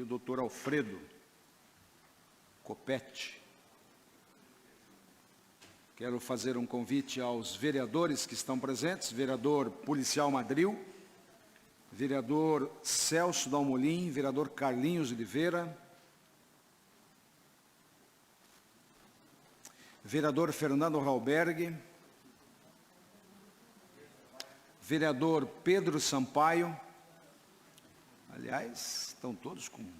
e o doutor Alfredo Copete. Quero fazer um convite aos vereadores que estão presentes, vereador Policial Madril, vereador Celso Dalmolin, vereador Carlinhos Oliveira, vereador Fernando Halberg, vereador Pedro Sampaio. Aliás, estão todos com um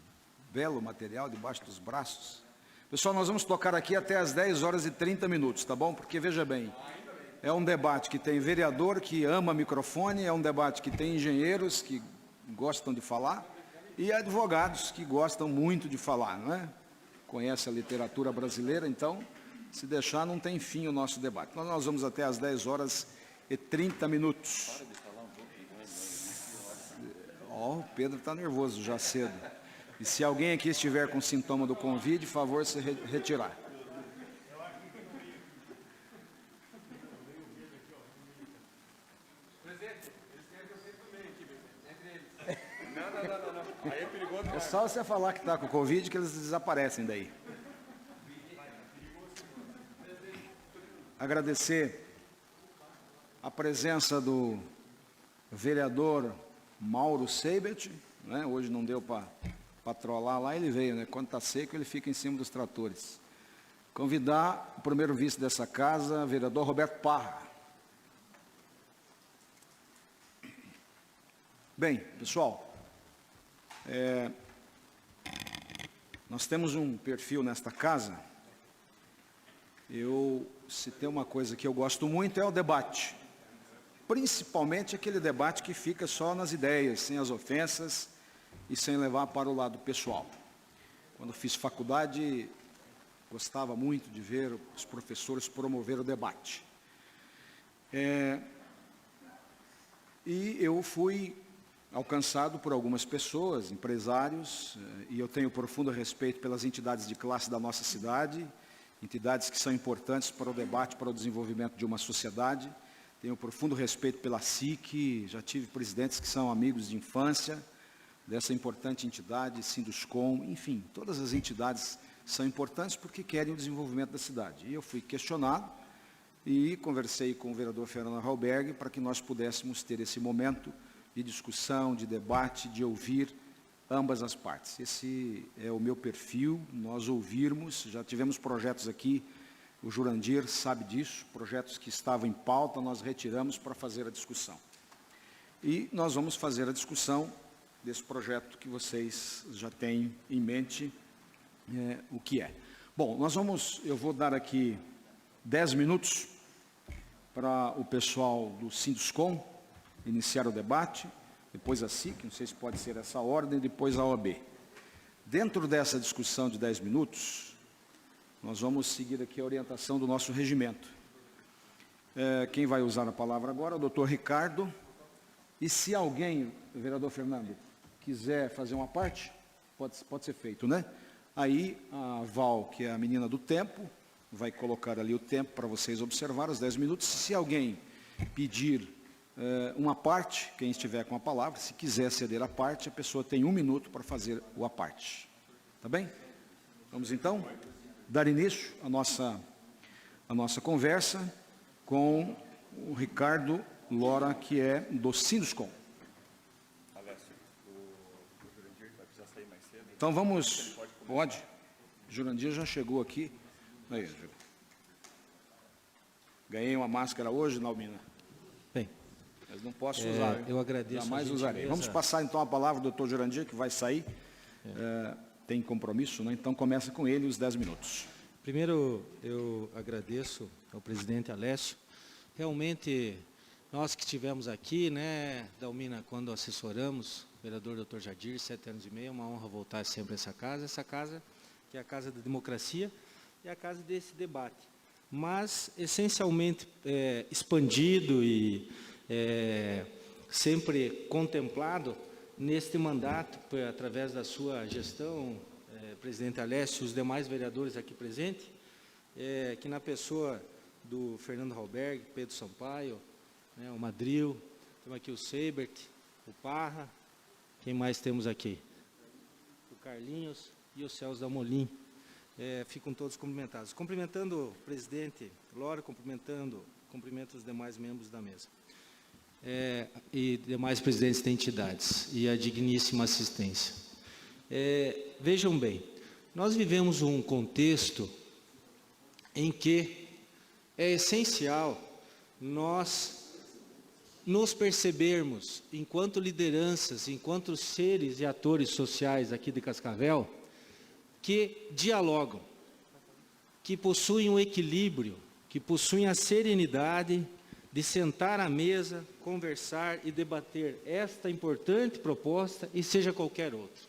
belo material debaixo dos braços. Pessoal, nós vamos tocar aqui até às 10 horas e 30 minutos, tá bom? Porque, veja bem, é um debate que tem vereador que ama microfone, é um debate que tem engenheiros que gostam de falar e advogados que gostam muito de falar, não é? Conhece a literatura brasileira, então, se deixar, não tem fim o nosso debate. Nós vamos até às 10 horas e 30 minutos. Ó, o Pedro está nervoso já cedo. E se alguém aqui estiver com sintoma do Covid, por favor, se retirar. Não. Aí é perigoso. É só você falar que está com Covid que eles desaparecem daí. Agradecer a presença do vereador Mauro Seibert, né? Hoje não deu para trollar lá, ele veio, né? Quando está seco, ele fica em cima dos tratores. Convidar o primeiro vice dessa casa, vereador Roberto Parra. Bem, pessoal, nós temos um perfil nesta casa. Se tem uma coisa que eu gosto muito é o debate. Principalmente aquele debate que fica só nas ideias, sem as ofensas e sem levar para o lado pessoal. Quando fiz faculdade, gostava muito de ver os professores promover o debate. E eu fui alcançado por algumas pessoas, empresários, e eu tenho profundo respeito pelas entidades de classe da nossa cidade, entidades que são importantes para o debate, para o desenvolvimento de uma sociedade. Tenho profundo respeito pela SIC, já tive presidentes que são amigos de infância dessa importante entidade, Sinduscom, enfim, todas as entidades são importantes porque querem o desenvolvimento da cidade. E eu fui questionado e conversei com o vereador Fernando Halberg para que nós pudéssemos ter esse momento de discussão, de debate, de ouvir ambas as partes. Esse é o meu perfil, nós ouvirmos, já tivemos projetos aqui, o Jurandir sabe disso, projetos que estavam em pauta, nós retiramos para fazer a discussão. E nós vamos fazer a discussão desse projeto que vocês já têm em mente o que é. Bom, eu vou dar aqui 10 minutos para o pessoal do Sinduscom iniciar o debate, depois a SIC, não sei se pode ser essa ordem, depois a OAB. Dentro dessa discussão de 10 minutos, nós vamos seguir aqui a orientação do nosso regimento. Quem vai usar a palavra agora é o doutor Ricardo. E se alguém, vereador Fernando, quiser fazer uma parte, pode ser feito, né? Aí a Val, que é a menina do tempo, vai colocar ali o tempo para vocês observar, os 10 minutos. Se alguém pedir uma parte, quem estiver com a palavra, se quiser ceder a parte, a pessoa tem 1 minuto para fazer o a parte. Tá bem? Vamos então dar início à nossa conversa com o Ricardo Lora, que é do Sinduscom. Então vamos, pode? Jurandir já chegou aqui. Aí, ganhei uma máscara hoje, Nalmina. Bem, mas não posso usar. Eu agradeço. Jamais usarei. Vamos passar então a palavra ao doutor Jurandir, que vai sair. Tem compromisso, né? Então começa com ele os 10 minutos. Primeiro, eu agradeço ao presidente Alessio. Realmente, nós que estivemos aqui, né, Dalmina, quando assessoramos o vereador Dr. Jadir, 7 anos e meio, é uma honra voltar sempre a essa casa que é a casa da democracia e a casa desse debate. Mas, essencialmente, expandido e sempre contemplado neste mandato, através da sua gestão, presidente Alessio e os demais vereadores aqui presentes, que na pessoa do Fernando Halberg, Pedro Sampaio, né, o Madril, temos aqui o Seibert, o Parra, quem mais temos aqui? O Carlinhos e o Celso Dalmolin. Ficam todos cumprimentados. Cumprimentando o presidente Lora, cumprimento os demais membros da mesa. E demais presidentes de entidades e a digníssima assistência. Vejam bem, nós vivemos um contexto em que é essencial nós nos percebermos, enquanto lideranças, enquanto seres e atores sociais aqui de Cascavel, que dialogam, que possuem um equilíbrio, que possuem a serenidade de sentar à mesa, conversar e debater esta importante proposta e seja qualquer outra.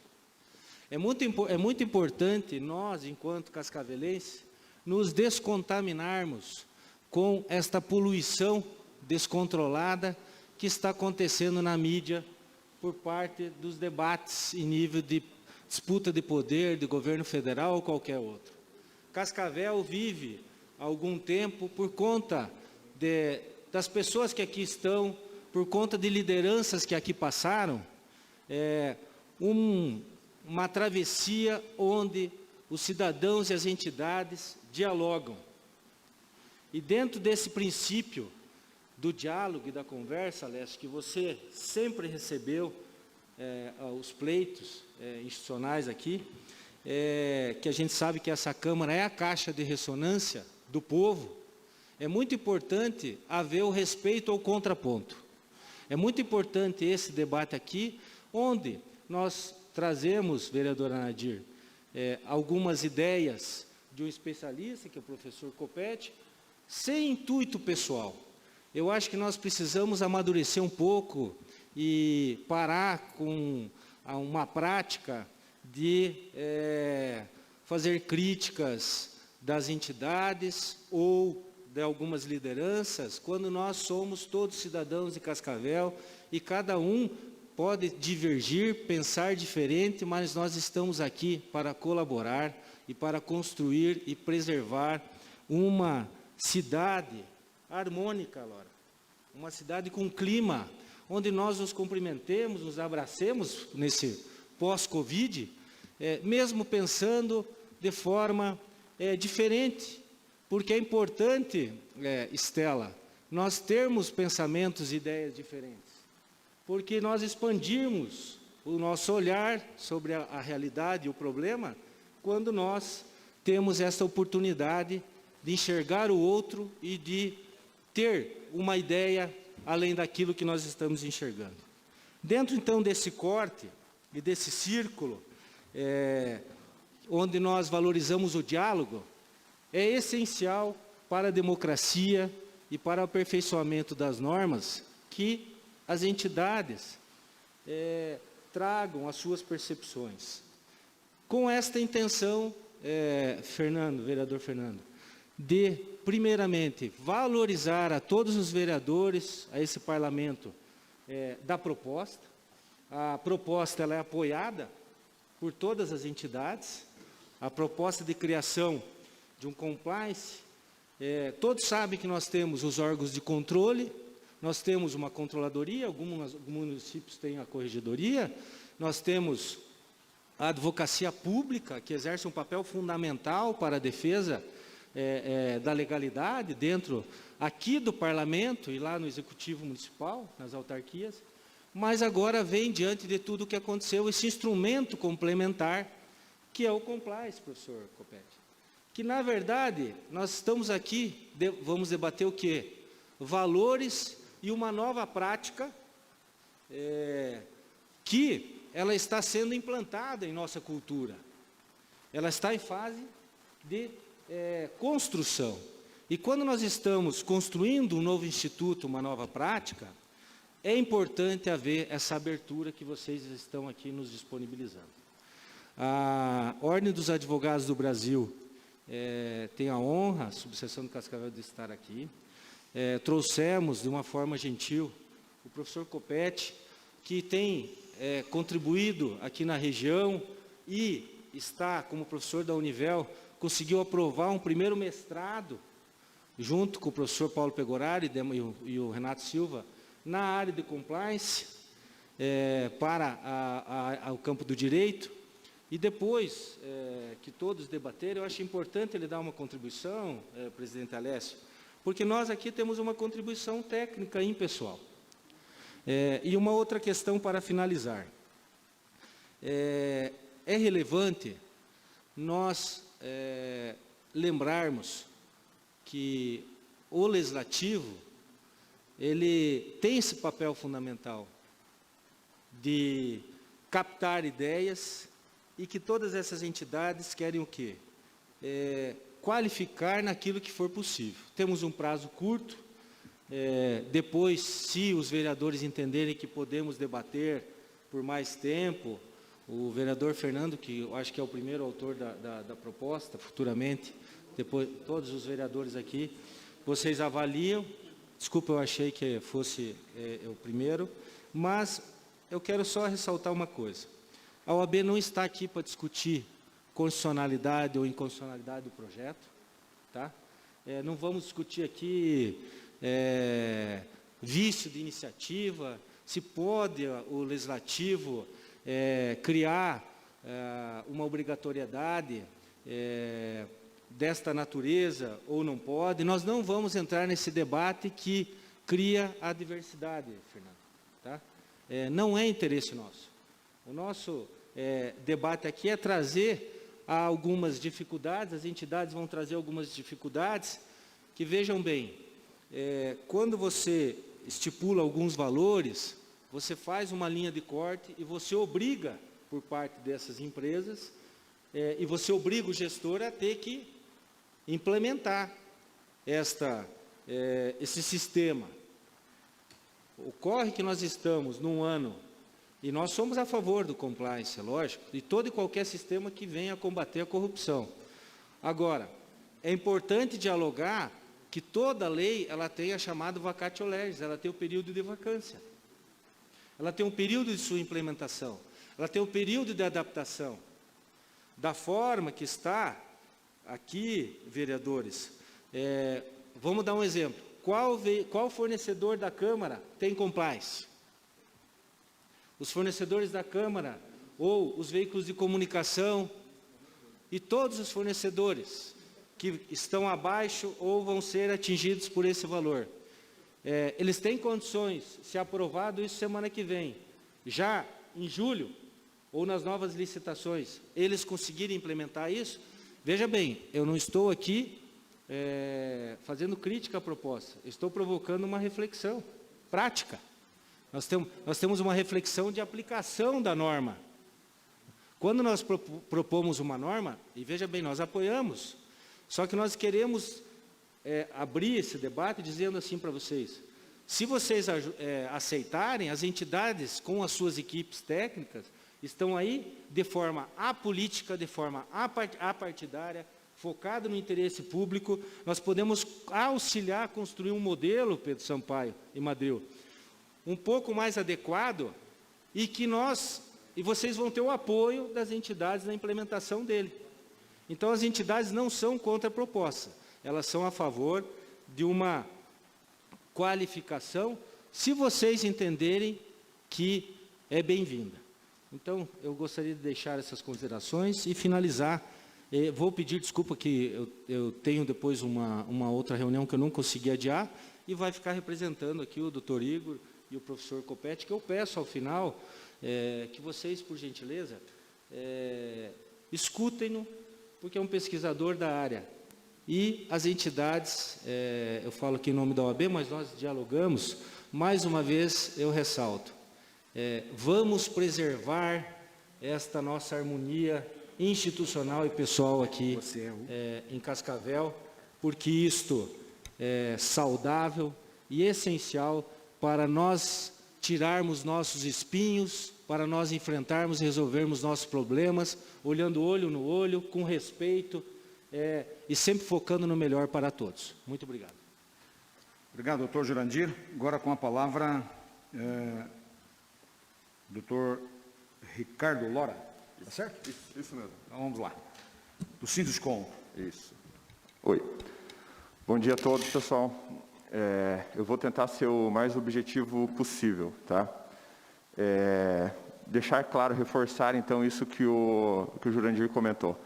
É muito importante nós, enquanto cascavelenses, nos descontaminarmos com esta poluição descontrolada que está acontecendo na mídia por parte dos debates em nível de disputa de poder, de governo federal ou qualquer outro. Cascavel vive há algum tempo, por conta das pessoas que aqui estão, por conta de lideranças que aqui passaram, uma travessia onde os cidadãos e as entidades dialogam. E dentro desse princípio do diálogo e da conversa, Alessio, que você sempre recebeu os pleitos institucionais aqui, que a gente sabe que essa Câmara é a caixa de ressonância do povo, é muito importante haver o respeito ao contraponto. É muito importante esse debate aqui, onde nós trazemos, vereadora Nadir, algumas ideias de um especialista, que é o professor Copete, sem intuito pessoal. Eu acho que nós precisamos amadurecer um pouco e parar com uma prática de fazer críticas das entidades ou de algumas lideranças, quando nós somos todos cidadãos de Cascavel e cada um pode divergir, pensar diferente, mas nós estamos aqui para colaborar e para construir e preservar uma cidade harmônica, Laura. Uma cidade com clima, onde nós nos cumprimentemos, nos abracemos nesse pós-Covid, mesmo pensando de forma diferente, porque é importante, Estela, nós termos pensamentos e ideias diferentes, porque nós expandirmos o nosso olhar sobre a realidade e o problema, quando nós temos essa oportunidade de enxergar o outro e de ter uma ideia além daquilo que nós estamos enxergando. Dentro, então, desse corte e desse círculo, onde nós valorizamos o diálogo, é essencial para a democracia e para o aperfeiçoamento das normas que as entidades tragam as suas percepções. Com esta intenção, vereador Fernando, de, primeiramente, valorizar a todos os vereadores, a esse parlamento, da proposta. A proposta ela é apoiada por todas as entidades. A proposta de criação de um compliance, todos sabem que nós temos os órgãos de controle, nós temos uma controladoria, alguns municípios têm a corregedoria, nós temos a advocacia pública, que exerce um papel fundamental para a defesa da legalidade dentro aqui do parlamento e lá no executivo municipal, nas autarquias, mas agora vem, diante de tudo o que aconteceu, esse instrumento complementar, que é o compliance, professor Copete. Que, na verdade, nós estamos aqui, vamos debater o quê? Valores e uma nova prática que ela está sendo implantada em nossa cultura. Ela está em fase de construção. E quando nós estamos construindo um novo instituto, uma nova prática, é importante haver essa abertura que vocês estão aqui nos disponibilizando. A Ordem dos Advogados do Brasil tem a honra, a subseção do Cascavel, de estar aqui. Trouxemos, de uma forma gentil, o professor Copete, que tem contribuído aqui na região e está, como professor da Univel, conseguiu aprovar um primeiro mestrado, junto com o professor Paulo Pegorari e o Renato Silva, na área de compliance, para o campo do direito. E depois que todos debateram, eu acho importante ele dar uma contribuição, presidente Alessio, porque nós aqui temos uma contribuição técnica impessoal. E uma outra questão para finalizar. É relevante nós lembrarmos que o legislativo, ele tem esse papel fundamental de captar ideias e que todas essas entidades querem o quê? Qualificar naquilo que for possível. Temos um prazo curto, depois, se os vereadores entenderem que podemos debater por mais tempo, o vereador Fernando, que eu acho que é o primeiro autor da proposta, futuramente, depois todos os vereadores aqui, vocês avaliam. Desculpa, eu achei que fosse o primeiro, mas eu quero só ressaltar uma coisa. A OAB não está aqui para discutir constitucionalidade ou inconstitucionalidade do projeto, tá? Não vamos discutir aqui vício de iniciativa, se pode o legislativo criar uma obrigatoriedade desta natureza ou não pode. Nós não vamos entrar nesse debate que cria a diversidade, Fernando. Tá? Não é interesse nosso. O nosso debate aqui é trazer algumas dificuldades, as entidades vão trazer algumas dificuldades, que vejam bem, quando você estipula alguns valores, você faz uma linha de corte e você obriga, por parte dessas empresas, e você obriga o gestor a ter que implementar esse sistema. Ocorre que nós estamos num ano, e nós somos a favor do compliance, é lógico, de todo e qualquer sistema que venha combater a corrupção. Agora, é importante dialogar que toda lei ela tem a chamada vacatio legis, ela tem o período de vacância. Ela tem um período de sua implementação, ela tem um período de adaptação. Da forma que está aqui, vereadores, vamos dar um exemplo. Qual fornecedor da Câmara tem compliance? Os fornecedores da Câmara, ou os veículos de comunicação, e todos os fornecedores que estão abaixo ou vão ser atingidos por esse valor. Eles têm condições, se aprovado isso semana que vem, já em julho, ou nas novas licitações, eles conseguirem implementar isso. Veja bem, eu não estou aqui fazendo crítica à proposta, estou provocando uma reflexão prática. Nós temos uma reflexão de aplicação da norma. Quando nós propomos uma norma, e veja bem, nós apoiamos, só que nós queremos abrir esse debate dizendo assim para vocês, se vocês aceitarem, as entidades com as suas equipes técnicas estão aí de forma apolítica, de forma apartidária, focado no interesse público. Nós podemos auxiliar a construir um modelo, Pedro Sampaio e Madril, um pouco mais adequado e que vocês vão ter o apoio das entidades na implementação dele. Então, as entidades não são contra a proposta, elas são a favor de uma qualificação, se vocês entenderem que é bem-vinda. Então, eu gostaria de deixar essas considerações e finalizar. Vou pedir desculpa que eu tenho depois uma outra reunião que eu não consegui adiar, e vai ficar representando aqui o doutor Igor e o professor Copete, que eu peço ao final que vocês, por gentileza, escutem-no, porque é um pesquisador da área. E as entidades, eu falo aqui em nome da OAB, mas nós dialogamos, mais uma vez eu ressalto, vamos preservar esta nossa harmonia institucional e pessoal aqui em Cascavel, porque isto é saudável e essencial para nós tirarmos nossos espinhos, para nós enfrentarmos e resolvermos nossos problemas, olhando olho no olho, com respeito, e sempre focando no melhor para todos. Muito obrigado. Obrigado, doutor Jurandir. Agora com a palavra, doutor Ricardo Lora. Tá certo? Isso mesmo. Então vamos lá. Do Sinduscom. Isso. Oi. Bom dia a todos, pessoal. Eu vou tentar ser o mais objetivo possível, tá? deixar claro, reforçar então isso que o Jurandir comentou.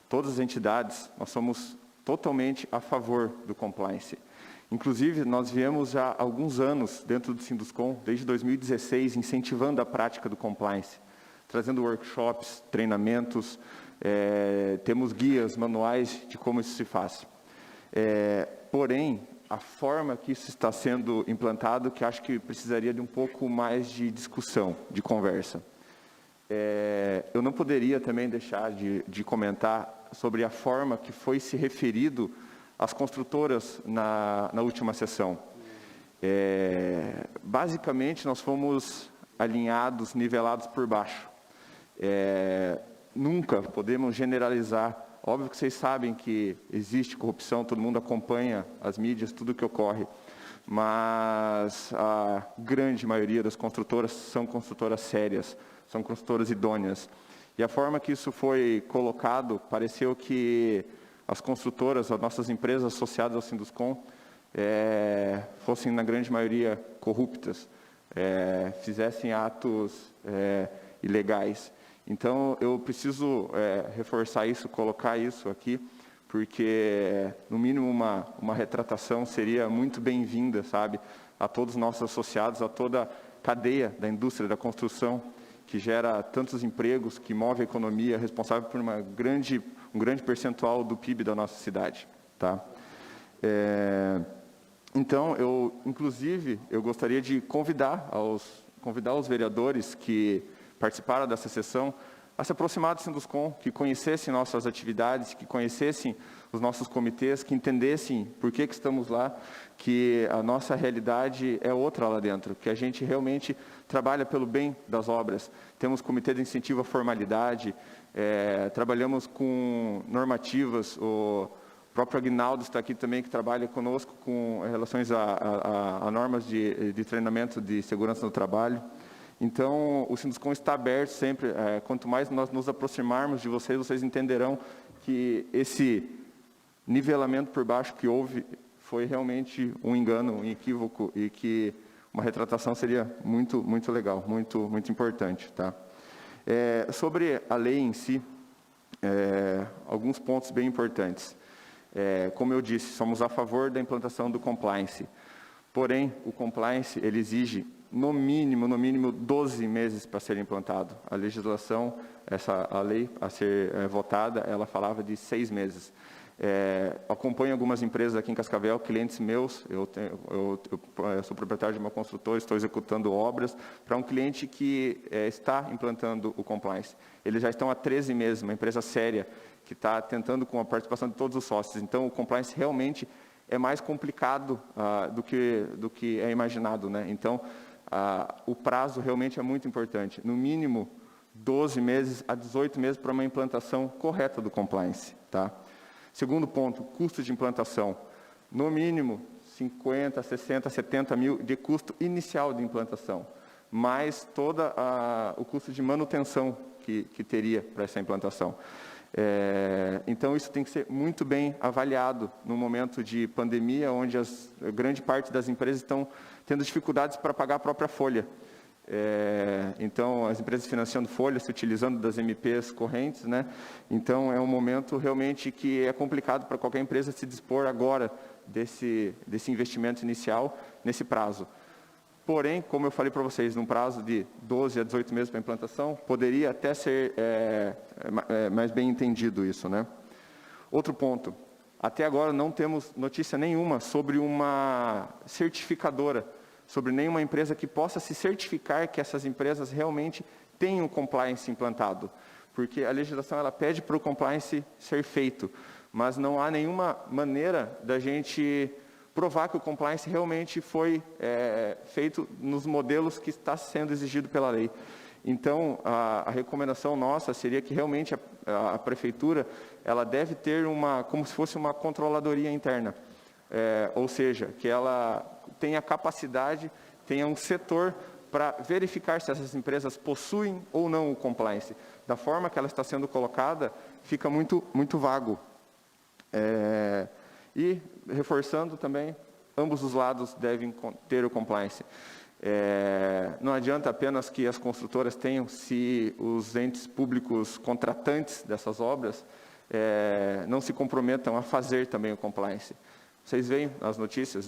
Todas as entidades, nós somos totalmente a favor do compliance. Inclusive, nós viemos já há alguns anos dentro do Sinduscom, desde 2016, incentivando a prática do compliance, trazendo workshops, treinamentos, temos guias, manuais de como isso se faz. Porém, a forma que isso está sendo implantado, que acho que precisaria de um pouco mais de discussão, de conversa. Eu não poderia também deixar de comentar sobre a forma que foi se referido às construtoras na última sessão. Basicamente, nós fomos alinhados, nivelados por baixo. Nunca podemos generalizar. Óbvio que vocês sabem que existe corrupção, todo mundo acompanha as mídias, tudo que ocorre, mas a grande maioria das construtoras são construtoras sérias, são construtoras idôneas. E a forma que isso foi colocado, pareceu que as construtoras, as nossas empresas associadas ao Sinduscom, fossem, na grande maioria, corruptas, fizessem atos ilegais. Então, eu preciso reforçar isso, colocar isso aqui, porque, no mínimo, uma retratação seria muito bem-vinda, sabe, a todos os nossos associados, a toda a cadeia da indústria da construção, que gera tantos empregos, que move a economia, responsável por um grande percentual do PIB da nossa cidade. Tá? Então, inclusive, eu gostaria de convidar os vereadores que participaram dessa sessão a se aproximar do Sinduscom, que conhecessem nossas atividades, que conhecessem os nossos comitês, que entendessem por que estamos lá, que a nossa realidade é outra lá dentro, que a gente realmente trabalha pelo bem das obras. Temos comitê de incentivo à formalidade, trabalhamos com normativas, o próprio Aguinaldo está aqui também, que trabalha conosco com relações a normas de treinamento de segurança no trabalho. Então, o Sinduscom está aberto sempre. Quanto mais nós nos aproximarmos de vocês, vocês entenderão que esse nivelamento por baixo que houve foi realmente um engano, um equívoco, e que uma retratação seria muito, muito legal, muito, muito importante. Tá? Sobre a lei em si, alguns pontos bem importantes. Como eu disse, somos a favor da implantação do compliance. Porém, o compliance ele exige no mínimo 12 meses para ser implantado. A legislação, a lei a ser votada, ela falava de 6 meses. Acompanho algumas empresas aqui em Cascavel, clientes meus, eu sou proprietário de uma construtora, estou executando obras para um cliente que está implantando o compliance. Eles já estão há 13 meses, uma empresa séria, que está tentando com a participação de todos os sócios. Então, o compliance realmente é mais complicado do que é imaginado, né? Então, o prazo realmente é muito importante. No mínimo, 12 meses a 18 meses para uma implantação correta do compliance. Tá? Segundo ponto, custo de implantação. No mínimo, 50, 60, 70 mil de custo inicial de implantação, mais todo o custo de manutenção que teria para essa implantação. Então, isso tem que ser muito bem avaliado no momento de pandemia, onde grande parte das empresas estão tendo dificuldades para pagar a própria folha. Então, as empresas financiando folha, se utilizando das MPs correntes, né? Então, é um momento realmente que é complicado para qualquer empresa se dispor agora desse investimento inicial, nesse prazo. Porém, como eu falei para vocês, num prazo de 12 a 18 meses para a implantação, poderia até ser mais bem entendido isso, né? Outro ponto, até agora não temos notícia nenhuma sobre uma certificadora, sobre nenhuma empresa que possa se certificar que essas empresas realmente tenham compliance implantado. Porque a legislação ela pede para o compliance ser feito, mas não há nenhuma maneira da gente provar que o compliance realmente foi feito nos modelos que está sendo exigido pela lei. Então, a recomendação nossa seria que realmente a prefeitura ela deve ter como se fosse uma controladoria interna, ou seja, que ela tenha capacidade, tenha um setor para verificar se essas empresas possuem ou não o compliance. Da forma que ela está sendo colocada, fica muito, muito vago. E, reforçando também, ambos os lados devem ter o compliance. Não adianta apenas que as construtoras tenham, se os entes públicos contratantes dessas obras não se comprometam a fazer também o compliance. Vocês veem nas notícias,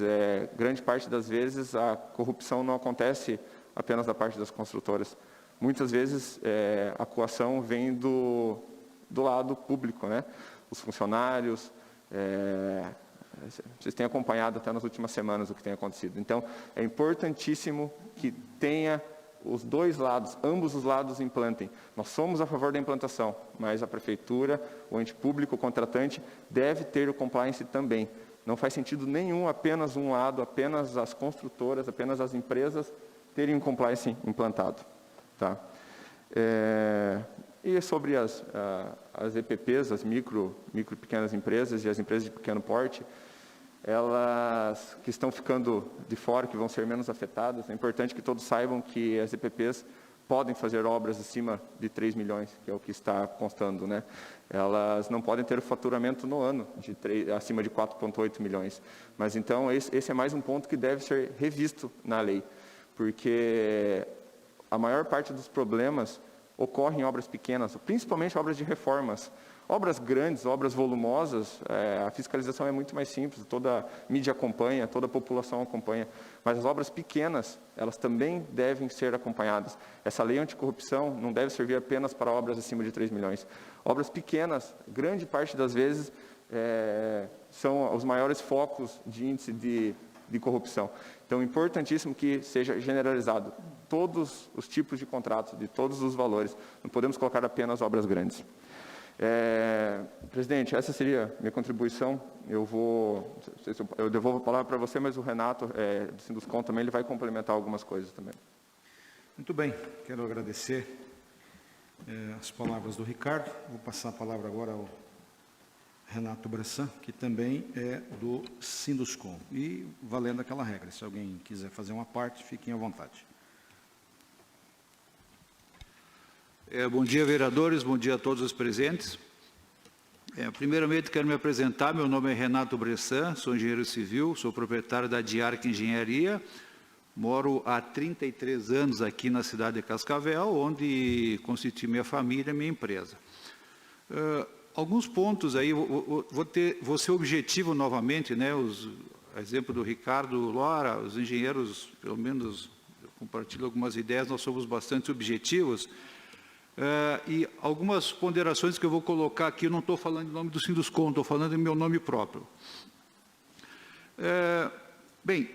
grande parte das vezes a corrupção não acontece apenas da parte das construtoras. Muitas vezes a coação vem do lado público, né? Os funcionários, vocês têm acompanhado até nas últimas semanas o que tem acontecido. Então, é importantíssimo que tenha os dois lados, ambos os lados implantem. Nós somos a favor da implantação, mas a prefeitura, o ente público, o contratante, deve ter o compliance também. Não faz sentido nenhum apenas um lado, apenas as construtoras, apenas as empresas terem um compliance implantado. Tá? E sobre as EPPs, as micro e pequenas empresas e as empresas de pequeno porte, elas que estão ficando de fora, que vão ser menos afetadas, é importante que todos saibam que as EPPs podem fazer obras acima de 3 milhões, que é o que está constando, né? Elas não podem ter o faturamento no ano acima de 4,8 milhões. Mas então esse é mais um ponto que deve ser revisto na lei, porque a maior parte dos problemas ocorre em obras pequenas, principalmente obras de reformas. Obras grandes, obras volumosas, a fiscalização é muito mais simples, toda a mídia acompanha, toda a população acompanha. Mas as obras pequenas, elas também devem ser acompanhadas. Essa lei anticorrupção não deve servir apenas para obras acima de 3 milhões. Obras pequenas, grande parte das vezes, são os maiores focos de índice de corrupção. Então, é importantíssimo que seja generalizado todos os tipos de contratos, de todos os valores. Não podemos colocar apenas obras grandes. Presidente, essa seria a minha contribuição. Eu devolvo a palavra para você, mas o Renato, do Sinduscom, também ele vai complementar algumas coisas também. Muito bem, quero agradecer as palavras do Ricardo. Vou passar a palavra agora ao Renato Bressan, que também é do Sinduscom. E valendo aquela regra, se alguém quiser fazer uma parte, fiquem à vontade. Bom dia, vereadores, bom dia a todos os presentes. Primeiramente, quero me apresentar, meu nome é Renato Bressan, sou engenheiro civil, sou proprietário da Diarc Engenharia, moro há 33 anos aqui na cidade de Cascavel, onde constitui minha família e minha empresa. Alguns pontos aí, vou ser objetivo novamente, né, exemplo do Ricardo Lora, os engenheiros, pelo menos, eu compartilho algumas ideias, nós somos bastante objetivos. E algumas ponderações que eu vou colocar aqui, eu não estou falando em nome do Sinduscom, estou falando em meu nome próprio. Bem,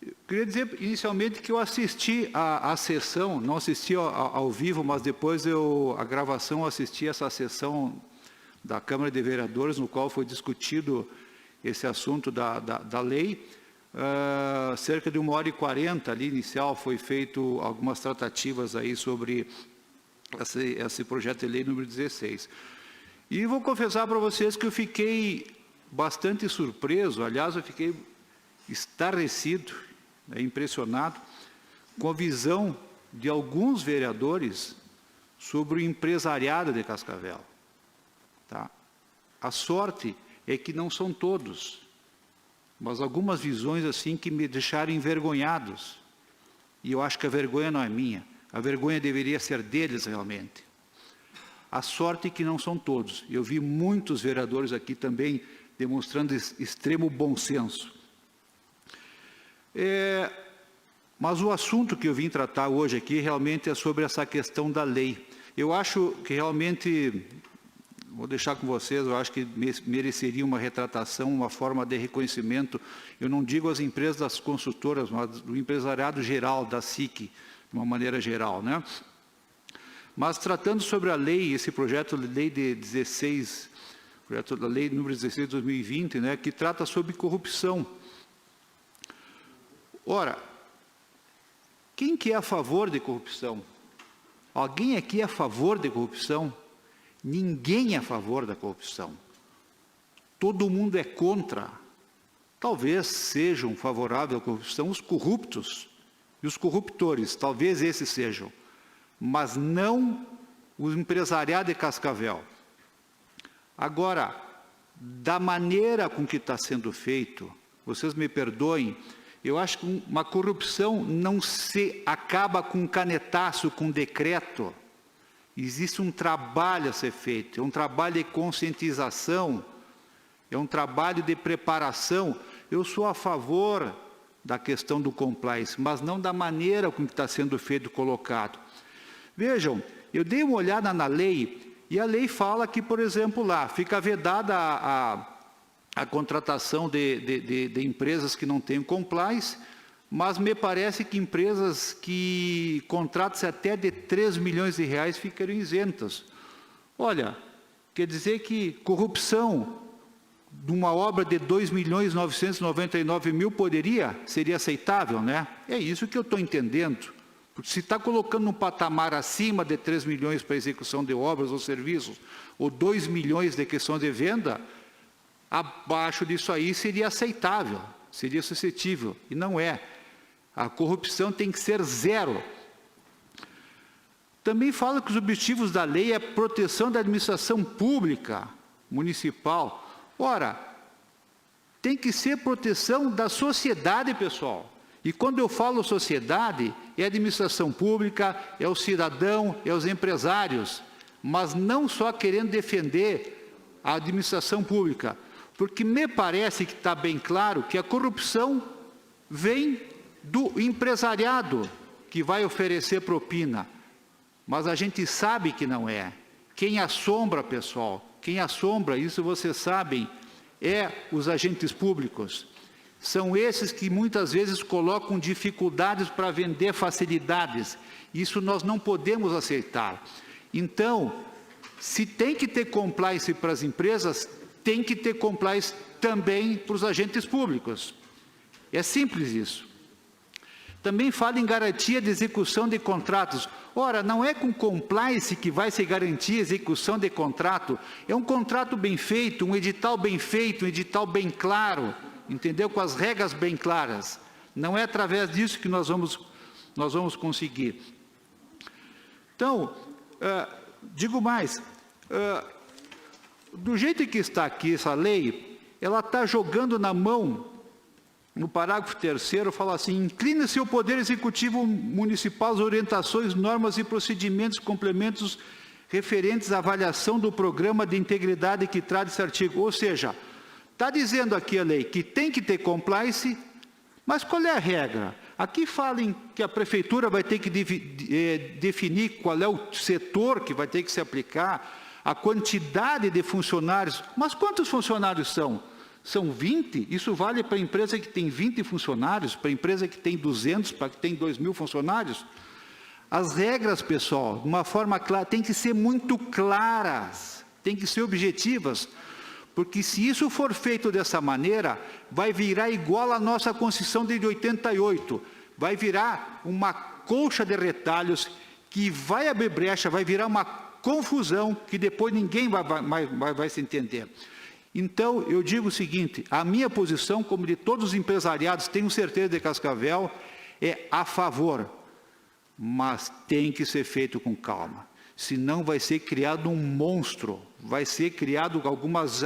eu queria dizer inicialmente que eu assisti à sessão, não assisti ao vivo, mas depois a gravação assisti essa sessão da Câmara de Vereadores, no qual foi discutido esse assunto da lei. Cerca de 1h40 ali inicial foi feito algumas tratativas aí sobre esse projeto de lei número 16. E vou confessar para vocês que eu fiquei bastante surpreso, aliás, eu fiquei estarrecido, impressionado, com a visão de alguns vereadores sobre o empresariado de Cascavel. Tá? A sorte é que não são todos, mas algumas visões assim que me deixaram envergonhados. E eu acho que a vergonha não é minha. A vergonha deveria ser deles, realmente. A sorte é que não são todos. Eu vi muitos vereadores aqui também demonstrando extremo bom senso. Mas o assunto que eu vim tratar hoje aqui realmente é sobre essa questão da lei. Eu acho que realmente, vou deixar com vocês, eu acho que mereceria uma retratação, uma forma de reconhecimento. Eu não digo as empresas das construtoras, mas do empresariado geral, da SIC, de uma maneira geral, né? Mas tratando sobre a lei, esse projeto de lei de 16, projeto da lei número 16 de 2020, né, que trata sobre corrupção. Ora, quem que é a favor de corrupção? Alguém aqui é a favor de corrupção? Ninguém é a favor da corrupção. Todo mundo é contra. Talvez sejam favoráveis à corrupção os corruptos, e os corruptores, talvez esses sejam, mas não o empresariado de Cascavel. Agora, da maneira com que está sendo feito, vocês me perdoem, Eu acho que uma corrupção não se acaba com um canetaço, com um decreto. Existe um trabalho a ser feito, é um trabalho de conscientização, é um trabalho de preparação. Eu sou a favor da questão do compliance, mas não da maneira como está sendo feito, colocado. Vejam, eu dei uma olhada na lei, e a lei fala que, por exemplo, lá fica vedada a contratação de empresas que não têm compliance, mas me parece que empresas que contratam-se até de 3 milhões de reais ficariam isentas. Olha, quer dizer que corrupção de uma obra de 2.999.000 seria aceitável, né? É isso que eu estou entendendo. Porque se está colocando um patamar acima de 3 milhões para execução de obras ou serviços, ou 2 milhões de questão de venda, abaixo disso aí seria aceitável, seria suscetível, e não é. A corrupção tem que ser zero. Também fala que os objetivos da lei é a proteção da administração pública municipal. Ora, tem que ser proteção da sociedade, pessoal. E quando eu falo sociedade, é a administração pública, é o cidadão, é os empresários, mas não só querendo defender a administração pública, porque me parece que está bem claro que a corrupção vem do empresariado que vai oferecer propina, mas a gente sabe que não é. Quem assombra, pessoal, quem assombra, isso vocês sabem, é os agentes públicos. São esses que muitas vezes colocam dificuldades para vender facilidades. Isso nós não podemos aceitar. Então, se tem que ter compliance para as empresas, tem que ter compliance também para os agentes públicos. É simples isso. Também fala em garantia de execução de contratos. Ora, não é com compliance que vai se garantir a execução de contrato. É um contrato bem feito, um edital bem feito, um edital bem claro, entendeu? Com as regras bem claras. Não é através disso que nós vamos conseguir. Então, digo mais, do jeito que está aqui essa lei, ela está jogando na mão, no parágrafo 3º, fala assim: inclina-se o Poder Executivo Municipal às orientações, normas e procedimentos, complementos referentes à avaliação do programa de integridade que traz esse artigo. Ou seja, está dizendo aqui a lei que tem que ter compliance, mas qual é a regra? Aqui falam que a prefeitura vai ter que definir qual é o setor que vai ter que se aplicar, a quantidade de funcionários. Mas quantos funcionários são? São 20? Isso vale para a empresa que tem 20 funcionários, para a empresa que tem 200, para que tem 2.000 funcionários? As regras, pessoal, de uma forma clara, tem que ser muito claras, tem que ser objetivas, porque se isso for feito dessa maneira, vai virar igual à nossa Constituição de 88, vai virar uma colcha de retalhos que vai abrir brecha, vai virar uma confusão que depois ninguém vai se entender. Então, eu digo o seguinte, a minha posição, como de todos os empresariados, tenho certeza de Cascavel, é a favor, mas tem que ser feito com calma. Senão vai ser criado um monstro, vai ser criado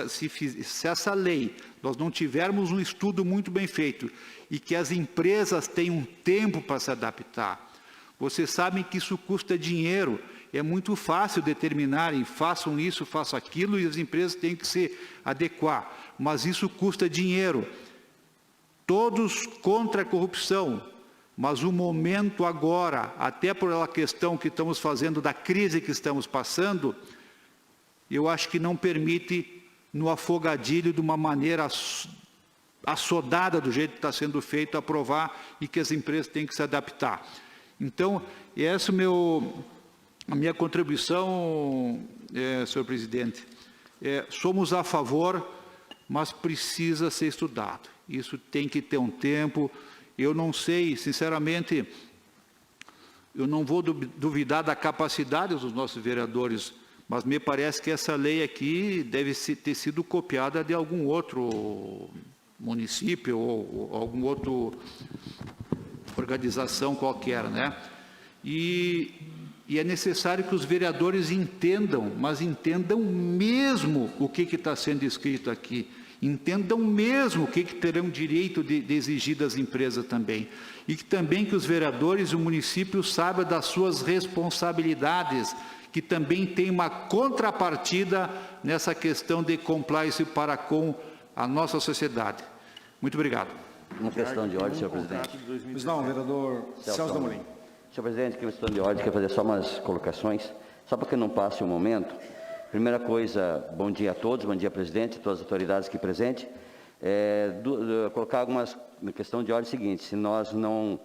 se essa lei, nós não tivermos um estudo muito bem feito, e que as empresas tenham um tempo para se adaptar. Vocês sabem que isso custa dinheiro, é muito fácil determinarem, façam isso, façam aquilo, e as empresas têm que se adequar, mas isso custa dinheiro. Todos contra a corrupção, mas o momento agora, até por aquela questão que estamos fazendo da crise que estamos passando, eu acho que não permite, no afogadilho, de uma maneira assodada, do jeito que está sendo feito, aprovar, e que as empresas têm que se adaptar. Então, essa é a minha contribuição, senhor presidente. Somos a favor, mas precisa ser estudado. Isso tem que ter um tempo. Eu não sei, sinceramente, eu não vou duvidar da capacidade dos nossos vereadores, mas me parece que essa lei aqui deve ter sido copiada de algum outro município ou alguma outra organização qualquer, né? E é necessário que os vereadores entendam, mas entendam mesmo o que está sendo escrito aqui. entendam mesmo o que terão direito de exigir das empresas também. E que também que os vereadores e o município saibam das suas responsabilidades, que também tem uma contrapartida nessa questão de compliance para com a nossa sociedade. Muito obrigado. Uma questão de ordem, senhor presidente. Pois não, vereador Celso Amorim. Senhor presidente, questão de ordem, quero fazer só umas colocações, só para que não passe um momento. Primeira coisa, bom dia a todos, bom dia, presidente, todas as autoridades aqui presentes. Colocar algumas questão de ordem seguinte: se nós não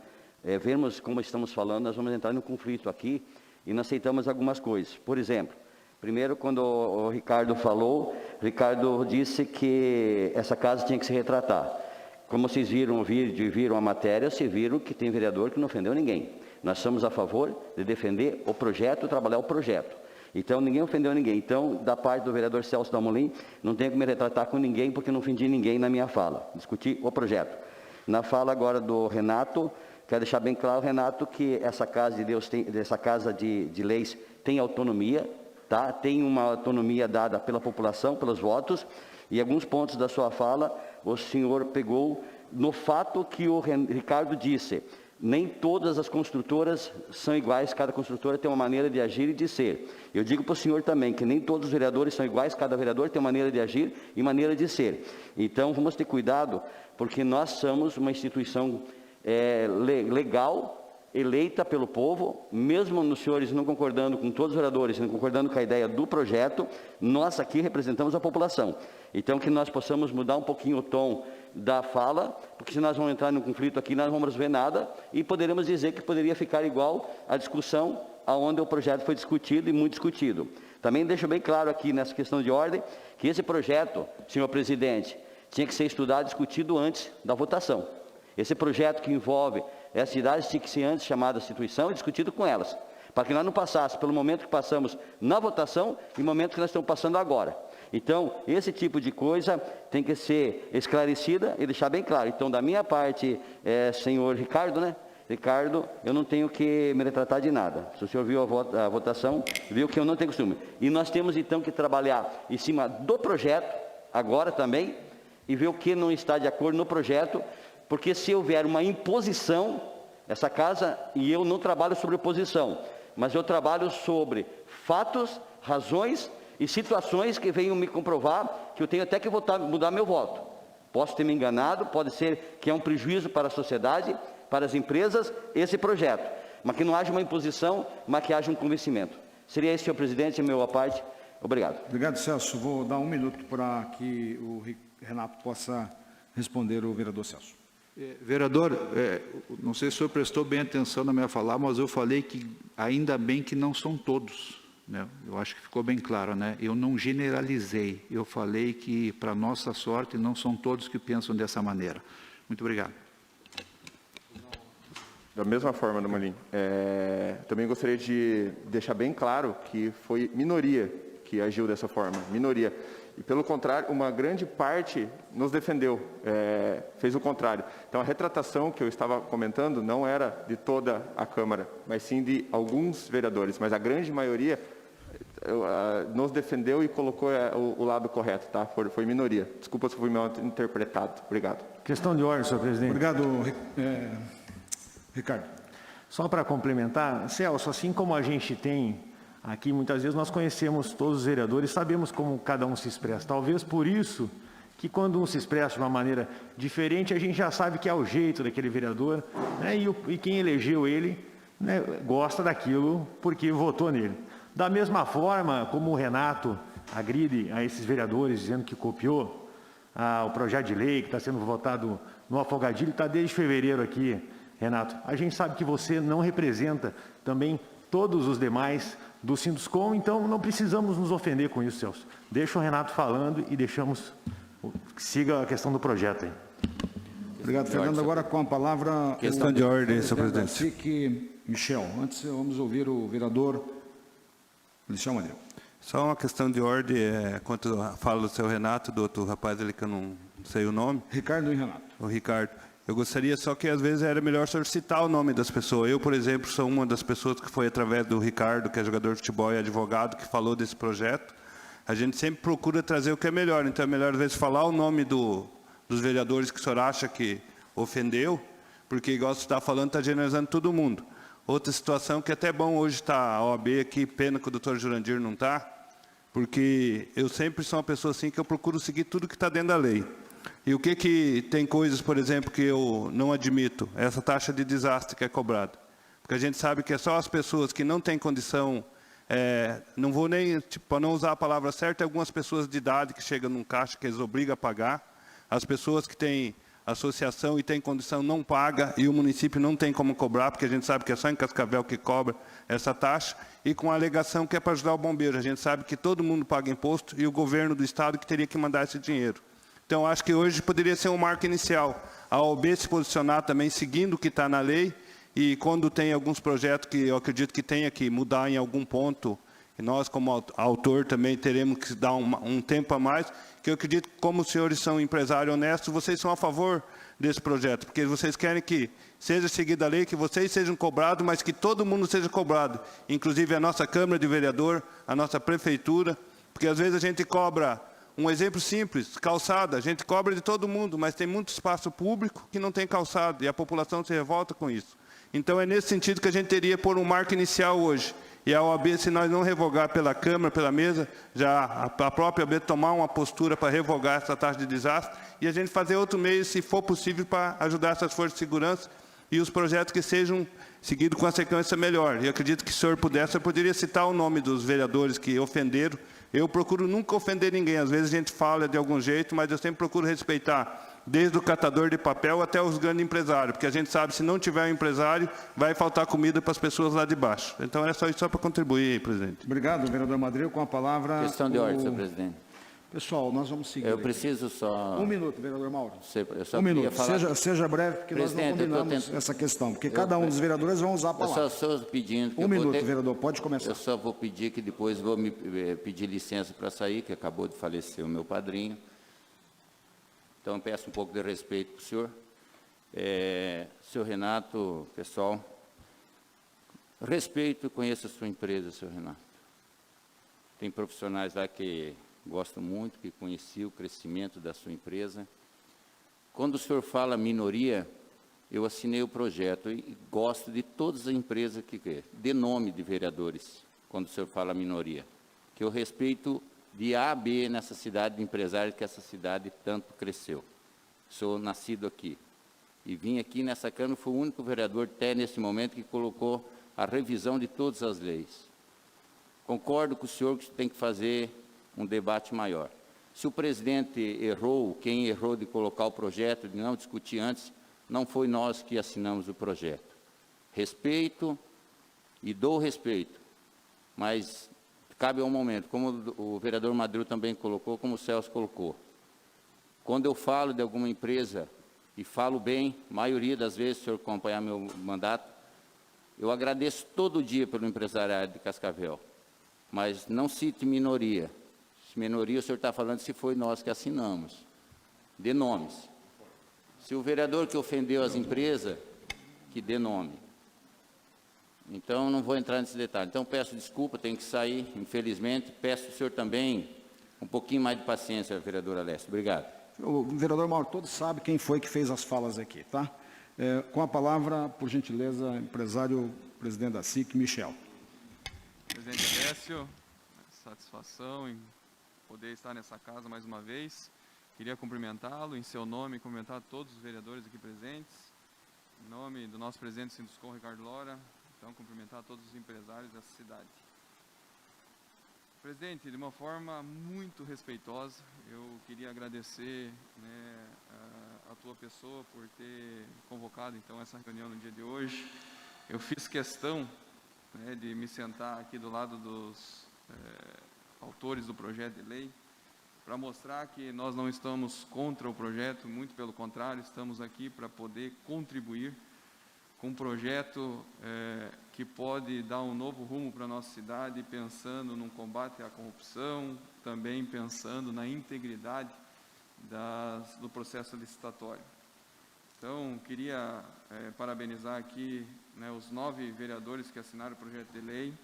vermos como estamos falando, nós vamos entrar no conflito aqui e não aceitamos algumas coisas. Por exemplo, primeiro, quando o Ricardo falou, o Ricardo disse que essa casa tinha que se retratar. Como vocês viram o vídeo e viram a matéria, vocês viram que tem vereador que não ofendeu ninguém. Nós somos a favor de defender o projeto, trabalhar o projeto. Então, ninguém ofendeu ninguém. Então, da parte do vereador Celso Amorim, não tenho que me retratar com ninguém, porque não ofendi ninguém na minha fala. Discuti o projeto. Na fala agora do Renato, quero deixar bem claro, Renato, que essa Casa de Deus, essa Casa de Leis tem autonomia, tá? Tem uma autonomia dada pela população, pelos votos, e alguns pontos da sua fala, o senhor pegou no fato que o Ricardo disse: nem todas as construtoras são iguais, cada construtora tem uma maneira de agir e de ser. Eu digo para o senhor também que nem todos os vereadores são iguais, cada vereador tem uma maneira de agir e maneira de ser. Então, vamos ter cuidado, porque nós somos uma instituição legal, eleita pelo povo, mesmo os senhores não concordando com todos os vereadores, não concordando com a ideia do projeto, nós aqui representamos a população. Então, que nós possamos mudar um pouquinho o tom da fala, porque se nós vamos entrar num conflito aqui, nós não vamos ver nada, e poderemos dizer que poderia ficar igual à discussão aonde o projeto foi discutido e muito discutido. Também deixo bem claro aqui nessa questão de ordem, que esse projeto, senhor presidente, tinha que ser estudado e discutido antes da votação. Esse projeto que envolve essas cidades tinha que ser antes chamada a instituição e discutido com elas, para que nós não passássemos pelo momento que passamos na votação e o momento que nós estamos passando agora. Então, esse tipo de coisa tem que ser esclarecida e deixar bem claro. Então, da minha parte, senhor Ricardo, né? Ricardo, eu não tenho que me retratar de nada. Se o senhor viu a votação, viu que eu não tenho costume. E nós temos, então, que trabalhar em cima do projeto, agora também, e ver o que não está de acordo no projeto, porque se houver uma imposição, essa casa, e eu não trabalho sobre oposição, mas eu trabalho sobre fatos, razões e situações que venham me comprovar que eu tenho até que mudar meu voto. Posso ter me enganado, pode ser que é um prejuízo para a sociedade, para as empresas, esse projeto. Mas que não haja uma imposição, mas que haja um convencimento. Seria esse, senhor presidente, a minha parte. Obrigado. Obrigado, Celso. Vou dar um minuto para que o Renato possa responder o vereador Celso. Vereador, não sei se o senhor prestou bem atenção na minha fala, mas eu falei que ainda bem que não são todos. Né? Eu acho que ficou bem claro, né? Eu não generalizei, eu falei que, para nossa sorte, não são todos que pensam dessa maneira. Muito obrigado. Da mesma forma, Amorim, também gostaria de deixar bem claro que foi minoria que agiu dessa forma, minoria. E, pelo contrário, uma grande parte nos defendeu, fez o contrário. Então, a retratação que eu estava comentando não era de toda a Câmara, mas sim de alguns vereadores. Mas a grande maioria nos defendeu e colocou o lado correto, tá? Foi minoria. Desculpa se fui mal interpretado. Obrigado. Questão de ordem, senhor presidente. Obrigado, Ricardo. Só para complementar, Celso, assim como a gente tem aqui, muitas vezes nós conhecemos todos os vereadores, sabemos como cada um se expressa. Talvez por isso que quando um se expressa de uma maneira diferente, a gente já sabe que é o jeito daquele vereador, né? E quem elegeu ele, né, gosta daquilo porque votou nele. Da mesma forma, como o Renato agride a esses vereadores dizendo que copiou o projeto de lei que está sendo votado no Afogadilho, está desde fevereiro aqui, Renato. A gente sabe que você não representa também todos os demais do Sinduscom, então não precisamos nos ofender com isso, Celso. Deixa o Renato falando e siga a questão do projeto aí. Obrigado, Fernando. Agora com a palavra... Questão de ordem, senhor presidente. SIC Michel. Antes vamos ouvir o vereador Policial Madril. Só uma questão de ordem, quanto à fala do seu Renato, do outro rapaz ali que eu não sei o nome. Ricardo e Renato. O Ricardo. Eu gostaria só que às vezes era melhor só citar o nome das pessoas. Eu, por exemplo, sou uma das pessoas que foi através do Ricardo, que é jogador de futebol e advogado, que falou desse projeto. a gente sempre procura trazer o que é melhor. Então, é melhor, às vezes, falar o nome dos vereadores que o senhor acha que ofendeu, porque, igual você está falando, está generalizando todo mundo. Outra situação que é até bom hoje está a OAB aqui, pena que o doutor Jurandir não está, porque eu sempre sou uma pessoa assim que eu procuro seguir tudo que está dentro da lei. E o que tem coisas, por exemplo, que eu não admito? Essa taxa de desastre que é cobrada. Porque a gente sabe que é só as pessoas que não têm condição, não vou nem, para não usar a palavra certa, algumas pessoas de idade que chegam num caixa que eles obrigam a pagar, as pessoas que têm associação e têm condição não paga e o município não tem como cobrar, porque a gente sabe que é só em Cascavel que cobra essa taxa, e com a alegação que é para ajudar o bombeiro. A gente sabe que todo mundo paga imposto e o governo do estado que teria que mandar esse dinheiro. Então, acho que hoje poderia ser um marco inicial. A OAB se posicionar também seguindo o que está na lei, e quando tem alguns projetos que eu acredito que tenha que mudar em algum ponto, e nós, como autor, também teremos que dar um tempo a mais, que eu acredito que, como os senhores são empresários honestos, vocês são a favor desse projeto, porque vocês querem que seja seguida a lei, que vocês sejam cobrados, mas que todo mundo seja cobrado, inclusive a nossa Câmara de Vereador, a nossa Prefeitura, porque às vezes a gente cobra, um exemplo simples, calçada, a gente cobra de todo mundo, mas tem muito espaço público que não tem calçada, e a população se revolta com isso. Então, é nesse sentido que a gente teria por um marco inicial hoje. E a OAB, se nós não revogar pela Câmara, pela mesa, já a própria OAB tomar uma postura para revogar essa taxa de desastre, e a gente fazer outro meio, se for possível, para ajudar essas forças de segurança e os projetos que sejam seguidos com a sequência melhor. E eu acredito que, se o senhor pudesse, eu poderia citar o nome dos vereadores que ofenderam. Eu procuro nunca ofender ninguém. Às vezes a gente fala de algum jeito, mas eu sempre procuro respeitar, desde o catador de papel até os grandes empresários, porque a gente sabe que se não tiver um empresário, vai faltar comida para as pessoas lá de baixo. Então, era só isso para contribuir, presidente. Obrigado, vereador Madril. Com a palavra... Questão de ordem, senhor presidente. Pessoal, nós vamos seguir. Eu preciso só... Um minuto, vereador Mauro. Eu só Um queria minuto. falar... Seja breve, porque nós não Presidente, eu tô combinamos essa questão, porque cada um dos vereadores vão usar a Eu palavra. só estou pedindo... Um minuto, vereador, pode começar. Eu só vou pedir que depois vou me pedir licença para sair, que acabou de falecer o meu padrinho. Então, eu peço um pouco de respeito para o senhor. Senhor Renato, pessoal, respeito e conheço a sua empresa, senhor Renato. Tem profissionais lá que gosto muito, que conheci o crescimento da sua empresa. Quando o senhor fala minoria, eu assinei o projeto e gosto de todas as empresas que dê nome de vereadores, quando o senhor fala minoria, que eu respeito de A a B nessa cidade de empresários, que essa cidade tanto cresceu. Sou nascido aqui. E vim aqui nessa Câmara, fui o único vereador até nesse momento que colocou a revisão de todas as leis. Concordo com o senhor que tem que fazer um debate maior. Se o presidente errou, quem errou de colocar o projeto, de não discutir antes, não foi nós que assinamos o projeto. Respeito e dou respeito, mas cabe ao momento, como o vereador Madril também colocou, como o Celso colocou. Quando eu falo de alguma empresa, e falo bem, a maioria das vezes, se o senhor acompanhar meu mandato, eu agradeço todo dia pelo empresariado de Cascavel, mas não cite minoria. Minoria, o senhor está falando se foi nós que assinamos. Dê nomes. Se o vereador que ofendeu as empresas, que dê nome. Então, não vou entrar nesse detalhe. Então, peço desculpa, tenho que sair, infelizmente. Peço ao senhor também um pouquinho mais de paciência, vereadora Alessio. Obrigado. O vereador Mauro, todos sabem quem foi que fez as falas aqui, tá? Com a palavra, por gentileza, empresário, presidente da SIC, Michel. Presidente Alessio, satisfação em poder estar nessa casa mais uma vez. Queria cumprimentá-lo em seu nome, cumprimentar todos os vereadores aqui presentes, em nome do nosso presidente do Sinduscom, Ricardo Lora, então cumprimentar todos os empresários dessa cidade. Presidente, de uma forma muito respeitosa, eu queria agradecer, né, a tua pessoa por ter convocado então essa reunião no dia de hoje. Eu fiz questão, né, de me sentar aqui do lado dos autores do projeto de lei, para mostrar que nós não estamos contra o projeto, muito pelo contrário, estamos aqui para poder contribuir com um projeto que pode dar um novo rumo para a nossa cidade, pensando no combate à corrupção, também pensando na integridade do processo licitatório. Então, queria parabenizar aqui, né, os 9 vereadores que assinaram o projeto de lei.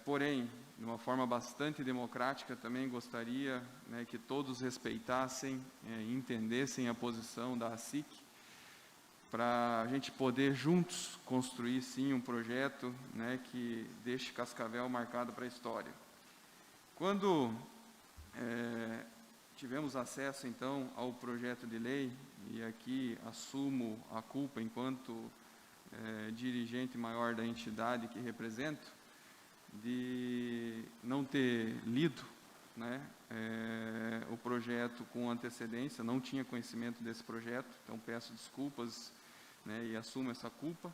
Porém, de uma forma bastante democrática, também gostaria, né, que todos respeitassem e entendessem a posição da ASIC, para a gente poder juntos construir, sim, um projeto, né, que deixe Cascavel marcado para a história. Quando tivemos acesso, então, ao projeto de lei, e aqui assumo a culpa enquanto dirigente maior da entidade que represento, de não ter lido, né, o projeto com antecedência, não tinha conhecimento desse projeto, então peço desculpas, né, e assumo essa culpa.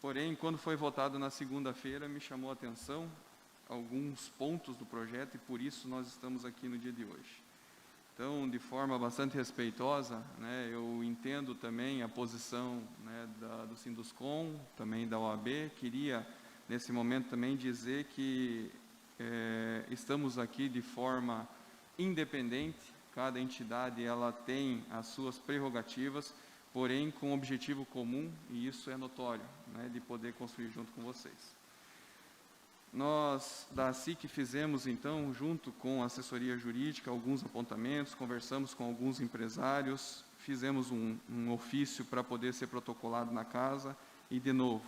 Porém, quando foi votado na segunda-feira, me chamou a atenção alguns pontos do projeto e por isso nós estamos aqui no dia de hoje. Então, de forma bastante respeitosa, né, eu entendo também a posição, né, do Sinduscom, também da OAB. Queria, nesse momento, também dizer que estamos aqui de forma independente, cada entidade ela tem as suas prerrogativas, porém com um objetivo comum, e isso é notório, né, de poder construir junto com vocês. Nós, da ASIC, fizemos, então, junto com a assessoria jurídica, alguns apontamentos, conversamos com alguns empresários, fizemos um ofício para poder ser protocolado na casa, e, de novo,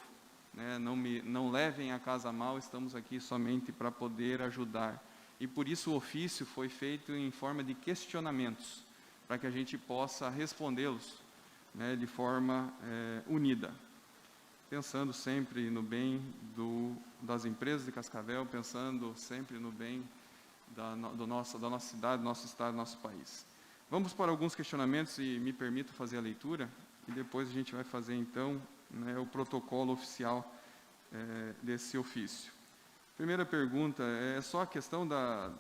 né, não levem a casa a mal, estamos aqui somente para poder ajudar. E, por isso, o ofício foi feito em forma de questionamentos, para que a gente possa respondê-los, né, de forma unida, pensando sempre no bem das empresas de Cascavel, pensando sempre no bem da nossa cidade, do nosso estado, do nosso país. Vamos para alguns questionamentos e me permito fazer a leitura, e depois a gente vai fazer, então, né, o protocolo oficial desse ofício. Primeira pergunta é só a questão da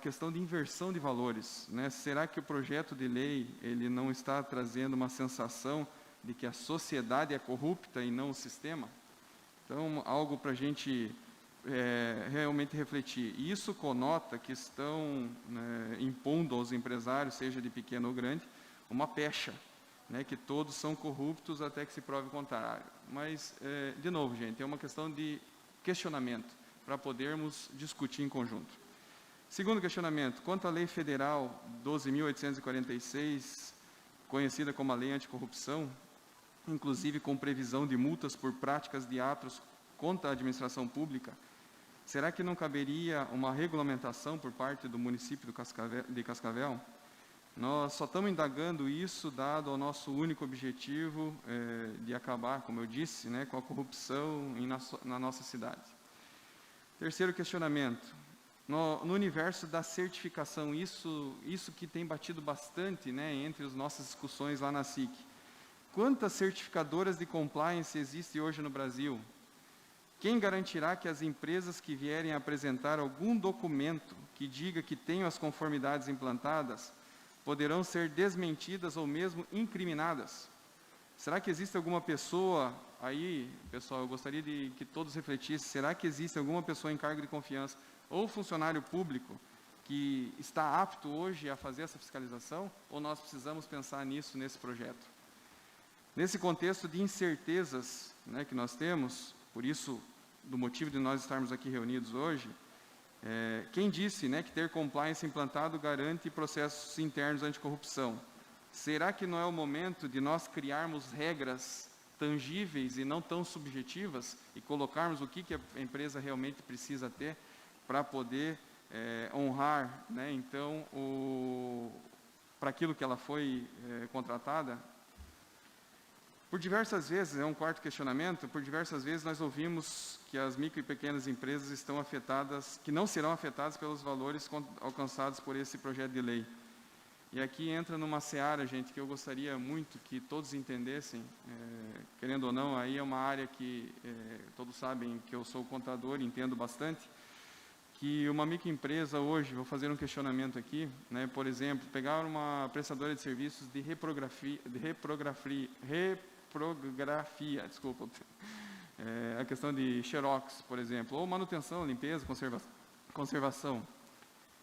questão de inversão de valores, né? Será que o projeto de lei ele não está trazendo uma sensação de que a sociedade é corrupta e não o sistema? Então, algo para a gente realmente refletir. E isso conota que estão, né, impondo aos empresários, seja de pequeno ou grande, uma pecha, né, que todos são corruptos até que se prove o contrário. Mas, de novo, gente, é uma questão de questionamento, para podermos discutir em conjunto. Segundo questionamento, quanto à Lei Federal 12.846, conhecida como a Lei Anticorrupção, inclusive com previsão de multas por práticas de atos contra a administração pública, será que não caberia uma regulamentação por parte do município de Cascavel? Nós só estamos indagando isso dado ao nosso único objetivo de acabar, como eu disse, né, com a corrupção na nossa cidade. Terceiro questionamento. No universo da certificação, isso que tem batido bastante, né, entre as nossas discussões lá na SIC. Quantas certificadoras de compliance existem hoje no Brasil? Quem garantirá que as empresas que vierem apresentar algum documento que diga que tenham as conformidades implantadas poderão ser desmentidas ou mesmo incriminadas? Será que existe alguma pessoa aí, pessoal, eu gostaria de que todos refletissem, será que existe alguma pessoa em cargo de confiança ou funcionário público que está apto hoje a fazer essa fiscalização, ou nós precisamos pensar nisso nesse projeto? Nesse contexto de incertezas, né, que nós temos, por isso, do motivo de nós estarmos aqui reunidos hoje, quem disse, né, que ter compliance implantado garante processos internos anticorrupção? Será que não é o momento de nós criarmos regras tangíveis e não tão subjetivas e colocarmos o que a empresa realmente precisa ter para poder honrar, né, então, para aquilo que ela foi contratada? Por diversas vezes, é um quarto questionamento, por diversas vezes nós ouvimos que as micro e pequenas empresas estão afetadas, que não serão afetadas pelos valores alcançados por esse projeto de lei. E aqui entra numa seara, gente, que eu gostaria muito que todos entendessem, querendo ou não, aí é uma área que todos sabem que eu sou contador, entendo bastante, que uma microempresa hoje, vou fazer um questionamento aqui, né, por exemplo, pegar uma prestadora de serviços de reprografia, desculpa, a questão de xerox, por exemplo, ou manutenção, limpeza, conservação.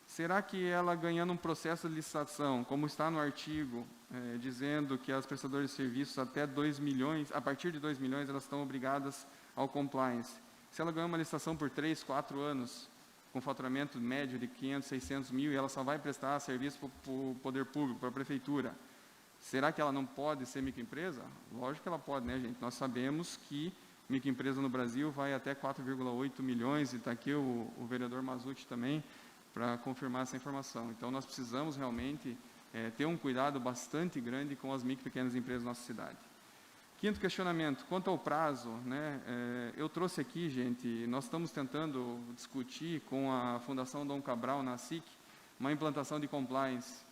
Será que ela, ganhando um processo de licitação, como está no artigo, dizendo que as prestadoras de serviços até 2 milhões, a partir de 2 milhões, elas estão obrigadas ao compliance, Se ela ganhou uma licitação por 3, 4 anos, com faturamento médio de 500, 600 mil, e ela só vai prestar serviço para o poder público, para a prefeitura, será que ela não pode ser microempresa? Lógico que ela pode, né, gente? Nós sabemos que microempresa no Brasil vai até 4,8 milhões, e está aqui o vereador Mazzucci também, para confirmar essa informação. Então, nós precisamos realmente ter um cuidado bastante grande com as micro e pequenas empresas da nossa cidade. Quinto questionamento, quanto ao prazo, né, eu trouxe aqui, gente, nós estamos tentando discutir com a Fundação Dom Cabral, na SIC, uma implantação de compliance.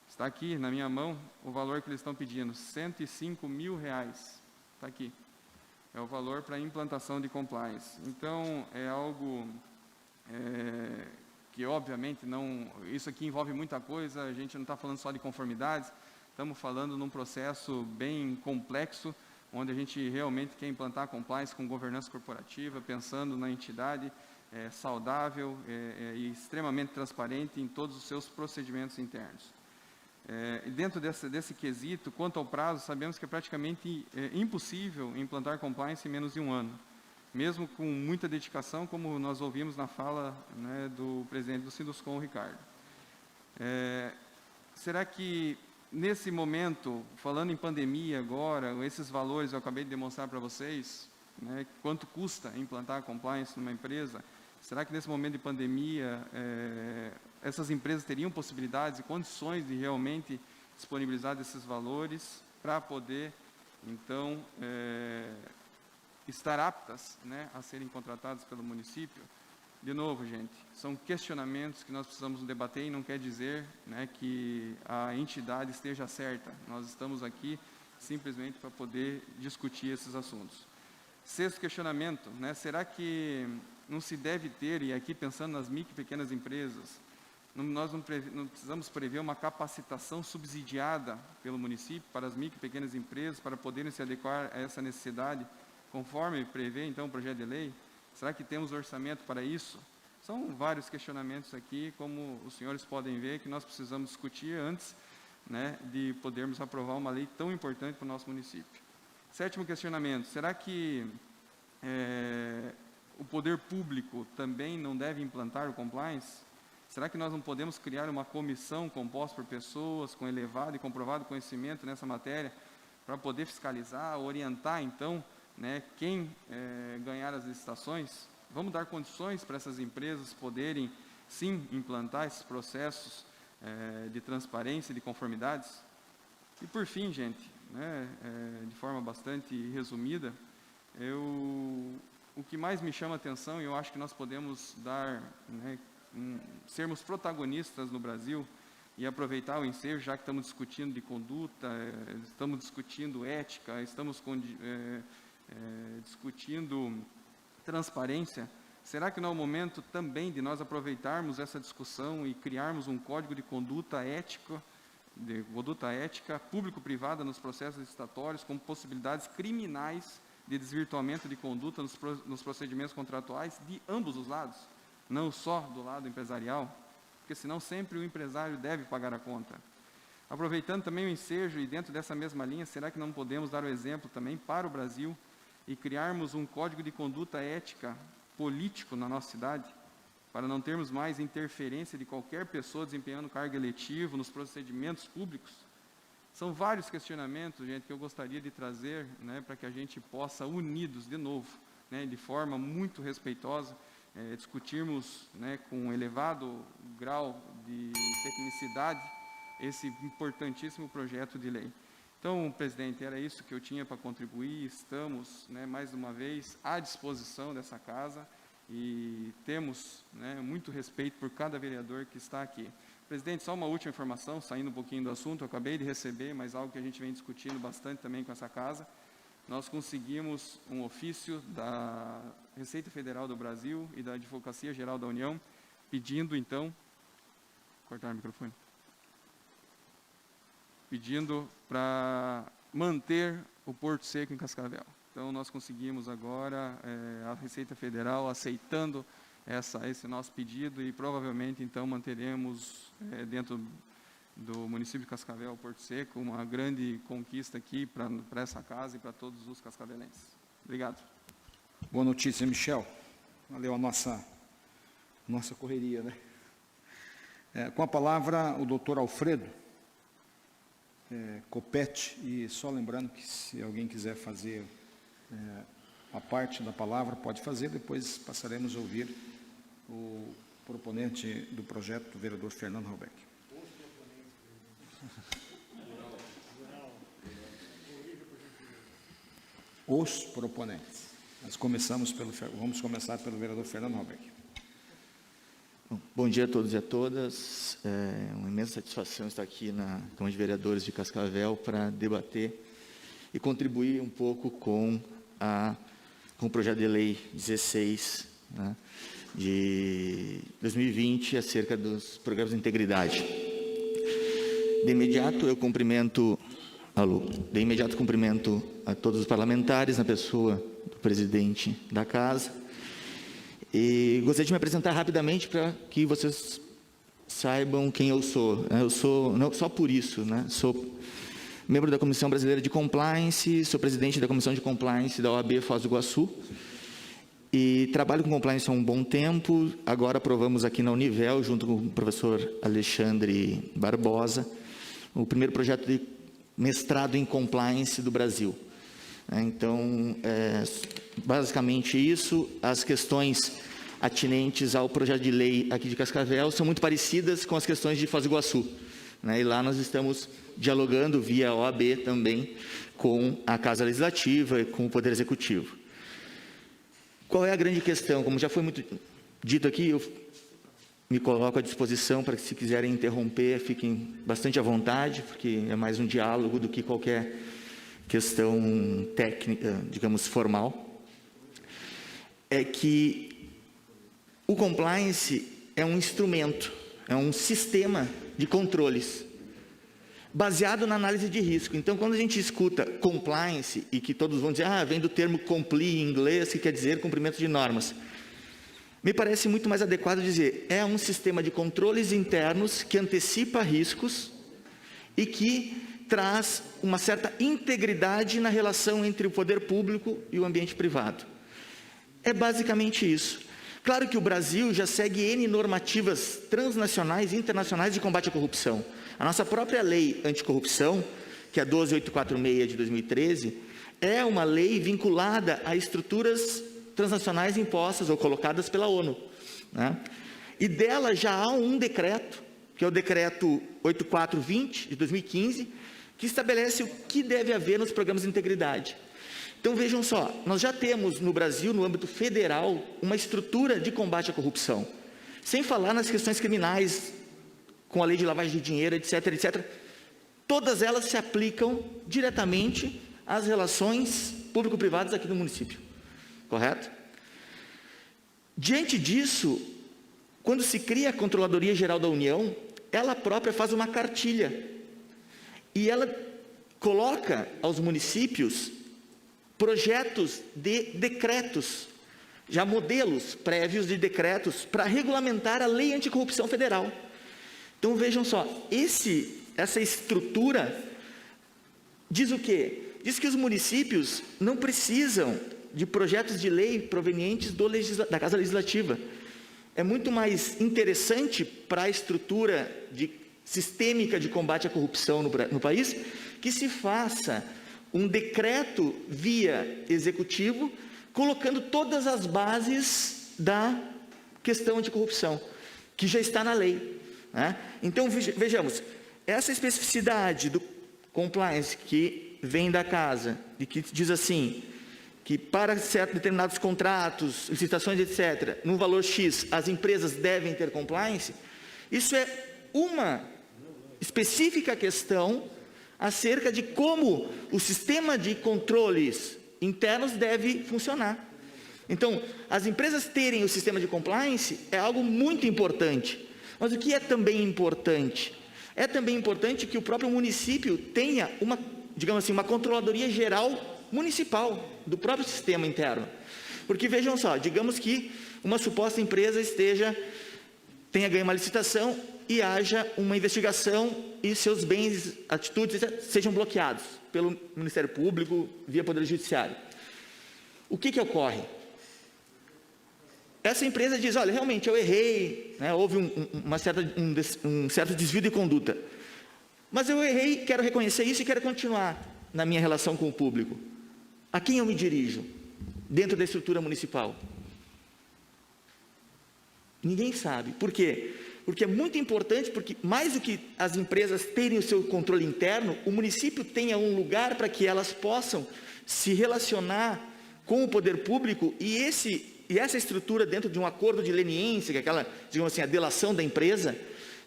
Está aqui na minha mão o valor que eles estão pedindo, R$105 mil. Está aqui. É o valor para a implantação de compliance. Então, é algo que, obviamente, não... Isso aqui envolve muita coisa, a gente não está falando só de conformidades, estamos falando num processo bem complexo, onde a gente realmente quer implantar compliance com governança corporativa, pensando na entidade saudável e extremamente transparente em todos os seus procedimentos internos. Dentro desse quesito, quanto ao prazo, sabemos que é praticamente impossível implantar compliance em menos de 1 ano, mesmo com muita dedicação, como nós ouvimos na fala, né, do presidente do Sinduscom, Ricardo. Será que, nesse momento, falando em pandemia agora, esses valores eu acabei de demonstrar para vocês, né, quanto custa implantar a compliance numa empresa, será que nesse momento de pandemia, essas empresas teriam possibilidades e condições de realmente disponibilizar esses valores para poder, então, estar aptas, né, a serem contratadas pelo município? De novo, gente, são questionamentos que nós precisamos debater, e não quer dizer, né, que a entidade esteja certa. Nós estamos aqui simplesmente para poder discutir esses assuntos. Sexto questionamento, né, será que não se deve ter, e aqui pensando nas micro e pequenas empresas, nós não precisamos prever uma capacitação subsidiada pelo município para as micro e pequenas empresas, para poderem se adequar a essa necessidade, conforme prevê, então, o projeto de lei? Será que temos orçamento para isso? São vários questionamentos aqui, como os senhores podem ver, que nós precisamos discutir antes, né, de podermos aprovar uma lei tão importante para o nosso município. Sétimo questionamento, será que o poder público também não deve implantar o compliance? Será que nós não podemos criar uma comissão composta por pessoas com elevado e comprovado conhecimento nessa matéria, para poder fiscalizar, orientar, então, né, quem ganhar as licitações? Vamos dar condições para essas empresas poderem, sim, implantar esses processos de transparência e de conformidades? E, por fim, gente, né, de forma bastante resumida, o que mais me chama a atenção, e eu acho que nós podemos dar, né, sermos protagonistas no Brasil e aproveitar o ensejo, já que estamos discutindo de conduta, estamos discutindo ética, estamos discutindo transparência, será que não é o momento também de nós aproveitarmos essa discussão e criarmos um código de conduta ética público-privada nos processos licitatórios, com possibilidades criminais de desvirtuamento de conduta nos procedimentos contratuais de ambos os lados, não só do lado empresarial, porque senão sempre o empresário deve pagar a conta. Aproveitando também o ensejo, e dentro dessa mesma linha, será que não podemos dar o exemplo também para o Brasil e criarmos um código de conduta ética político na nossa cidade, para não termos mais interferência de qualquer pessoa desempenhando cargo eletivo nos procedimentos públicos? São vários questionamentos, gente, que eu gostaria de trazer, né, para que a gente possa, unidos de novo, né, de forma muito respeitosa, discutirmos, né, com um elevado grau de tecnicidade esse importantíssimo projeto de lei. Então, presidente, era isso que eu tinha para contribuir. Estamos, né, mais uma vez, à disposição dessa casa e temos, né, muito respeito por cada vereador que está aqui. Presidente, só uma última informação, saindo um pouquinho do assunto, eu acabei de receber, mas algo que a gente vem discutindo bastante também com essa casa. Nós conseguimos um ofício da Receita Federal do Brasil e da Advocacia Geral da União, pedindo, então, cortar o microfone, pedindo para manter o Porto Seco em Cascavel. Então, nós conseguimos agora a Receita Federal aceitando esse nosso pedido e provavelmente, então, manteremos dentro do município de Cascavel, Porto Seco, uma grande conquista aqui para essa casa e para todos os cascavelenses. Obrigado. Boa notícia, Michel. Valeu a nossa correria, né? Com a palavra, o doutor Alfredo Copete, e só lembrando que se alguém quiser fazer a parte da palavra, pode fazer, depois passaremos a ouvir o proponente do projeto, o vereador Fernando Halbeck. Os proponentes. Vamos começar pelo vereador Fernando Halbeck. Bom dia a todos e a todas. É uma imensa satisfação estar aqui na Câmara de Vereadores de Cascavel para debater e contribuir um pouco com o projeto de lei 16, né, de 2020 acerca dos programas de integridade. De imediato eu cumprimento a todos os parlamentares, na pessoa do presidente da casa. E gostaria de me apresentar rapidamente para que vocês saibam quem eu sou. Eu sou, não só por isso, né? Sou membro da Comissão Brasileira de Compliance, sou presidente da Comissão de Compliance da OAB Foz do Iguaçu e trabalho com compliance há um bom tempo. Agora aprovamos aqui na Univel, junto com o professor Alexandre Barbosa, o primeiro projeto de mestrado em compliance do Brasil. Então, basicamente isso. As questões atinentes ao projeto de lei aqui de Cascavel são muito parecidas com as questões de Foz do Iguaçu, né? E lá nós estamos dialogando via OAB também com a Casa Legislativa e com o Poder Executivo. Qual é a grande questão? Como já foi muito dito aqui, eu me coloco à disposição para que, se quiserem interromper, fiquem bastante à vontade, porque é mais um diálogo do que qualquer questão técnica, digamos, formal. É que o compliance é um instrumento, é um sistema de controles baseado na análise de risco. Então, quando a gente escuta compliance, e que todos vão dizer, vem do termo comply em inglês, que quer dizer cumprimento de normas, me parece muito mais adequado dizer, é um sistema de controles internos que antecipa riscos e que traz uma certa integridade na relação entre o poder público e o ambiente privado. É basicamente isso. Claro que o Brasil já segue N normativas transnacionais e internacionais de combate à corrupção. A nossa própria lei anticorrupção, que é a 12846 de 2013, é uma lei vinculada a estruturas transnacionais impostas ou colocadas pela ONU, né? E dela já há um decreto, que é o decreto 8420 de 2015, que estabelece o que deve haver nos programas de integridade. Então, vejam só, nós já temos no Brasil, no âmbito federal, uma estrutura de combate à corrupção. Sem falar nas questões criminais, com a lei de lavagem de dinheiro, etc., etc. Todas elas se aplicam diretamente às relações público-privadas aqui no município. Correto? Diante disso, quando se cria a Controladoria Geral da União, ela própria faz uma cartilha. E ela coloca aos municípios projetos de decretos, já modelos prévios de decretos para regulamentar a lei anticorrupção federal. Então, vejam só, essa estrutura diz o quê? Diz que os municípios não precisam de projetos de lei provenientes da Casa Legislativa. É muito mais interessante para a estrutura sistêmica de combate à corrupção no país que se faça um decreto via executivo, colocando todas as bases da questão anticorrupção, que já está na lei, né? Então, vejamos, essa especificidade do compliance que vem da casa, e que diz assim, que para determinados contratos, licitações, etc., no valor X, as empresas devem ter compliance, isso é uma específica questão acerca de como o sistema de controles internos deve funcionar. Então, as empresas terem o sistema de compliance é algo muito importante. Mas o que é também importante? É também importante que o próprio município tenha digamos assim, uma controladoria geral municipal do próprio sistema interno. Porque, vejam só, digamos que uma suposta empresa tenha ganho uma licitação e haja uma investigação e seus bens, atitudes, sejam bloqueados pelo Ministério Público, via Poder Judiciário. O que ocorre? essa empresa diz, olha, realmente eu errei, né, houve um certo desvio de conduta, mas eu errei, quero reconhecer isso e quero continuar na minha relação com o público. A quem eu me dirijo dentro da estrutura municipal? Ninguém sabe. Por quê? Porque é muito importante, porque mais do que as empresas terem o seu controle interno, o município tenha um lugar para que elas possam se relacionar com o poder público e essa estrutura dentro de um acordo de leniência, que é aquela, digamos assim, a delação da empresa,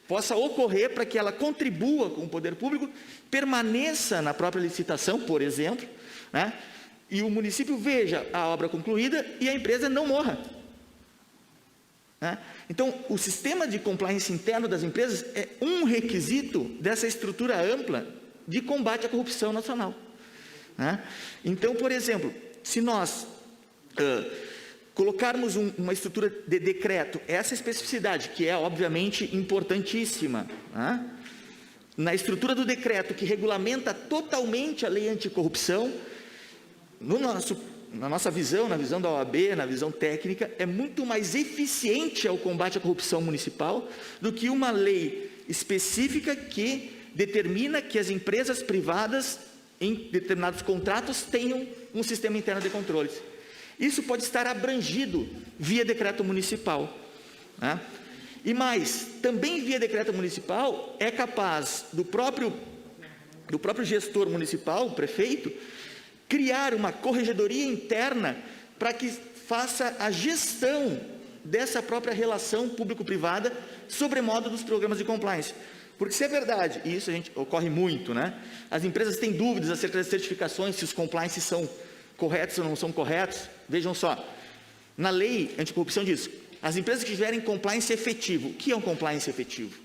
possa ocorrer para que ela contribua com o poder público, permaneça na própria licitação, por exemplo, né? E o município veja a obra concluída e a empresa não morra. Né? Então, o sistema de compliance interno das empresas é um requisito dessa estrutura ampla de combate à corrupção nacional. Né? Então, por exemplo, se nós colocarmos uma estrutura de decreto, essa especificidade, que é obviamente importantíssima, né? Na estrutura do decreto que regulamenta totalmente a lei anticorrupção, na nossa visão, na visão da OAB, na visão técnica, é muito mais eficiente ao combate à corrupção municipal do que uma lei específica que determina que as empresas privadas, em determinados contratos, tenham um sistema interno de controles. Isso pode estar abrangido via decreto municipal. Né? E mais, também via decreto municipal, é capaz do próprio gestor municipal, o prefeito, criar uma corregedoria interna para que faça a gestão dessa própria relação público-privada, sobremodo dos programas de compliance. Porque se é verdade, e isso ocorre muito, né? As empresas têm dúvidas acerca das certificações, se os compliances são corretos ou não são corretos. Vejam só, na lei anticorrupção diz, as empresas que tiverem compliance efetivo. O que é um compliance efetivo?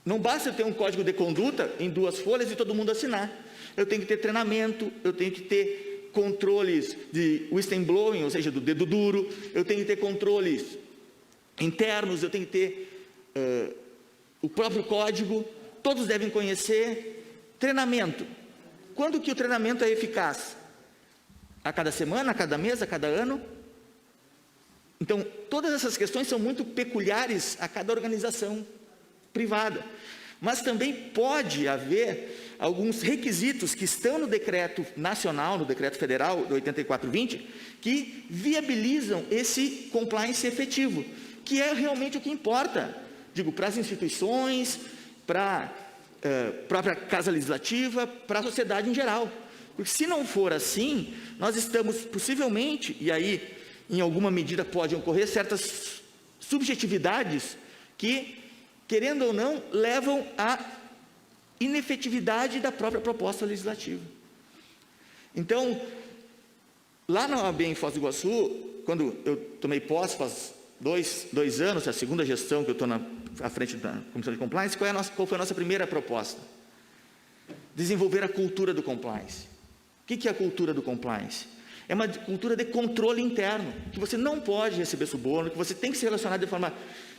Não basta eu ter um código de conduta em 2 folhas e todo mundo assinar. Eu tenho que ter treinamento, eu tenho que ter controles de whistleblowing, ou seja, do dedo duro, eu tenho que ter controles internos, eu tenho que ter o próprio código, todos devem conhecer. Treinamento. Quando que o treinamento é eficaz? A cada semana, a cada mês, a cada ano? Então, todas essas questões são muito peculiares a cada organização privada. Mas também pode haver alguns requisitos que estão no decreto nacional, no decreto federal do 8420, que viabilizam esse compliance efetivo, que é realmente o que importa, digo, para as instituições, para a própria Casa Legislativa, para a sociedade em geral. Porque se não for assim, nós estamos possivelmente, e aí em alguma medida podem ocorrer certas subjetividades que, querendo ou não, levam à inefetividade da própria proposta legislativa. Então, lá na OAB em Foz do Iguaçu, quando eu tomei posse, faz dois anos, a segunda gestão que eu estou à frente da Comissão de Compliance, qual foi a nossa primeira proposta? Desenvolver a cultura do compliance. O que é a cultura do compliance? É uma cultura de controle interno, que você não pode receber suborno, que você tem que se relacionar de forma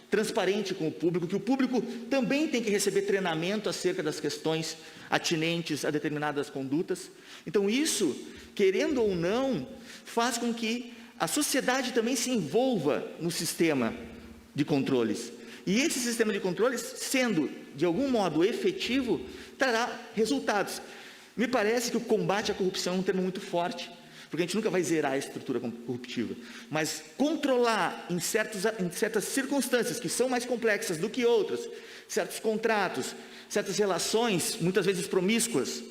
transparente com o público, que o público também tem que receber treinamento acerca das questões atinentes a determinadas condutas. Então isso, querendo ou não, faz com que a sociedade também se envolva no sistema de controles. E esse sistema de controles, sendo de algum modo efetivo, trará resultados. Me parece que o combate à corrupção é um termo muito forte, porque a gente nunca vai zerar a estrutura corruptiva, mas controlar em certas circunstâncias que são mais complexas do que outras, certos contratos, certas relações, muitas vezes promíscuas,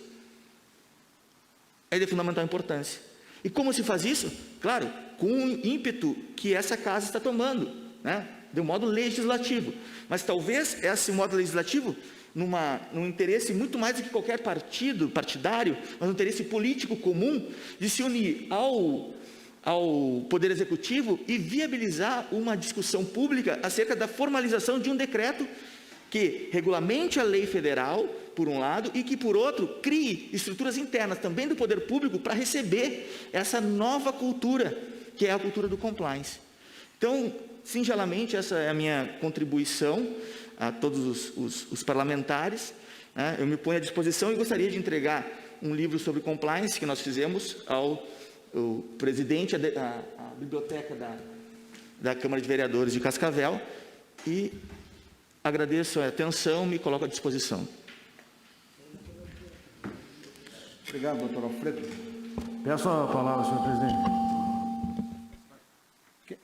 é de fundamental importância. E como se faz isso? Claro, com o ímpeto que essa casa está tomando, né? De um modo legislativo. Mas talvez esse modo legislativo, num interesse muito mais do que qualquer partidário, mas um interesse político comum, de se unir ao Poder Executivo e viabilizar uma discussão pública acerca da formalização de um decreto que regulamente a lei federal, por um lado, e que, por outro, crie estruturas internas também do poder público para receber essa nova cultura, que é a cultura do compliance. Então, singelamente, essa é a minha contribuição a todos os parlamentares, né? Eu me ponho à disposição e gostaria de entregar um livro sobre compliance que nós fizemos ao presidente, a biblioteca da Câmara de Vereadores de Cascavel e agradeço a atenção, me coloco à disposição. Obrigado, doutor Alfredo. Peço a palavra, senhor presidente.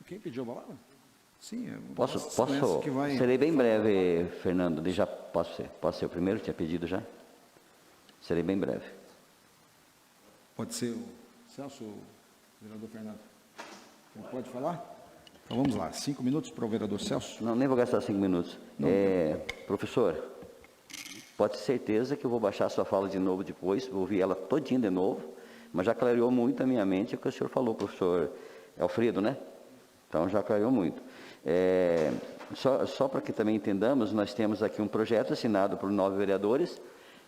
Quem pediu a palavra? Sim, Posso? que vai... Serei bem breve, Fernando. Já posso ser? Posso ser o primeiro? Tinha pedido já? Serei bem breve. Pode ser o Celso, o vereador Fernando. Ele pode falar? Então vamos lá, 5 minutos para o vereador Celso. Não, nem vou gastar 5 minutos. Professor, pode ter certeza que eu vou baixar a sua fala de novo depois, vou ouvir ela todinha de novo, mas já clareou muito a minha mente o que o senhor falou, professor Alfredo, né? Então já clareou muito. Só para que também entendamos, nós temos aqui um projeto assinado por 9 vereadores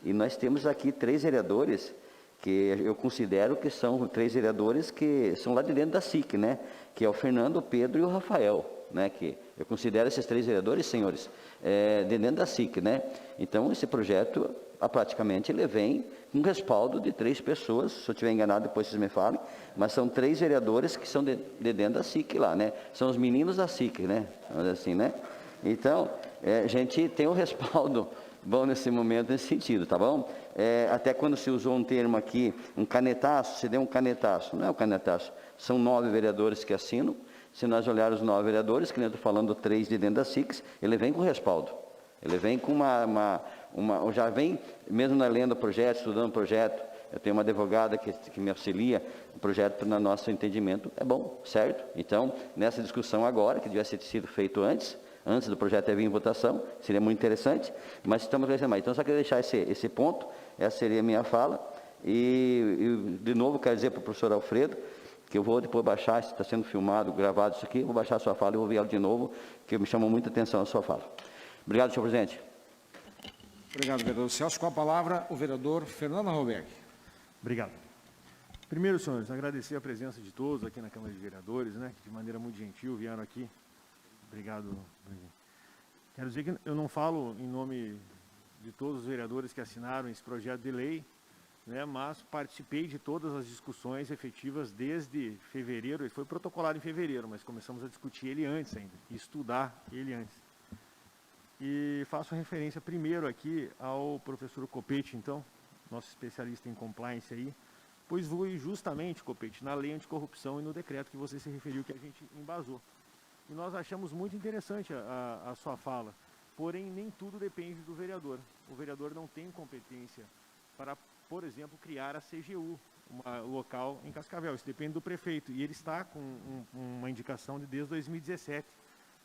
e nós temos aqui 3 vereadores que eu considero que são 3 vereadores que são lá de dentro da SIC, né? Que é o Fernando, o Pedro e o Rafael, né? Que eu considero esses 3 vereadores, senhores, de dentro da SIC, né? Então, esse projeto, praticamente, ele vem com respaldo de 3 pessoas, se eu estiver enganado, depois vocês me falem, mas são 3 vereadores que são de dentro da SIC lá, né? São os meninos da SIC, né? Assim, né? Então, a gente tem o respaldo bom nesse momento, nesse sentido, tá bom? Até quando se usou um termo aqui, um canetaço, se deu um canetaço, não é um canetaço, são 9 vereadores que assinam. Se nós olharmos os 9 vereadores, que eu estou falando 3 de dentro da SIC, ele vem com respaldo, ele vem com já vem, mesmo na lendo o projeto, estudando o projeto, eu tenho uma advogada que me auxilia, o projeto, no nosso entendimento, é bom, certo? Então, nessa discussão agora, que devia ter sido feito antes do projeto vir em votação, seria muito interessante, mas estamos crescendo mais. Então, só queria deixar esse ponto, essa seria a minha fala, e de novo, quero dizer para o professor Alfredo, que eu vou depois baixar, está sendo filmado, gravado isso aqui, eu vou baixar a sua fala e vou ver ela de novo, que me chamou muita atenção a sua fala. Obrigado, senhor presidente. Obrigado, vereador Celso. Com a palavra, o vereador Fernando Roberg. Obrigado. Primeiro, senhores, agradecer a presença de todos aqui na Câmara de Vereadores, né, que de maneira muito gentil vieram aqui. Obrigado. Quero dizer que eu não falo em nome de todos os vereadores que assinaram esse projeto de lei, né, mas participei de todas as discussões efetivas desde fevereiro. Ele foi protocolado em fevereiro, mas começamos a discutir ele antes ainda, estudar ele antes. E faço referência primeiro aqui ao professor Copete, então, nosso especialista em compliance aí, pois foi justamente, Copete, na lei anticorrupção e no decreto que você se referiu que a gente embasou. E nós achamos muito interessante a sua fala, porém nem tudo depende do vereador. O vereador não tem competência para, por exemplo, criar a CGU, local em Cascavel. Isso depende do prefeito. E ele está com uma indicação desde 2017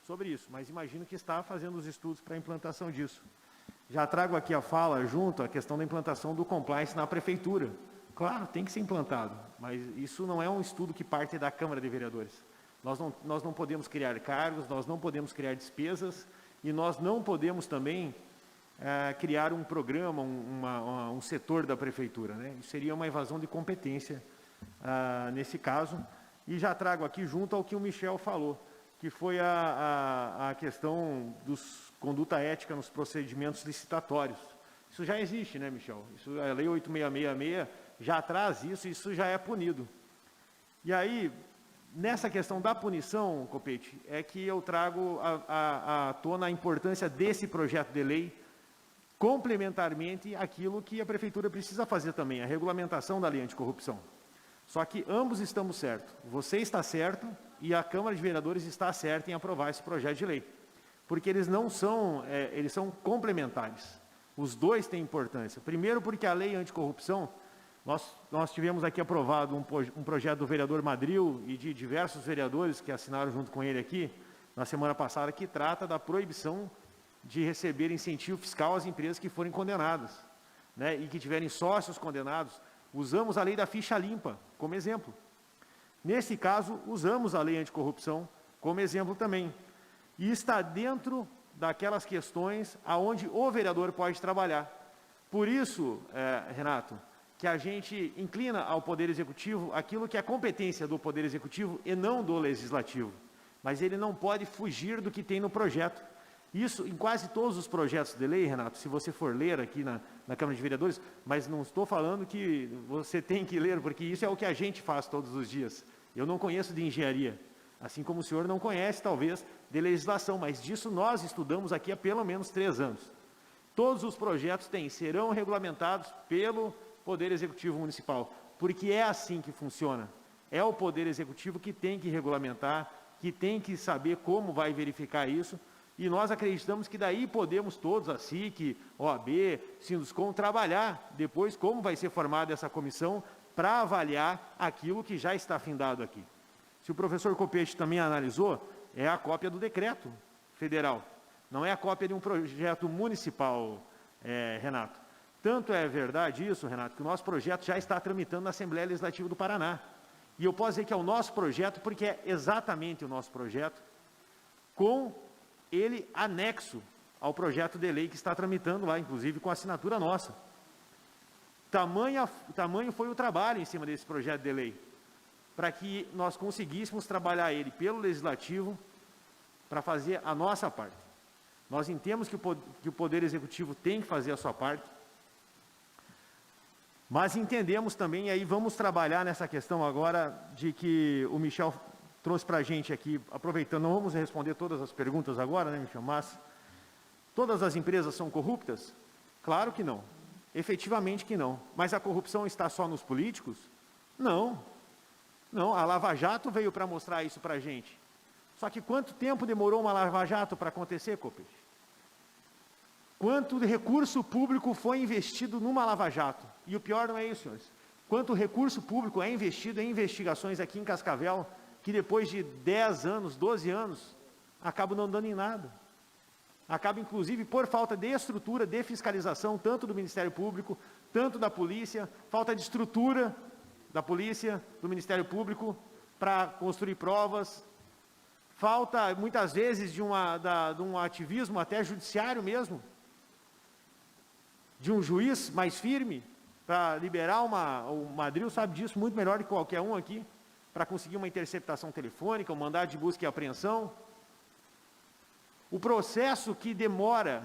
sobre isso, mas imagino que está fazendo os estudos para a implantação disso. Já trago aqui a fala junto à questão da implantação do compliance na prefeitura. Claro, tem que ser implantado, mas isso não é um estudo que parte da Câmara de Vereadores. Nós não podemos criar cargos, nós não podemos criar despesas e nós não podemos também criar um programa, um setor da prefeitura, né? Isso seria uma evasão de competência nesse caso. E já trago aqui junto ao que o Michel falou, que foi a questão dos conduta ética nos procedimentos licitatórios. Isso já existe, né, Michel? A Lei 8666 já traz isso, e isso já é punido. E aí, nessa questão da punição, Copete, é que eu trago à tona a importância desse projeto de lei, complementarmente àquilo que a Prefeitura precisa fazer também, a regulamentação da lei anticorrupção. Só que ambos estamos certos. Você está certo e a Câmara de Vereadores está certa em aprovar esse projeto de lei. Porque eles não são, eles são complementares. Os dois têm importância. Primeiro porque a lei anticorrupção, nós tivemos aqui aprovado um projeto do vereador Madril e de diversos vereadores que assinaram junto com ele aqui, na semana passada, que trata da proibição de receber incentivo fiscal às empresas que forem condenadas, né, e que tiverem sócios condenados. Usamos a lei da ficha limpa como exemplo. Nesse caso, usamos a lei anticorrupção como exemplo também. E está dentro daquelas questões aonde o vereador pode trabalhar. Por isso, Renato, que a gente inclina ao Poder Executivo aquilo que é competência do Poder Executivo e não do Legislativo. Mas ele não pode fugir do que tem no projeto. Isso em quase todos os projetos de lei, Renato, se você for ler aqui na Câmara de Vereadores, mas não estou falando que você tem que ler, porque isso é o que a gente faz todos os dias. Eu não conheço de engenharia, Assim como o senhor não conhece, talvez, de legislação, mas disso nós estudamos aqui há pelo menos 3 anos. Todos os projetos serão regulamentados pelo Poder Executivo Municipal, porque é assim que funciona. É o Poder Executivo que tem que regulamentar, que tem que saber como vai verificar isso, e nós acreditamos que daí podemos todos, a SIC, OAB, Sinduscom, trabalhar depois como vai ser formada essa comissão para avaliar aquilo que já está findado aqui. Se o professor Copete também analisou, é a cópia do decreto federal, não é a cópia de um projeto municipal, Renato. Tanto é verdade isso, Renato, que o nosso projeto já está tramitando na Assembleia Legislativa do Paraná. E eu posso dizer que é o nosso projeto, porque é exatamente o nosso projeto, com ele anexo ao projeto de lei que está tramitando lá, inclusive com assinatura nossa. Tamanho foi o trabalho em cima desse projeto de lei, para que nós conseguíssemos trabalhar ele pelo Legislativo, para fazer a nossa parte. Nós entendemos que o Poder Executivo tem que fazer a sua parte, mas entendemos também, e aí vamos trabalhar nessa questão agora, de que o Michel trouxe para a gente aqui, aproveitando, não vamos responder todas as perguntas agora, né, Michel, mas todas as empresas são corruptas? Claro que não, efetivamente que não, mas a corrupção está só nos políticos? Não, não, a Lava Jato veio para mostrar isso para a gente. Só que quanto tempo demorou uma Lava Jato para acontecer, Copete? Quanto recurso público foi investido numa Lava Jato? E o pior não é isso, senhores. Quanto recurso público é investido em investigações aqui em Cascavel, que depois de 10 anos, 12 anos, acabam não dando em nada. Acaba, inclusive, por falta de estrutura, de fiscalização, tanto do Ministério Público, tanto da Polícia, falta de estrutura da Polícia, do Ministério Público, para construir provas, falta, muitas vezes, de um ativismo até judiciário mesmo, de um juiz mais firme, para liberar o Madril sabe disso muito melhor do que qualquer um aqui, para conseguir uma interceptação telefônica, um mandado de busca e apreensão. O processo que demora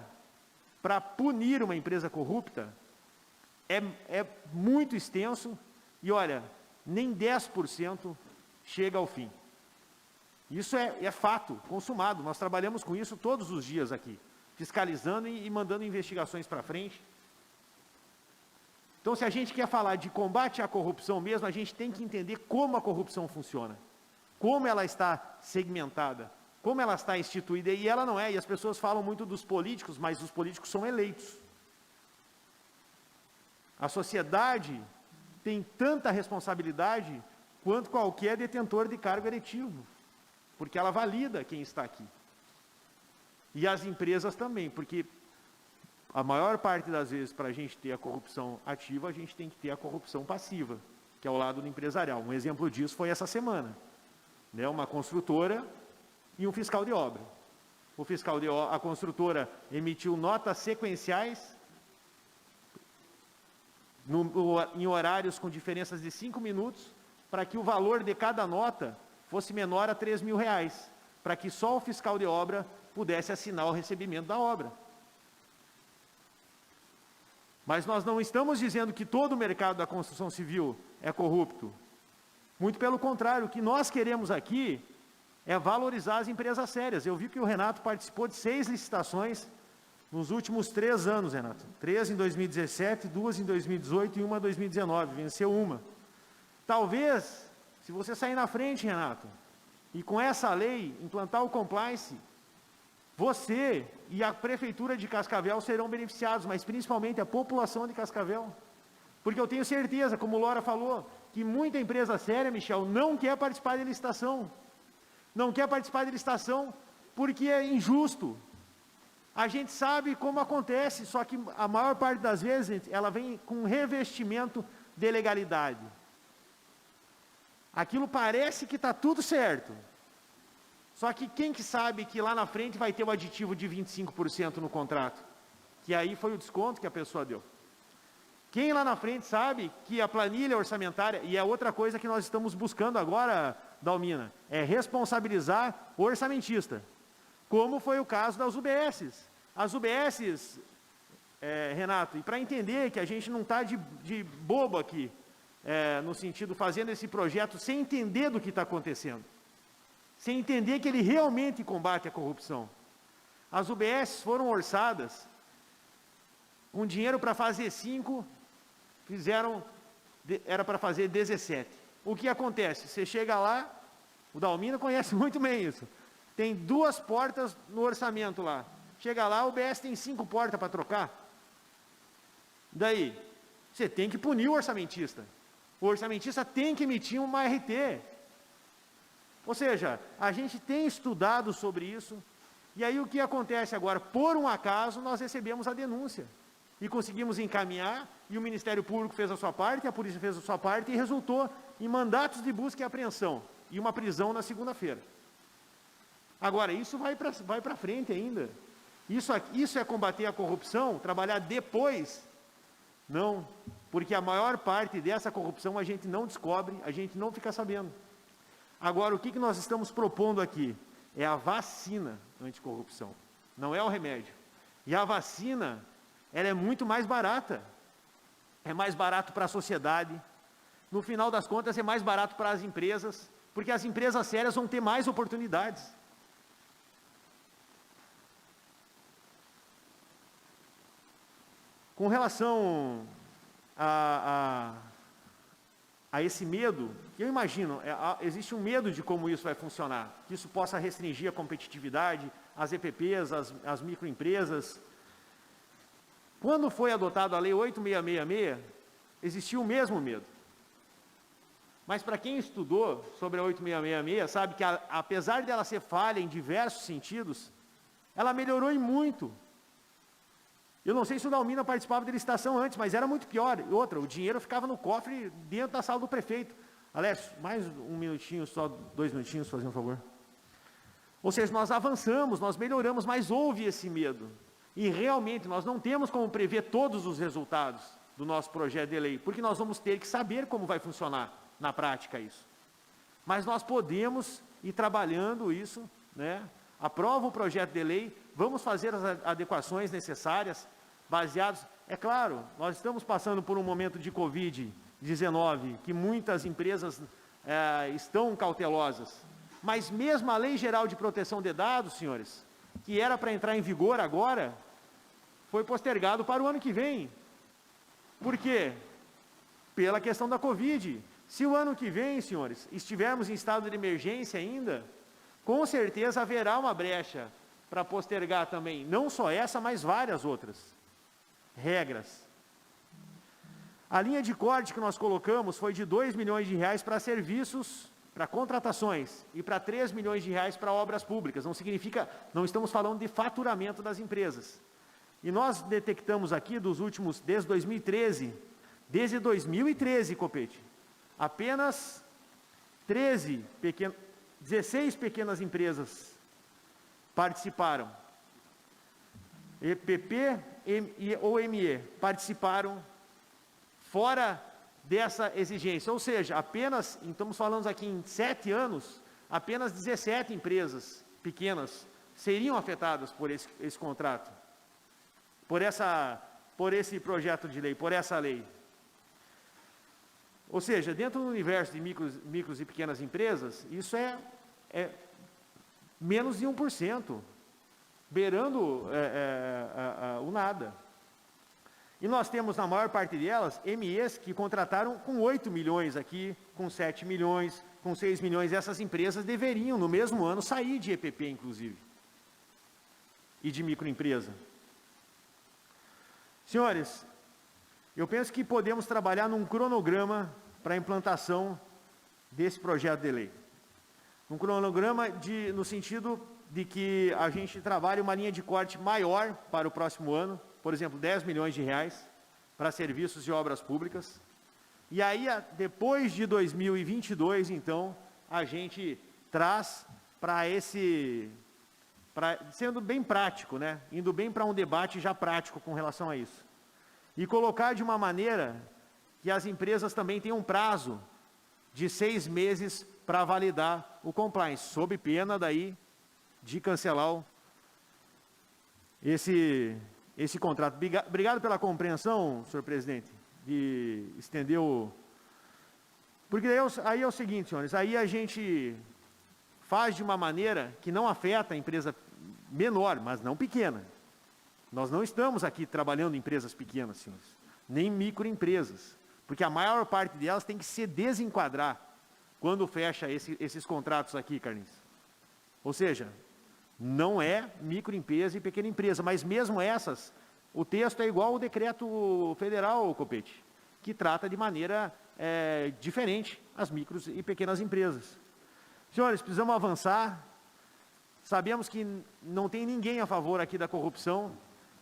para punir uma empresa corrupta é muito extenso e, olha, nem 10% chega ao fim. Isso é fato, consumado. Nós trabalhamos com isso todos os dias aqui, fiscalizando e mandando investigações para frente. Então, se a gente quer falar de combate à corrupção mesmo, a gente tem que entender como a corrupção funciona, como ela está segmentada, como ela está instituída, e ela não é, e as pessoas falam muito dos políticos, mas os políticos são eleitos. A sociedade tem tanta responsabilidade quanto qualquer detentor de cargo eletivo, porque ela valida quem está aqui. E as empresas também, porque a maior parte das vezes, para a gente ter a corrupção ativa, a gente tem que ter a corrupção passiva, que é o lado do empresarial. Um exemplo disso foi essa semana, né? Uma construtora e um fiscal de obra. A construtora emitiu notas sequenciais em horários com diferenças de 5 minutos, para que o valor de cada nota fosse menor a R$3.000, para que só o fiscal de obra pudesse assinar o recebimento da obra. Mas nós não estamos dizendo que todo o mercado da construção civil é corrupto. Muito pelo contrário, o que nós queremos aqui é valorizar as empresas sérias. Eu vi que o Renato participou de 6 licitações nos últimos 3 anos, Renato. 3 em 2017, 2 em 2018 e uma em 2019. Venceu uma. Talvez, se você sair na frente, Renato, e com essa lei implantar o compliance, você e a Prefeitura de Cascavel serão beneficiados, mas principalmente a população de Cascavel. Porque eu tenho certeza, como o Lora falou, que muita empresa séria, Michel, não quer participar de licitação. Não quer participar de licitação porque é injusto. A gente sabe como acontece, só que a maior parte das vezes ela vem com um revestimento de legalidade. Aquilo parece que está tudo certo. Só que quem que sabe que lá na frente vai ter o aditivo de 25% no contrato? Que aí foi o desconto que a pessoa deu. Quem lá na frente sabe que a planilha orçamentária, e é outra coisa que nós estamos buscando agora, Dalmina, é responsabilizar o orçamentista, como foi o caso das UBSs. As UBSs, Renato, e para entender que a gente não está de bobo aqui, no sentido fazendo esse projeto sem entender do que está acontecendo. sem entender que ele realmente combate a corrupção. As UBS foram orçadas com dinheiro para fazer 5, era para fazer 17. O que acontece? Você chega lá, o Dalmina conhece muito bem isso, tem 2 portas no orçamento lá. Chega lá, a UBS tem 5 portas para trocar. Daí, você tem que punir o orçamentista. O orçamentista tem que emitir uma RT. Ou seja, a gente tem estudado sobre isso, e aí o que acontece agora? Por um acaso, nós recebemos a denúncia, e conseguimos encaminhar, e o Ministério Público fez a sua parte, a polícia fez a sua parte, e resultou em mandatos de busca e apreensão, e uma prisão na segunda-feira. Agora, isso vai para frente ainda. Isso é combater a corrupção, trabalhar depois? Não, porque a maior parte dessa corrupção a gente não descobre, a gente não fica sabendo. Agora, o que nós estamos propondo aqui? É a vacina anticorrupção, não é o remédio. E a vacina, ela é muito mais barata. É mais barato para a sociedade. No final das contas, é mais barato para as empresas, porque as empresas sérias vão ter mais oportunidades. Com relação a esse medo, eu imagino, existe um medo de como isso vai funcionar, que isso possa restringir a competitividade, as EPPs, as microempresas. Quando foi adotada a Lei 8666, existiu o mesmo medo. Mas para quem estudou sobre a 8666, sabe que apesar dela ser falha em diversos sentidos, ela melhorou em muito. Eu não sei se o Dalmina participava da licitação antes, mas era muito pior. E outra, o dinheiro ficava no cofre dentro da sala do prefeito. Alessio, mais um minutinho, só 2 minutinhos, fazendo um favor. Ou seja, nós avançamos, nós melhoramos, mas houve esse medo. E realmente nós não temos como prever todos os resultados do nosso projeto de lei, porque nós vamos ter que saber como vai funcionar na prática isso. Mas nós podemos ir trabalhando isso, né? Aprova o projeto de lei, vamos fazer as adequações necessárias, baseados... É claro, nós estamos passando por um momento de Covid-19, que muitas empresas estão cautelosas, mas mesmo a Lei Geral de Proteção de Dados, senhores, que era para entrar em vigor agora, foi postergado para o ano que vem. Por quê? Pela questão da Covid. Se o ano que vem, senhores, estivermos em estado de emergência ainda, com certeza haverá uma brecha para postergar também, não só essa, mas várias outras regras. A linha de corte que nós colocamos foi de R$2 milhões para serviços, para contratações, e para R$3 milhões para obras públicas. Não significa, não estamos falando de faturamento das empresas. E nós detectamos aqui dos últimos, desde 2013, Copete, apenas 16 pequenas empresas participaram. EPP ou ME participaram fora dessa exigência. Ou seja, apenas, estamos falando aqui em 7 anos, apenas 17 empresas pequenas seriam afetadas por esse contrato, por esse projeto de lei, por essa lei. Ou seja, dentro do universo de micros e pequenas empresas, isso é menos de 1%, beirando o nada. E nós temos, na maior parte delas, MEs que contrataram com 8 milhões aqui, com 7 milhões, com 6 milhões. Essas empresas deveriam, no mesmo ano, sair de EPP, inclusive, e de microempresa. Senhores, eu penso que podemos trabalhar num cronograma para a implantação desse projeto de lei. Um cronograma no sentido de que a gente trabalhe uma linha de corte maior para o próximo ano, por exemplo, R$10 milhões para serviços e obras públicas. E aí, depois de 2022, então, a gente traz sendo bem prático, né? Indo bem para um debate já prático com relação a isso. E colocar de uma maneira que as empresas também tenham um prazo de 6 meses para validar o compliance, sob pena daí de cancelar esse contrato. Obrigado pela compreensão, senhor presidente, de estender o... Porque aí é o seguinte, senhores, aí a gente faz de uma maneira que não afeta a empresa menor, mas não pequena. Nós não estamos aqui trabalhando em empresas pequenas, senhores, nem microempresas, porque a maior parte delas tem que se desenquadrar quando fecha esses contratos aqui, Carlinhos. Ou seja, não é microempresa e pequena empresa, mas mesmo essas, o texto é igual ao decreto federal, Copete, que trata de maneira diferente as micros e pequenas empresas. Senhores, precisamos avançar. Sabemos que não tem ninguém a favor aqui da corrupção,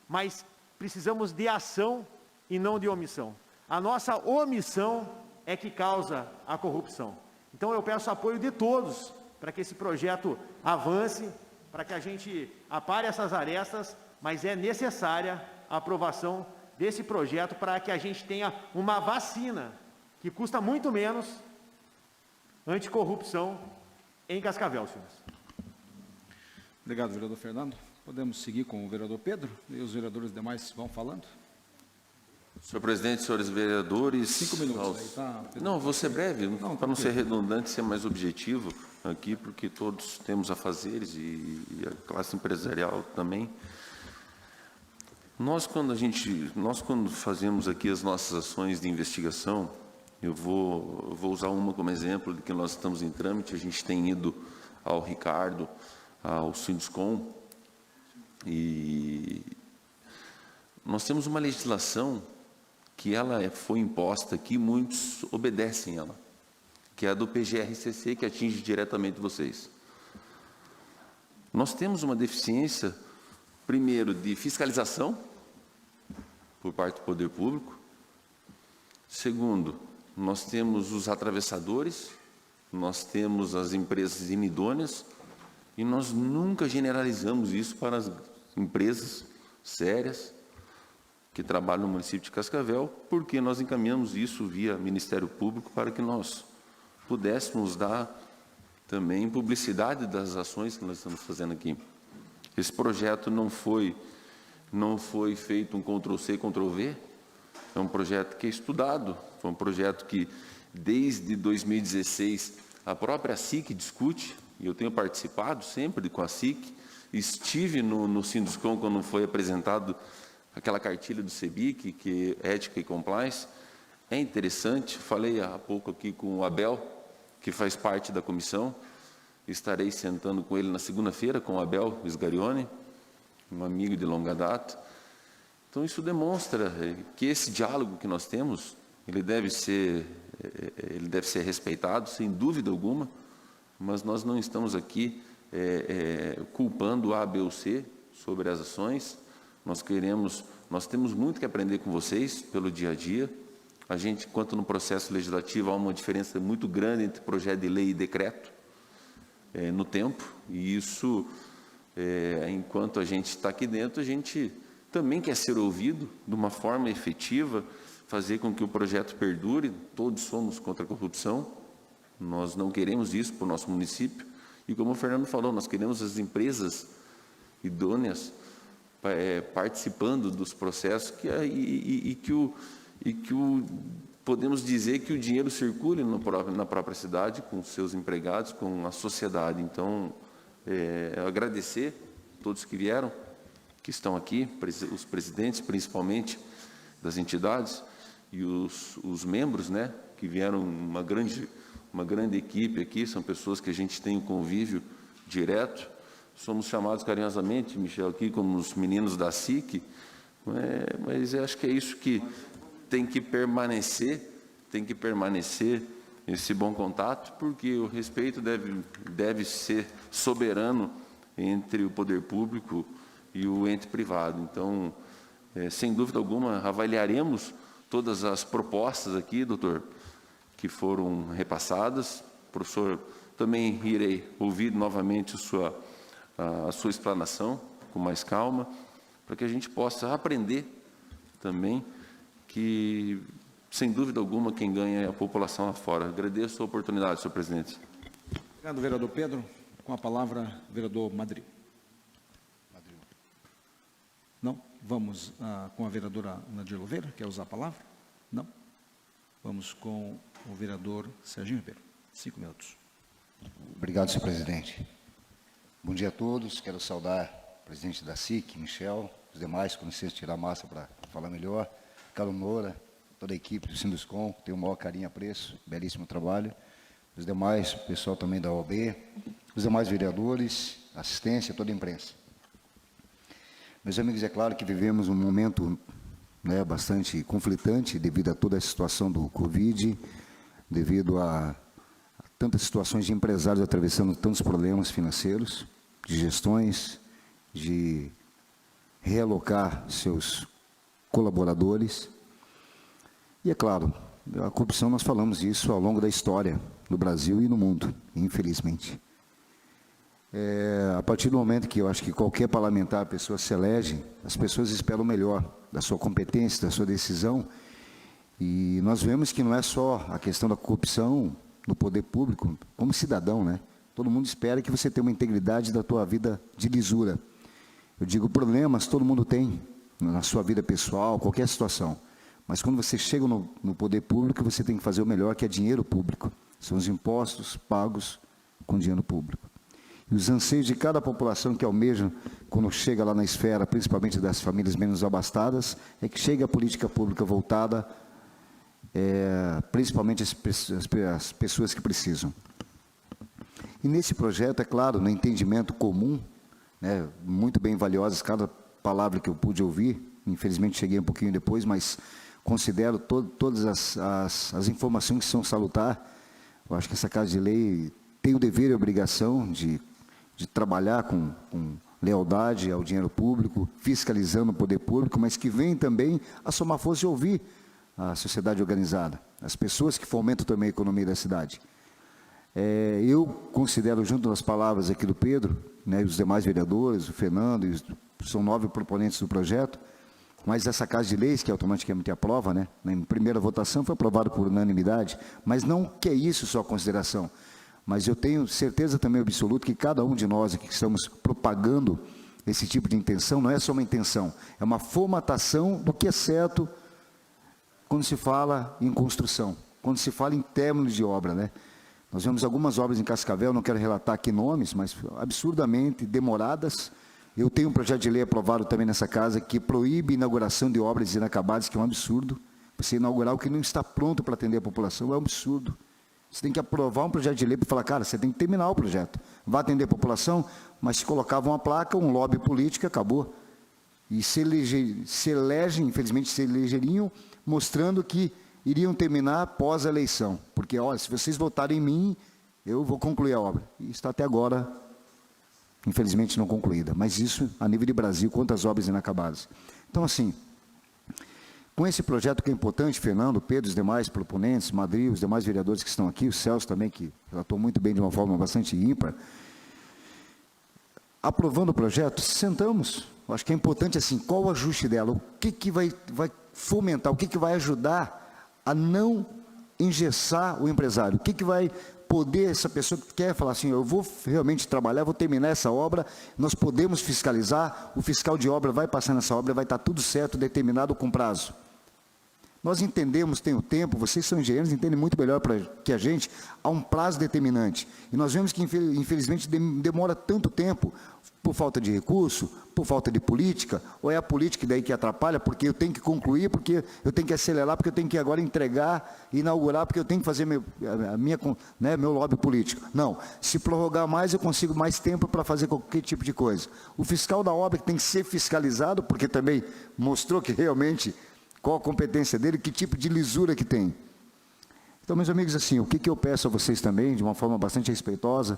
mas precisamos de ação e não de omissão. A nossa omissão é que causa a corrupção. Então eu peço apoio de todos para que esse projeto avance, para que a gente apare essas arestas, mas é necessária a aprovação desse projeto para que a gente tenha uma vacina que custa muito menos anticorrupção em Cascavel, senhores. Obrigado, vereador Fernando. Podemos seguir com o vereador Pedro e os vereadores demais vão falando? Senhor presidente, senhores vereadores... 5 minutos. Aí, tá, Pedro? Não, vou ser breve, para não ser Pedro. redundante, ser mais objetivo aqui, porque todos temos afazeres e a classe empresarial também. Nós, quando fazemos aqui as nossas ações de investigação, eu vou usar uma como exemplo de que nós estamos em trâmite. A gente tem ido ao Ricardo, ao Sinduscom, e nós temos uma legislação que ela foi imposta aqui, muitos obedecem ela, que é a do PGRCC, que atinge diretamente vocês. Nós temos uma deficiência, primeiro, de fiscalização por parte do poder público. Segundo, nós temos os atravessadores, nós temos as empresas inidôneas, e nós nunca generalizamos isso para as empresas sérias que trabalham no município de Cascavel, porque nós encaminhamos isso via Ministério Público para que nós pudéssemos dar também publicidade das ações que nós estamos fazendo aqui. Esse projeto não foi feito um Ctrl+C, Ctrl+V, é um projeto que é estudado, foi um projeto que, desde 2016, a própria SIC discute, e eu tenho participado sempre com a SIC, estive no Sinduscom quando foi apresentado aquela cartilha do CEBIC, que é Ética e Compliance. É interessante, falei há pouco aqui com o Abel, que faz parte da comissão, estarei sentando com ele na segunda-feira, com o Abel Sgarione, um amigo de longa data. Então, isso demonstra que esse diálogo que nós temos, ele deve ser respeitado, sem dúvida alguma, mas nós não estamos aqui culpando A, B ou C sobre as ações. Nós temos muito que aprender com vocês pelo dia a dia. A gente, enquanto no processo legislativo, há uma diferença muito grande entre projeto de lei e decreto no tempo, e isso, enquanto a gente está aqui dentro, a gente também quer ser ouvido de uma forma efetiva, fazer com que o projeto perdure. Todos somos contra a corrupção, nós não queremos isso para o nosso município, e como o Fernando falou, nós queremos as empresas idôneas participando dos processos podemos dizer que o dinheiro circule na própria cidade, com seus empregados, com a sociedade. Então, agradecer a todos que vieram, que estão aqui, os presidentes, principalmente, das entidades, e os membros, né, que vieram, uma grande equipe aqui, são pessoas que a gente tem um convívio direto. Somos chamados carinhosamente, Michel, aqui como os meninos da SIC, mas eu acho que é isso que tem que permanecer esse bom contato, porque o respeito deve ser soberano entre o poder público e o ente privado. Então, sem dúvida alguma, avaliaremos todas as propostas aqui, doutor, que foram repassadas. Professor, também irei ouvir novamente a sua explanação com mais calma, para que a gente possa aprender também que, sem dúvida alguma, quem ganha é a população lá fora. Agradeço a oportunidade, senhor presidente. Obrigado, vereador Pedro. Com a palavra, vereador Madri. Não? Vamos com a vereadora Nadir Louveira, quer usar a palavra? Não? Vamos com o vereador Serginho Ribeiro. 5 minutos. Obrigado, senhor presidente. Bom dia a todos. Quero saudar o presidente da SIC, Michel, os demais, com licença, tirar a massa para falar melhor. Carlos Moura, toda a equipe do Sinduscom, tenho o maior carinho e apreço, belíssimo trabalho. Os demais, o pessoal também da OAB, os demais vereadores, assistência, toda a imprensa. Meus amigos, é claro que vivemos um momento, né, bastante conflitante devido a toda a situação do Covid, devido a tantas situações de empresários atravessando tantos problemas financeiros, de gestões, de realocar seus colaboradores. E é claro, a corrupção, nós falamos isso ao longo da história no Brasil e no mundo, infelizmente. A partir do momento que eu acho que qualquer parlamentar, a pessoa se elege, as pessoas esperam o melhor da sua competência, da sua decisão, e nós vemos que não é só a questão da corrupção no poder público, como cidadão, né? Todo mundo espera que você tenha uma integridade da tua vida de lisura. Eu digo, problemas todo mundo tem na sua vida pessoal, qualquer situação. Mas quando você chega no poder público, você tem que fazer o melhor, que é dinheiro público. São os impostos pagos com dinheiro público. E os anseios de cada população que almeja, quando chega lá na esfera, principalmente das famílias menos abastadas, é que chegue a política pública voltada principalmente as pessoas que precisam. E nesse projeto, é claro, no entendimento comum, né, muito bem valiosas, cada palavra que eu pude ouvir, infelizmente cheguei um pouquinho depois, mas considero todas as informações que são salutar. Eu acho que essa Casa de Lei tem o dever e a obrigação de trabalhar com lealdade ao dinheiro público, fiscalizando o poder público, mas que vem também a somar força e ouvir a sociedade organizada, as pessoas que fomentam também a economia da cidade. Eu considero, junto das palavras aqui do Pedro, né, os demais vereadores, o Fernando, são 9 proponentes do projeto, mas essa Casa de Leis, que automaticamente aprova, né, na primeira votação foi aprovado por unanimidade, mas não que é isso só consideração, mas eu tenho certeza também absoluta que cada um de nós aqui que estamos propagando esse tipo de intenção, não é só uma intenção, é uma formatação do que é certo quando se fala em construção, quando se fala em términos de obra, né? Nós vemos algumas obras em Cascavel, não quero relatar aqui nomes, mas absurdamente demoradas. Eu tenho um projeto de lei aprovado também nessa casa que proíbe inauguração de obras inacabadas, que é um absurdo. Você inaugurar o que não está pronto para atender a população é um absurdo. Você tem que aprovar um projeto de lei para falar, cara, você tem que terminar o projeto. Vai atender a população, mas se colocava uma placa, um lobby político, acabou. E se elegem, infelizmente se elegeriam, mostrando que iriam terminar após a eleição. Porque, olha, se vocês votarem em mim, eu vou concluir a obra. E está até agora, infelizmente, não concluída. Mas isso, a nível de Brasil, quantas obras inacabadas. Então, assim, com esse projeto que é importante, Fernando, Pedro, os demais proponentes, Madri, os demais vereadores que estão aqui, o Celso também, que relatou muito bem de uma forma bastante ímpar, aprovando o projeto, sentamos. Eu acho que é importante, assim, qual o ajuste dela, o que vai fomentar, o que vai ajudar a não engessar o empresário, o que vai poder, essa pessoa que quer falar assim, eu vou realmente trabalhar, vou terminar essa obra, nós podemos fiscalizar, o fiscal de obra vai passar nessa obra, vai estar tudo certo, determinado com prazo. Nós entendemos, tem o tempo, vocês são engenheiros, entendem muito melhor que a gente, há um prazo determinante. E nós vemos que, infelizmente, demora tanto tempo, por falta de recurso, por falta de política, ou é a política daí que atrapalha, porque eu tenho que concluir, porque eu tenho que acelerar, porque eu tenho que agora entregar, inaugurar, porque eu tenho que fazer meu lobby político. Não, se prorrogar mais, eu consigo mais tempo para fazer qualquer tipo de coisa. O fiscal da obra que tem que ser fiscalizado, porque também mostrou que realmente qual a competência dele, que tipo de lisura que tem. Então, meus amigos, assim, o que eu peço a vocês também, de uma forma bastante respeitosa,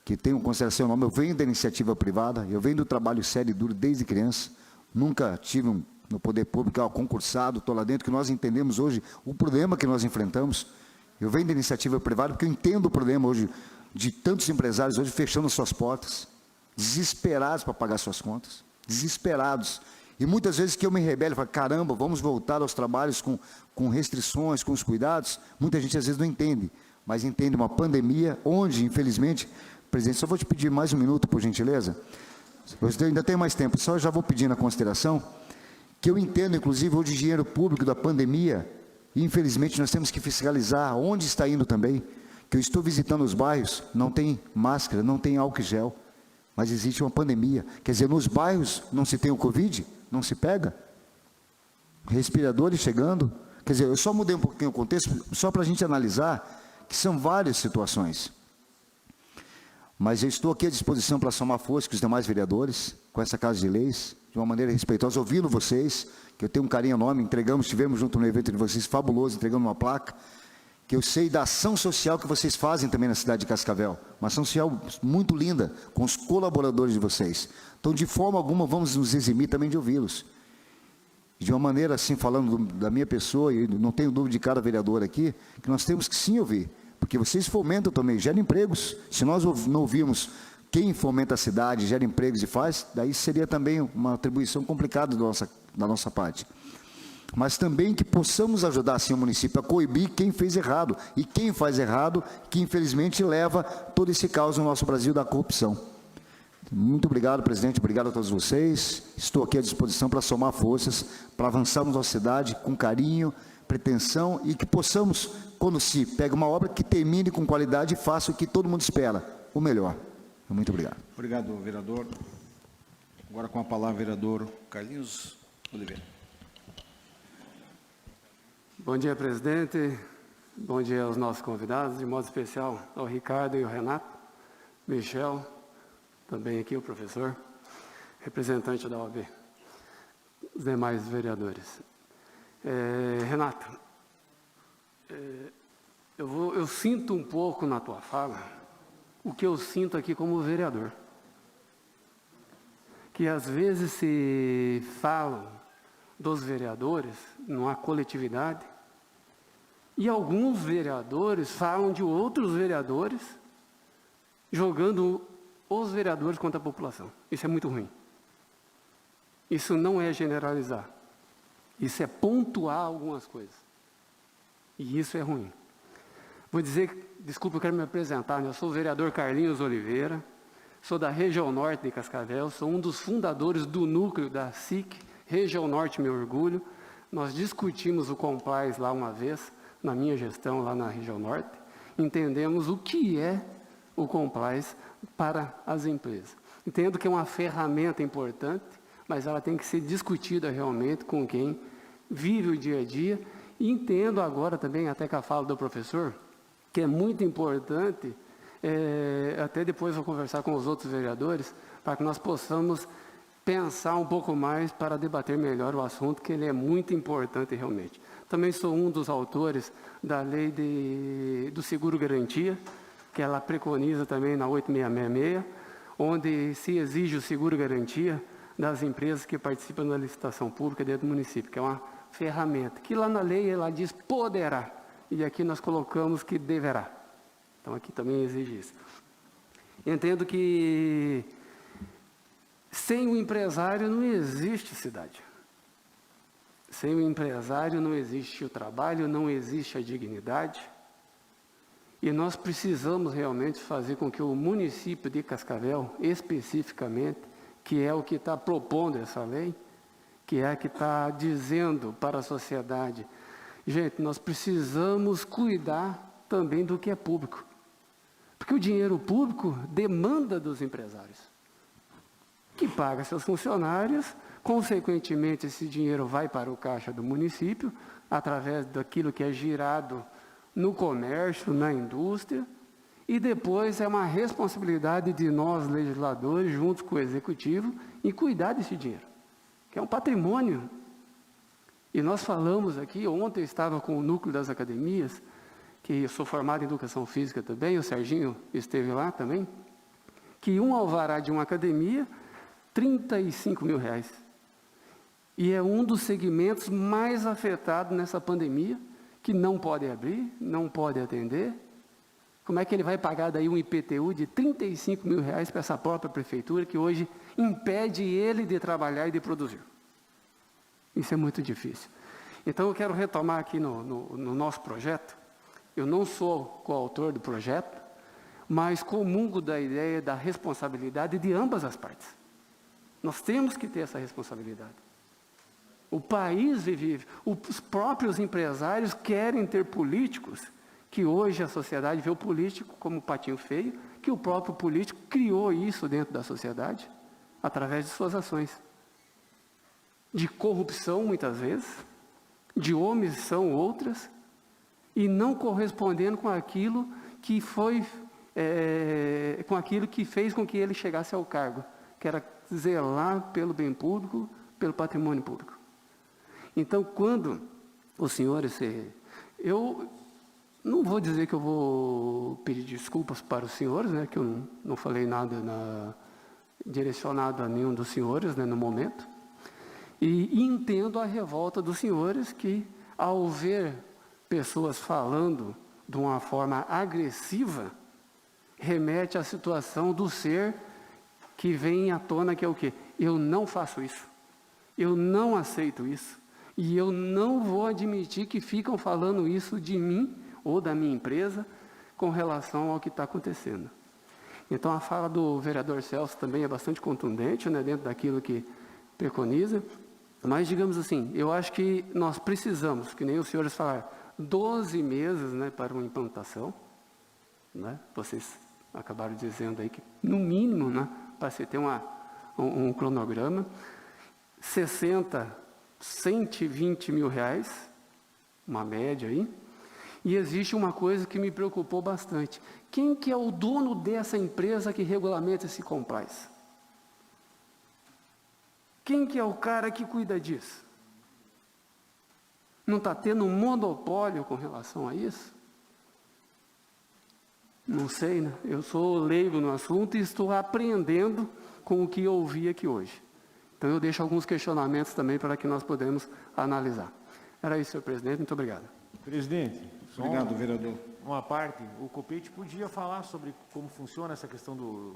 que tenham consideração o nome, eu venho da iniciativa privada, eu venho do trabalho sério e duro desde criança, nunca tive no poder público concursado, estou lá dentro, que nós entendemos hoje o problema que nós enfrentamos. Eu venho da iniciativa privada porque eu entendo o problema hoje de tantos empresários hoje fechando suas portas, desesperados para pagar suas contas, desesperados. E muitas vezes que eu me rebelo e falo, caramba, vamos voltar aos trabalhos com restrições, com os cuidados, muita gente às vezes não entende, mas entende uma pandemia onde, infelizmente, presidente, só vou te pedir mais um minuto, por gentileza, eu ainda tenho mais tempo, só já vou pedir na consideração, que eu entendo, inclusive, hoje o dinheiro público da pandemia, e infelizmente nós temos que fiscalizar onde está indo também, que eu estou visitando os bairros, não tem máscara, não tem álcool gel, mas existe uma pandemia. Quer dizer, nos bairros não se tem o Covid, não se pega, respiradores chegando. Quer dizer, eu só mudei um pouquinho o contexto, só para a gente analisar que são várias situações. Mas eu estou aqui à disposição para somar força com os demais vereadores, com essa Casa de Leis, de uma maneira respeitosa, ouvindo vocês, que eu tenho um carinho enorme, estivemos junto no evento de vocês, fabuloso, entregando uma placa, que eu sei da ação social que vocês fazem também na cidade de Cascavel, uma ação social muito linda, com os colaboradores de vocês. Então, de forma alguma, vamos nos eximir também de ouvi-los. De uma maneira, assim, falando da minha pessoa, e não tenho dúvida de cada vereador aqui, que nós temos que sim ouvir, porque vocês fomentam também, geram empregos. Se nós não ouvirmos quem fomenta a cidade, gera empregos e faz, daí seria também uma atribuição complicada da nossa parte. Mas também que possamos ajudar, assim, o município a coibir quem fez errado, e quem faz errado, que infelizmente leva todo esse caos no nosso Brasil da corrupção. Muito obrigado, presidente, obrigado a todos vocês. Estou aqui à disposição para somar forças, para avançarmos nossa cidade com carinho, pretensão, e que possamos, quando se pega uma obra, que termine com qualidade e faça o que todo mundo espera, o melhor. Muito obrigado. Obrigado, vereador. Agora com a palavra, vereador Carlinhos Oliveira. Bom dia, presidente. Bom dia aos nossos convidados, de modo especial ao Ricardo e ao Renato, Michel, também aqui o professor, representante da OAB, os demais vereadores. Renato, eu sinto um pouco na tua fala o que eu sinto aqui como vereador. Que às vezes se falam dos vereadores numa coletividade e alguns vereadores falam de outros vereadores jogando os vereadores contra a população. Isso é muito ruim. Isso não é generalizar. Isso é pontuar algumas coisas. E isso é ruim. Vou dizer, desculpa, eu quero me apresentar, né? Eu sou o vereador Carlinhos Oliveira, sou da região norte de Cascavel, sou um dos fundadores do núcleo da SIC, Região Norte, meu orgulho. Nós discutimos o Compliance lá uma vez, na minha gestão lá na região norte, entendemos o que é o Compliance para as empresas. Entendo que é uma ferramenta importante, mas ela tem que ser discutida realmente com quem vive o dia a dia. E entendo agora também, até com a fala do professor, que é muito importante, até depois vou conversar com os outros vereadores, para que nós possamos pensar um pouco mais para debater melhor o assunto, que ele é muito importante realmente. Também sou um dos autores da lei do seguro-garantia, que ela preconiza também na 8666, onde se exige o seguro-garantia das empresas que participam da licitação pública dentro do município, que é uma ferramenta, que lá na lei ela diz poderá, e aqui nós colocamos que deverá. Então aqui também exige isso. Entendo que sem o empresário não existe cidade. Sem o empresário não existe o trabalho, não existe a dignidade. E nós precisamos realmente fazer com que o município de Cascavel, especificamente, que é o que está propondo essa lei, que é a que está dizendo para a sociedade, gente, nós precisamos cuidar também do que é público. Porque o dinheiro público demanda dos empresários, que paga seus funcionários, consequentemente esse dinheiro vai para o caixa do município, através daquilo que é girado no comércio, na indústria, e depois é uma responsabilidade de nós, legisladores, juntos com o executivo, em cuidar desse dinheiro, que é um patrimônio. E nós falamos aqui, ontem eu estava com o núcleo das academias, que eu sou formado em educação física também, o Serginho esteve lá também, que um alvará de uma academia, R$35 mil. E é um dos segmentos mais afetados nessa pandemia, que não pode abrir, não pode atender. Como é que ele vai pagar daí um IPTU de R$35 mil para essa própria prefeitura, que hoje impede ele de trabalhar e de produzir? Isso é muito difícil. Então, eu quero retomar aqui no nosso projeto. Eu não sou coautor do projeto, mas comungo da ideia da responsabilidade de ambas as partes. Nós temos que ter essa responsabilidade. O país vive, os próprios empresários querem ter políticos que que hoje a sociedade vê o político como patinho feio, que o próprio político criou isso dentro da sociedade, através de suas ações. De corrupção, muitas vezes, de omissão, outras, e não correspondendo com aquilo que foi, com aquilo que fez com que ele chegasse ao cargo, que era zelar pelo bem público, pelo patrimônio público. Então, quando os senhores... Eu não vou dizer que eu vou pedir desculpas para os senhores, né, que eu não falei nada direcionado a nenhum dos senhores, né, no momento, e entendo a revolta dos senhores que, ao ver pessoas falando de uma forma agressiva, remete à situação do ser que vem à tona, que é o quê? Eu não faço isso, eu não aceito isso, e eu não vou admitir que ficam falando isso de mim ou da minha empresa com relação ao que está acontecendo. Então, a fala do vereador Celso também é bastante contundente, né, dentro daquilo que preconiza, mas, digamos assim, eu acho que nós precisamos, que nem os senhores falaram, 12 meses, né, para uma implantação, né? Vocês acabaram dizendo aí que, no mínimo, né, para se ter um cronograma, 120 mil reais, uma média aí, e existe uma coisa que me preocupou bastante. Quem que é o dono dessa empresa que regulamenta esse compliance? Quem que é o cara que cuida disso? Não está tendo um monopólio com relação a isso? Não sei, né? Eu sou leigo no assunto e estou aprendendo com o que eu ouvi aqui hoje. Então, eu deixo alguns questionamentos também para que nós podemos analisar. Era isso, senhor presidente. Muito obrigado. Presidente, Obrigado, vereador. Uma parte, o Copete podia falar sobre como funciona essa questão do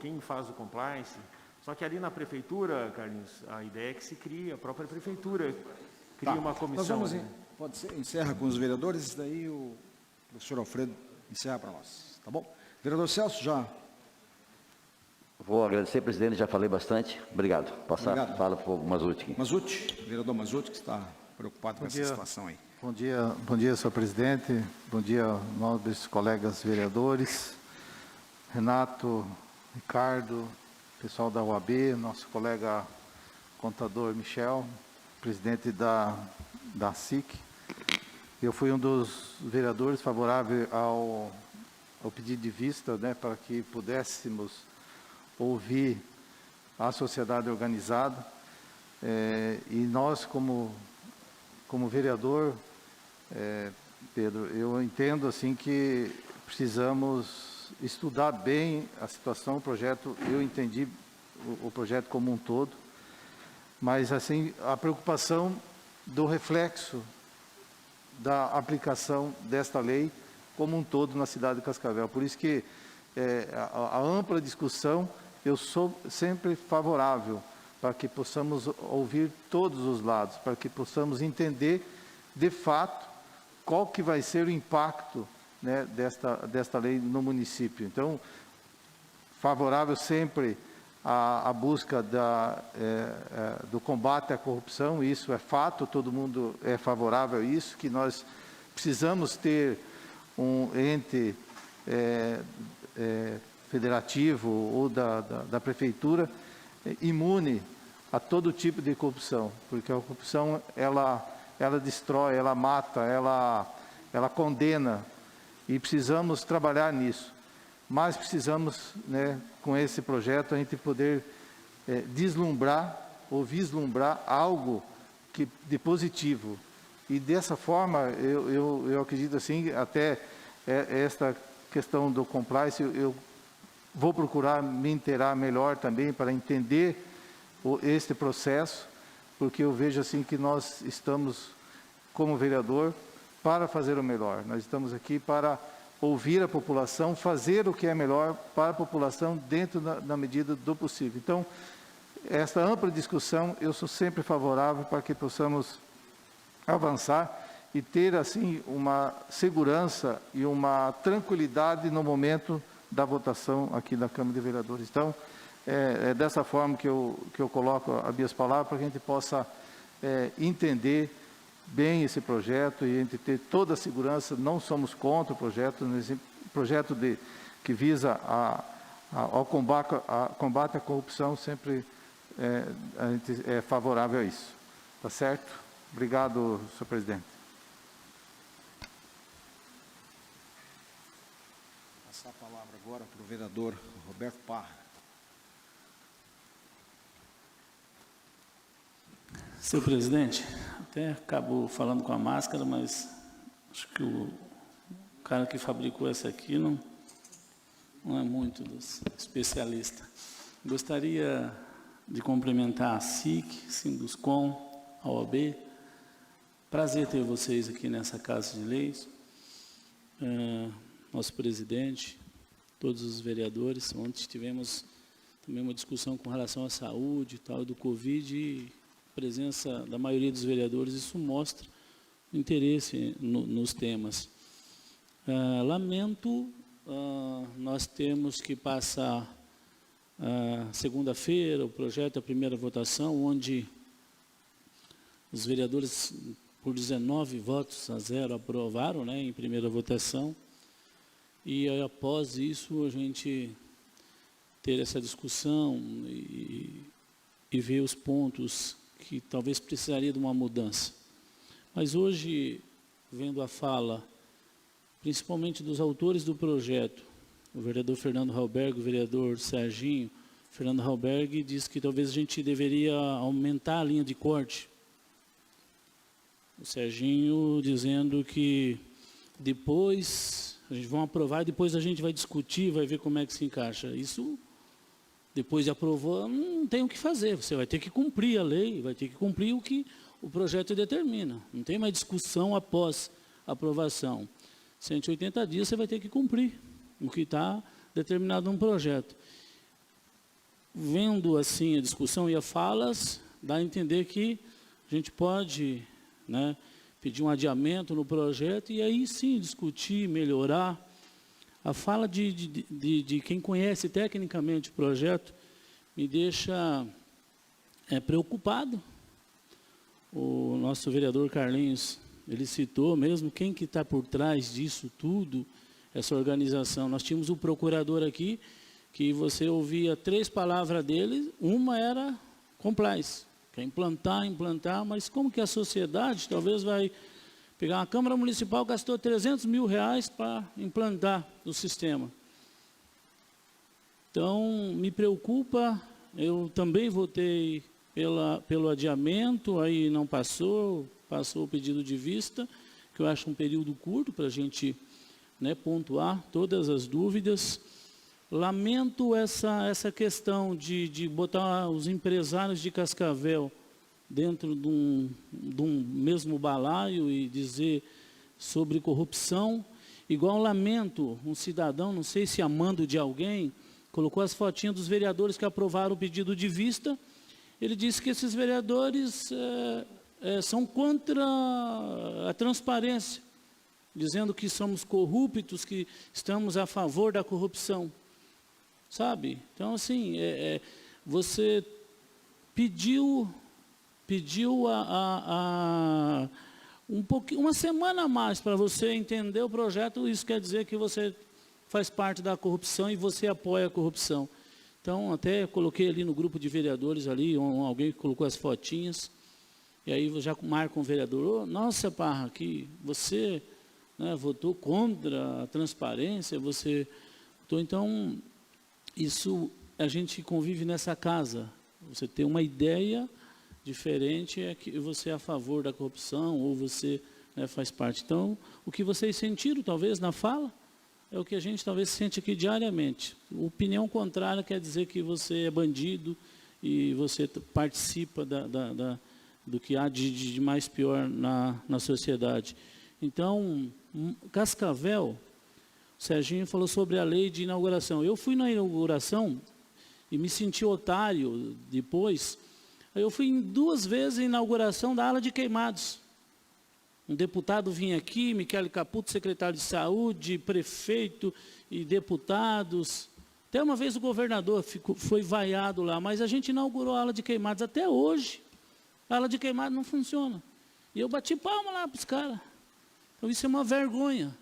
quem faz o compliance. Só que ali na prefeitura, Carlinhos, a ideia é que se crie, a própria prefeitura cria uma comissão. Nós vamos, pode ser, encerra com os vereadores, daí o professor Alfredo encerra para nós, tá bom? Vereador Celso, já. Vou agradecer, presidente, já falei bastante. Obrigado. Obrigado. Fala para o Mazzucchi aqui. Mazzucchi, vereador Mazzucchi, que está preocupado com essa situação aí. Bom dia, senhor presidente. Bom dia, nobres colegas vereadores. Renato, Ricardo, pessoal da UAB, nosso colega contador Michel, presidente da SIC. Eu fui um dos vereadores favorável ao pedido de vista, né, para que pudéssemos ouvir a sociedade organizada. E nós, como vereador, Pedro, eu entendo assim que precisamos estudar bem a situação, o projeto. Eu entendi o projeto como um todo, mas assim a preocupação do reflexo da aplicação desta lei como um todo na cidade de Cascavel. Por isso que a ampla discussão, eu sou sempre favorável para que possamos ouvir todos os lados, para que possamos entender de fato qual que vai ser o impacto, né, desta lei no município. Então, favorável sempre à busca do combate à corrupção, isso é fato, todo mundo é favorável a isso, que nós precisamos ter um ente federativo ou da prefeitura imune a todo tipo de corrupção, porque a corrupção ela destrói, ela mata, ela condena, e precisamos trabalhar nisso. Mas precisamos, né, com esse projeto, a gente poder deslumbrar ou vislumbrar algo de positivo. E dessa forma, eu acredito assim, até esta questão do compliance, eu vou procurar me inteirar melhor também para entender este processo, porque eu vejo assim que nós estamos, como vereador, para fazer o melhor. Nós estamos aqui para ouvir a população, fazer o que é melhor para a população dentro da medida do possível. Então, esta ampla discussão, eu sou sempre favorável para que possamos avançar e ter, assim, uma segurança e uma tranquilidade no momento da votação aqui na Câmara de Vereadores. Então, é dessa forma que eu coloco as minhas palavras, para que a gente possa entender bem esse projeto e a gente ter toda a segurança. Não somos contra o projeto, nesse projeto que visa ao combate à corrupção, sempre a gente é favorável a isso. Tá certo? Obrigado, senhor presidente. Passar a palavra agora para o vereador Roberto Parra. Senhor presidente, até acabo falando com a máscara, mas acho que o cara que fabricou essa aqui não é muito dos especialistas. Gostaria de cumprimentar a SIC, Sinduscom, a OAB. Prazer ter vocês aqui nessa Casa de Leis. Nosso presidente, todos os vereadores. Ontem tivemos também uma discussão com relação à saúde e tal, do Covid, e a presença da maioria dos vereadores, isso mostra o interesse nos temas. Lamento nós temos que passar segunda-feira o projeto, a primeira votação, onde os vereadores, por 19 votos a 0, aprovaram, né, em primeira votação, e após isso a gente ter essa discussão e ver os pontos que talvez precisaria de uma mudança. Mas hoje, vendo a fala, principalmente dos autores do projeto, o vereador Fernando Halberg, o vereador Serginho, Fernando Halberg diz que talvez a gente deveria aumentar a linha de corte. O Serginho dizendo que depois a gente vai aprovar e depois a gente vai discutir, vai ver como é que se encaixa. Isso, depois de aprovou, não tem o que fazer. Você vai ter que cumprir a lei, vai ter que cumprir o que o projeto determina. Não tem mais discussão após a aprovação. 180 dias você vai ter que cumprir o que está determinado no projeto. Vendo assim a discussão e as falas, dá a entender que a gente pode, né, pedir um adiamento no projeto e aí sim discutir, melhorar. A fala de quem conhece tecnicamente o projeto me deixa preocupado. O nosso vereador Carlinhos, ele citou mesmo quem que está por trás disso tudo, essa organização. Nós tínhamos um procurador aqui, que você ouvia 3 palavras dele, uma era compliance, que é implantar, mas como que a sociedade talvez vai pegar uma Câmara Municipal, gastou R$300 mil para implantar o sistema. Então, me preocupa, eu também votei pelo adiamento, aí não passou o pedido de vista, que eu acho um período curto para a gente, né, pontuar todas as dúvidas. Lamento essa questão de botar os empresários de Cascavel dentro de um mesmo balaio e dizer sobre corrupção. Igual lamento um cidadão, não sei se amando de alguém, colocou as fotinhas dos vereadores que aprovaram o pedido de vista. Ele disse que esses vereadores são contra a transparência, dizendo que somos corruptos, que estamos a favor da corrupção. Sabe? Então, assim, você pediu uma semana a mais para você entender o projeto, isso quer dizer que você faz parte da corrupção e você apoia a corrupção. Então, até coloquei ali no grupo de vereadores, ali, alguém colocou as fotinhas, e aí eu já marco um vereador, nossa, Parra, que você, né, votou contra a transparência, você votou, então, isso, a gente convive nessa casa, você tem uma ideia diferente, é que você é a favor da corrupção, ou você, né, faz parte. Então, o que vocês sentiram, talvez, na fala, é o que a gente talvez sente aqui diariamente. Opinião contrária quer dizer que você é bandido e você participa do que há de mais pior na sociedade. Então, Cascavel, o Serginho falou sobre a lei de inauguração. Eu fui na inauguração e me senti otário depois. Eu fui 2 vezes à inauguração da ala de queimados. Um deputado vinha aqui, Michele Caputo, secretário de saúde, prefeito e deputados. Até uma vez o governador foi vaiado lá, mas a gente inaugurou a ala de queimados. Até hoje, a ala de queimados não funciona. E eu bati palma lá para os caras. Então isso é uma vergonha.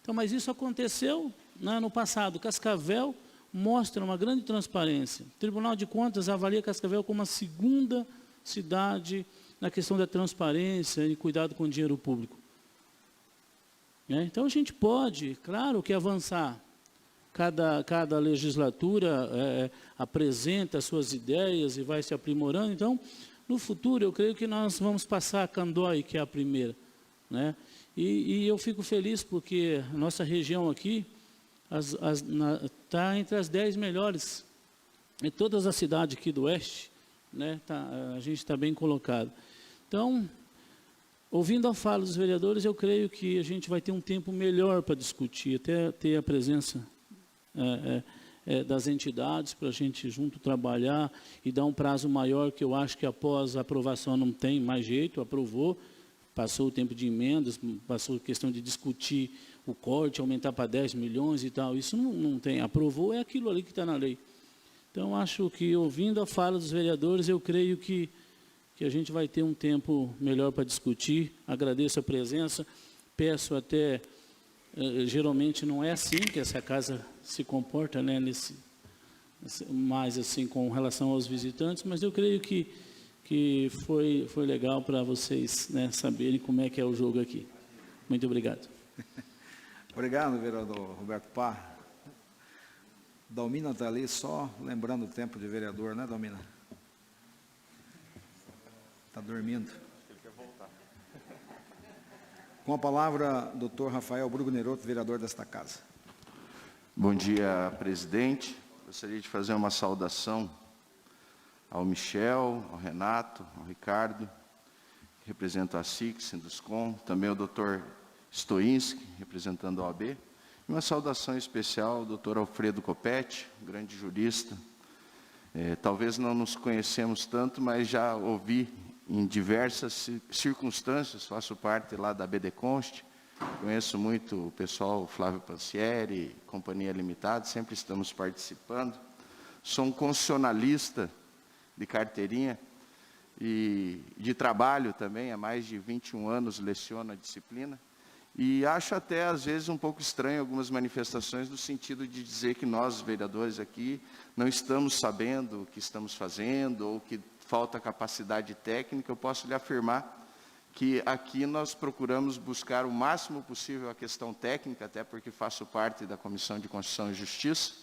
Então, mas isso aconteceu no passado. Cascavel mostra uma grande transparência. O Tribunal de Contas avalia Cascavel como a segunda cidade na questão da transparência e cuidado com o dinheiro público. Então a gente pode, claro que avançar. Cada legislatura apresenta suas ideias e vai se aprimorando. Então, no futuro, eu creio que nós vamos passar a Candói, que é a primeira. Né? E eu fico feliz porque a nossa região aqui está entre as 10 melhores. Em todas as cidades aqui do Oeste, né, a gente está bem colocado. Então, ouvindo a fala dos vereadores, eu creio que a gente vai ter um tempo melhor para discutir, até ter a presença das entidades para a gente junto trabalhar e dar um prazo maior, que eu acho que após a aprovação não tem mais jeito, aprovou, passou o tempo de emendas, passou a questão de discutir o corte, aumentar para 10 milhões e tal, isso não tem, aprovou, é aquilo ali que está na lei. Então, acho que, ouvindo a fala dos vereadores, eu creio que a gente vai ter um tempo melhor para discutir. Agradeço a presença, peço até, geralmente não é assim que essa casa se comporta, né, mais assim com relação aos visitantes, mas eu creio que foi legal para vocês, né, saberem como é que é o jogo aqui. Muito obrigado. Obrigado, vereador Roberto Pá. Dalmina está ali só lembrando o tempo de vereador, né, Dalmina? Está dormindo. Ele quer voltar. Com a palavra, doutor Rafael Brugo Neroto, vereador desta casa. Bom dia, presidente. Gostaria de fazer uma saudação ao Michel, ao Renato, ao Ricardo, que representa a SIC, Sinduscom, também ao doutor Stoinski, representando a OAB, e uma saudação especial ao doutor Alfredo Copete, grande jurista. Talvez não nos conhecemos tanto, mas já ouvi em diversas circunstâncias, faço parte lá da BD Const, conheço muito o pessoal, Flávio Pancieri, Companhia Limitada, sempre estamos participando. Sou um constitucionalista de carteirinha e de trabalho também, há mais de 21 anos leciono a disciplina, e acho até, às vezes, um pouco estranho algumas manifestações no sentido de dizer que nós, vereadores aqui, não estamos sabendo o que estamos fazendo ou que falta capacidade técnica. Eu posso lhe afirmar que aqui nós procuramos buscar o máximo possível a questão técnica, até porque faço parte da Comissão de Constituição e Justiça,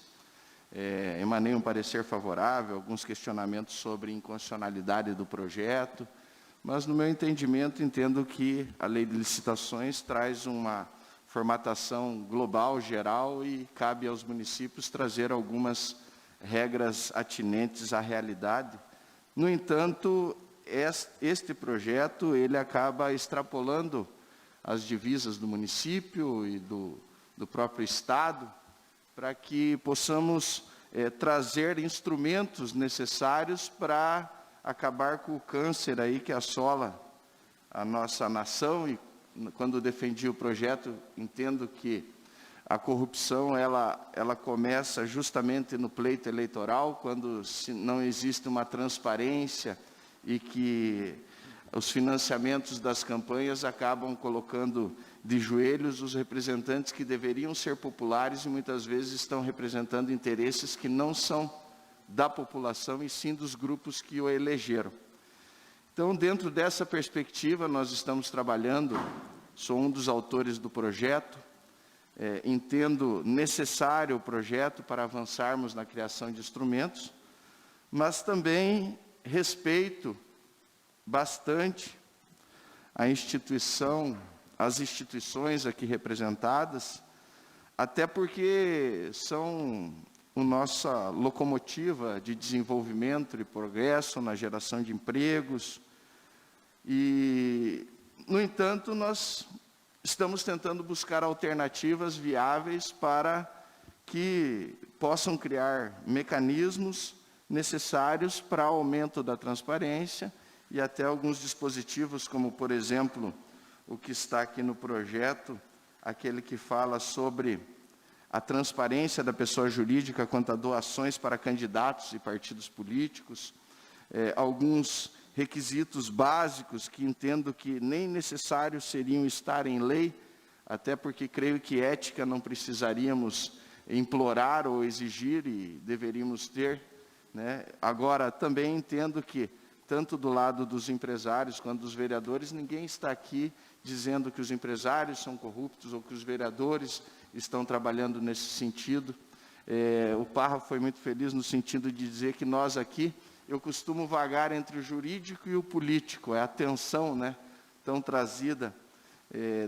emanei um parecer favorável, alguns questionamentos sobre inconstitucionalidade do projeto, mas, no meu entendimento, entendo que a lei de licitações traz uma formatação global, geral, e cabe aos municípios trazer algumas regras atinentes à realidade. No entanto, este projeto ele acaba extrapolando as divisas do município e do próprio Estado, para que possamos trazer instrumentos necessários para acabar com o câncer aí que assola a nossa nação. E quando defendi o projeto, entendo que a corrupção ela começa justamente no pleito eleitoral, quando não existe uma transparência e que os financiamentos das campanhas acabam colocando de joelhos os representantes que deveriam ser populares e muitas vezes estão representando interesses que não são da população e sim dos grupos que o elegeram. Então, dentro dessa perspectiva, nós estamos trabalhando, sou um dos autores do projeto, entendo necessário o projeto para avançarmos na criação de instrumentos, mas também respeito bastante a instituição, as instituições aqui representadas, até porque são a nossa locomotiva de desenvolvimento e progresso na geração de empregos. E, no entanto, nós estamos tentando buscar alternativas viáveis para que possam criar mecanismos necessários para aumento da transparência e até alguns dispositivos, como, por exemplo, o que está aqui no projeto, aquele que fala sobre a transparência da pessoa jurídica quanto a doações para candidatos e partidos políticos, alguns requisitos básicos que entendo que nem necessários seriam estar em lei, até porque creio que ética não precisaríamos implorar ou exigir e deveríamos ter, né? Agora, também entendo que, tanto do lado dos empresários quanto dos vereadores, ninguém está aqui dizendo que os empresários são corruptos ou que os vereadores estão trabalhando nesse sentido. O Parra foi muito feliz no sentido de dizer que nós aqui, eu costumo vagar entre o jurídico e o político, é a tensão, né, tão trazida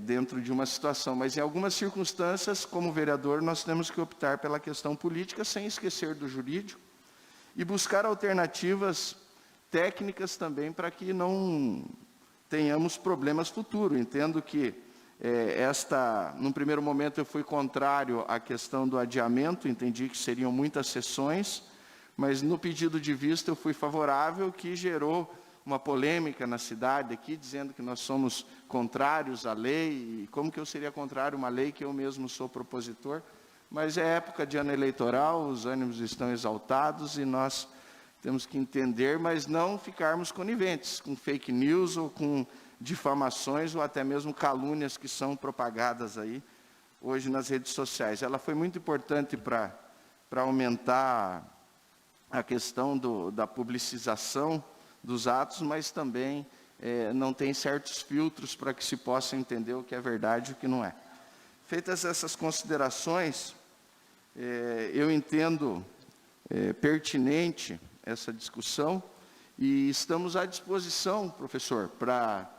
dentro de uma situação. Mas em algumas circunstâncias, como vereador, nós temos que optar pela questão política sem esquecer do jurídico e buscar alternativas técnicas também para que não tenhamos problemas futuros. Entendo que num primeiro momento eu fui contrário à questão do adiamento, entendi que seriam muitas sessões, mas no pedido de vista eu fui favorável, que gerou uma polêmica na cidade aqui, dizendo que nós somos contrários à lei, e como que eu seria contrário a uma lei que eu mesmo sou propositor? Mas é época de ano eleitoral, os ânimos estão exaltados e nós temos que entender, mas não ficarmos coniventes com fake news ou com difamações ou até mesmo calúnias que são propagadas aí hoje nas redes sociais. Ela foi muito importante para aumentar a questão da publicização dos atos, mas também não tem certos filtros para que se possa entender o que é verdade e o que não é. Feitas essas considerações, eu entendo pertinente essa discussão e estamos à disposição, professor, para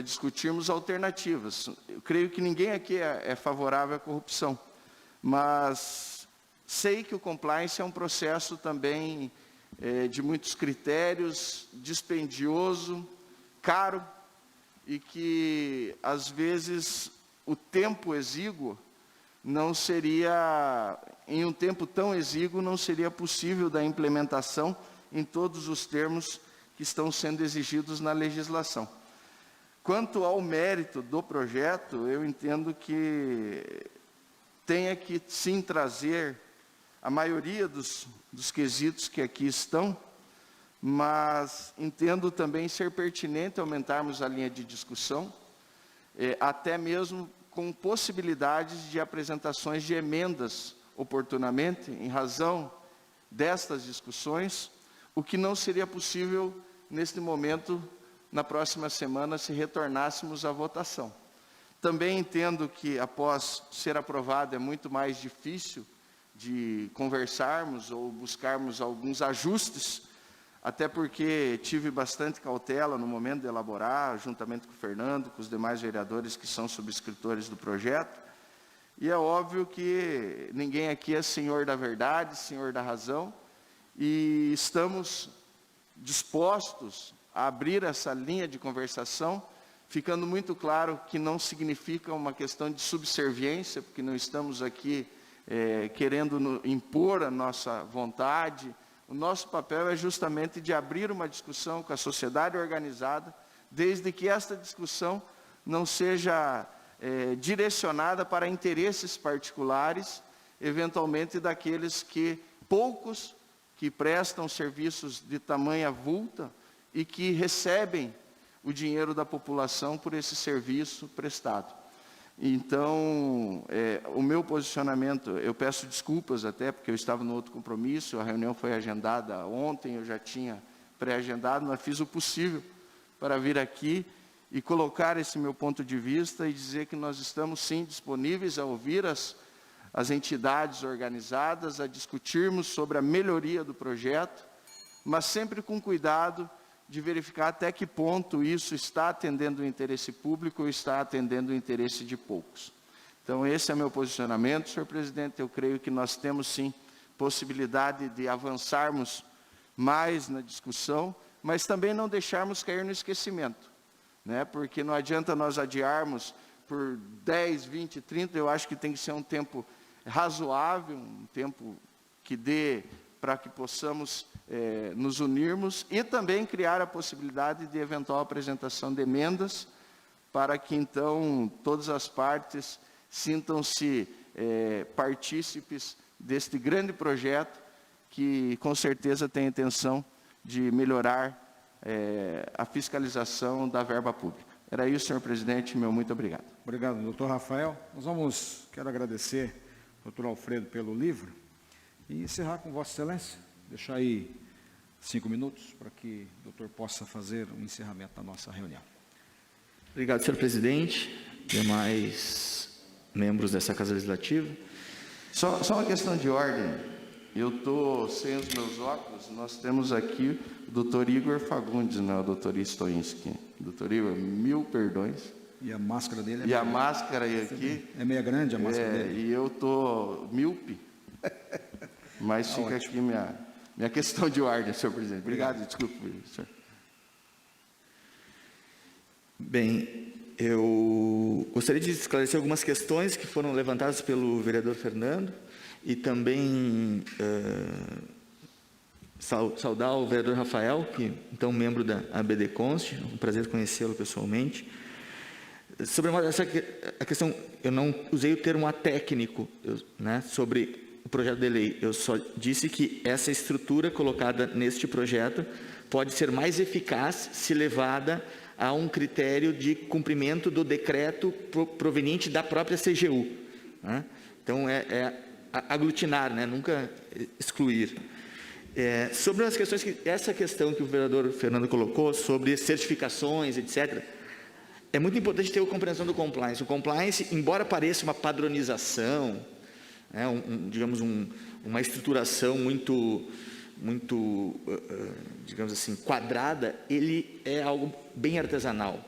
discutirmos alternativas. Eu creio que ninguém aqui é favorável à corrupção, mas sei que o compliance é um processo também de muitos critérios, dispendioso, caro, e que, às vezes, o tempo exíguo não seria, em um tempo tão exíguo, não seria possível da implementação em todos os termos que estão sendo exigidos na legislação. Quanto ao mérito do projeto, eu entendo que tenha que, sim, trazer a maioria dos quesitos que aqui estão, mas entendo também ser pertinente aumentarmos a linha de discussão, até mesmo com possibilidades de apresentações de emendas oportunamente, em razão destas discussões, o que não seria possível neste momento, na próxima semana, se retornássemos à votação. Também entendo que, após ser aprovado, é muito mais difícil de conversarmos ou buscarmos alguns ajustes, até porque tive bastante cautela no momento de elaborar, juntamente com o Fernando, com os demais vereadores que são subscritores do projeto, e é óbvio que ninguém aqui é senhor da verdade, senhor da razão, e estamos dispostos a abrir essa linha de conversação, ficando muito claro que não significa uma questão de subserviência, porque não estamos aqui querendo impor a nossa vontade. O nosso papel é justamente de abrir uma discussão com a sociedade organizada, desde que esta discussão não seja direcionada para interesses particulares, eventualmente daqueles poucos que prestam serviços de tamanha vulta e que recebem o dinheiro da população por esse serviço prestado. Então, o meu posicionamento, eu peço desculpas até, porque eu estava no outro compromisso, a reunião foi agendada ontem, eu já tinha pré-agendado, mas fiz o possível para vir aqui e colocar esse meu ponto de vista e dizer que nós estamos, sim, disponíveis a ouvir as entidades organizadas, a discutirmos sobre a melhoria do projeto, mas sempre com cuidado de verificar até que ponto isso está atendendo o interesse público ou está atendendo o interesse de poucos. Então, esse é meu posicionamento, senhor presidente. Eu creio que nós temos, sim, possibilidade de avançarmos mais na discussão, mas também não deixarmos cair no esquecimento, né? Porque não adianta nós adiarmos por 10, 20, 30, eu acho que tem que ser um tempo razoável, um tempo que dê para que possamos nos unirmos e também criar a possibilidade de eventual apresentação de emendas para que, então, todas as partes sintam-se partícipes deste grande projeto que, com certeza, tem a intenção de melhorar a fiscalização da verba pública. Era isso, senhor presidente, meu muito obrigado. Obrigado, doutor Rafael. Quero agradecer ao doutor Alfredo pelo livro e encerrar com Vossa Excelência. Deixar aí 5 minutos para que o doutor possa fazer um encerramento da nossa reunião. Obrigado, senhor presidente, demais membros dessa Casa Legislativa. Só uma questão de ordem. Eu estou sem os meus óculos, nós temos aqui o doutor Igor Fagundes, não é o doutor Stoinski. Doutor Igor, 1000 perdões. E a máscara dele E a máscara aqui... É meia grande a máscara dele. E eu estou míope. Mas fica aqui minha questão de ordem, senhor presidente. Obrigado, desculpe, senhor. Bem, eu gostaria de esclarecer algumas questões que foram levantadas pelo vereador Fernando e também saudar o vereador Rafael, que então membro da ABD Const, é um prazer conhecê-lo pessoalmente. Sobre a questão, eu não usei o termo atécnico, né, sobre o projeto de lei, eu só disse que essa estrutura colocada neste projeto pode ser mais eficaz se levada a um critério de cumprimento do decreto proveniente da própria CGU. Né? Então, aglutinar, né? Nunca excluir. Sobre as questões essa questão que o vereador Fernando colocou, sobre certificações, etc., é muito importante ter a compreensão do compliance. O compliance, embora pareça uma padronização, né, digamos, uma estruturação muito, digamos assim, quadrada, ele é algo bem artesanal.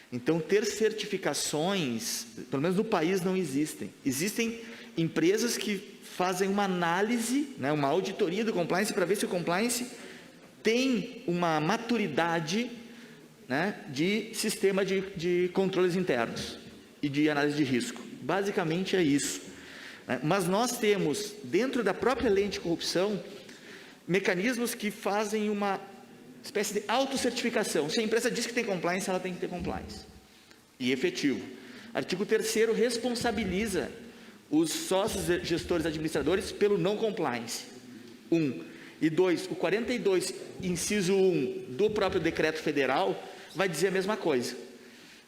Então, ter certificações, pelo menos no país, não existem. Existem empresas que fazem uma análise, né, uma auditoria do compliance para ver se o compliance tem uma maturidade, né, de sistema de controles internos e de análise de risco. Basicamente é isso. Mas nós temos, dentro da própria lei anticorrupção, mecanismos que fazem uma espécie de autocertificação. Se a empresa diz que tem compliance, ela tem que ter compliance. E efetivo. Artigo 3º responsabiliza os sócios, gestores, administradores pelo não compliance. 1. E 2, o 42, inciso 1 do próprio decreto federal, vai dizer a mesma coisa.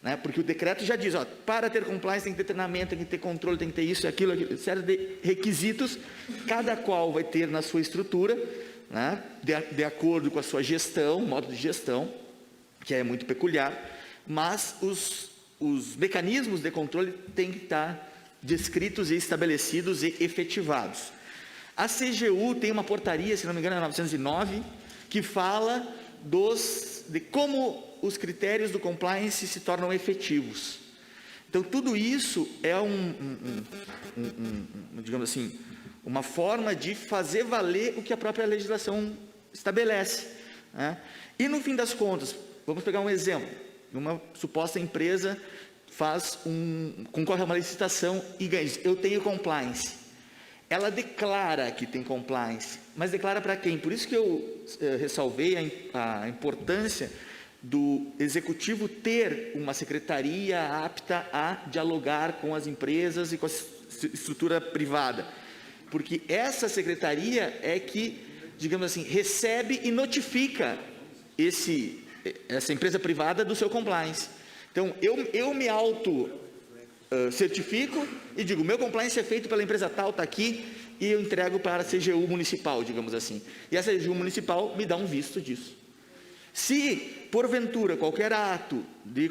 Né? Porque o decreto já diz, ó, para ter compliance tem que ter treinamento, tem que ter controle, tem que ter isso, aquilo, série de requisitos, cada qual vai ter na sua estrutura, né, de acordo com a sua gestão, modo de gestão, que é muito peculiar, mas os mecanismos de controle têm que estar descritos e estabelecidos e efetivados. A CGU tem uma portaria, se não me engano é 909, que fala de como os critérios do compliance se tornam efetivos. Então, tudo isso é digamos assim, uma forma de fazer valer o que a própria legislação estabelece. Né? E, no fim das contas, vamos pegar um exemplo. Uma suposta empresa concorre a uma licitação e ganha. Eu tenho compliance. Ela declara que tem compliance, mas declara para quem? Por isso que eu ressalvei a importância do executivo ter uma secretaria apta a dialogar com as empresas e com a estrutura privada. Porque essa secretaria é que, digamos assim, recebe e notifica essa empresa privada do seu compliance. Então, eu me certifico e digo, meu compliance é feito pela empresa tal, está aqui, e eu entrego para a CGU municipal, digamos assim. E a CGU municipal me dá um visto disso. Se, porventura, qualquer ato de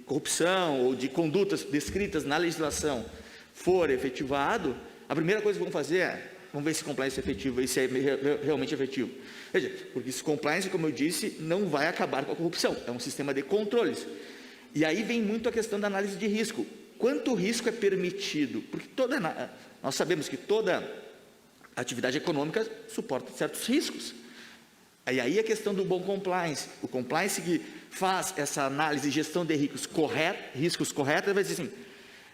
corrupção ou de condutas descritas na legislação for efetivado, a primeira coisa que vão fazer vamos ver se compliance é efetivo e se é realmente efetivo. Veja, porque esse compliance, como eu disse, não vai acabar com a corrupção, é um sistema de controles. E aí vem muito a questão da análise de risco. Quanto risco é permitido? Porque nós sabemos que toda atividade econômica suporta certos riscos. E aí a questão do bom compliance. O compliance que faz essa análise e gestão de riscos correta, vai dizer assim,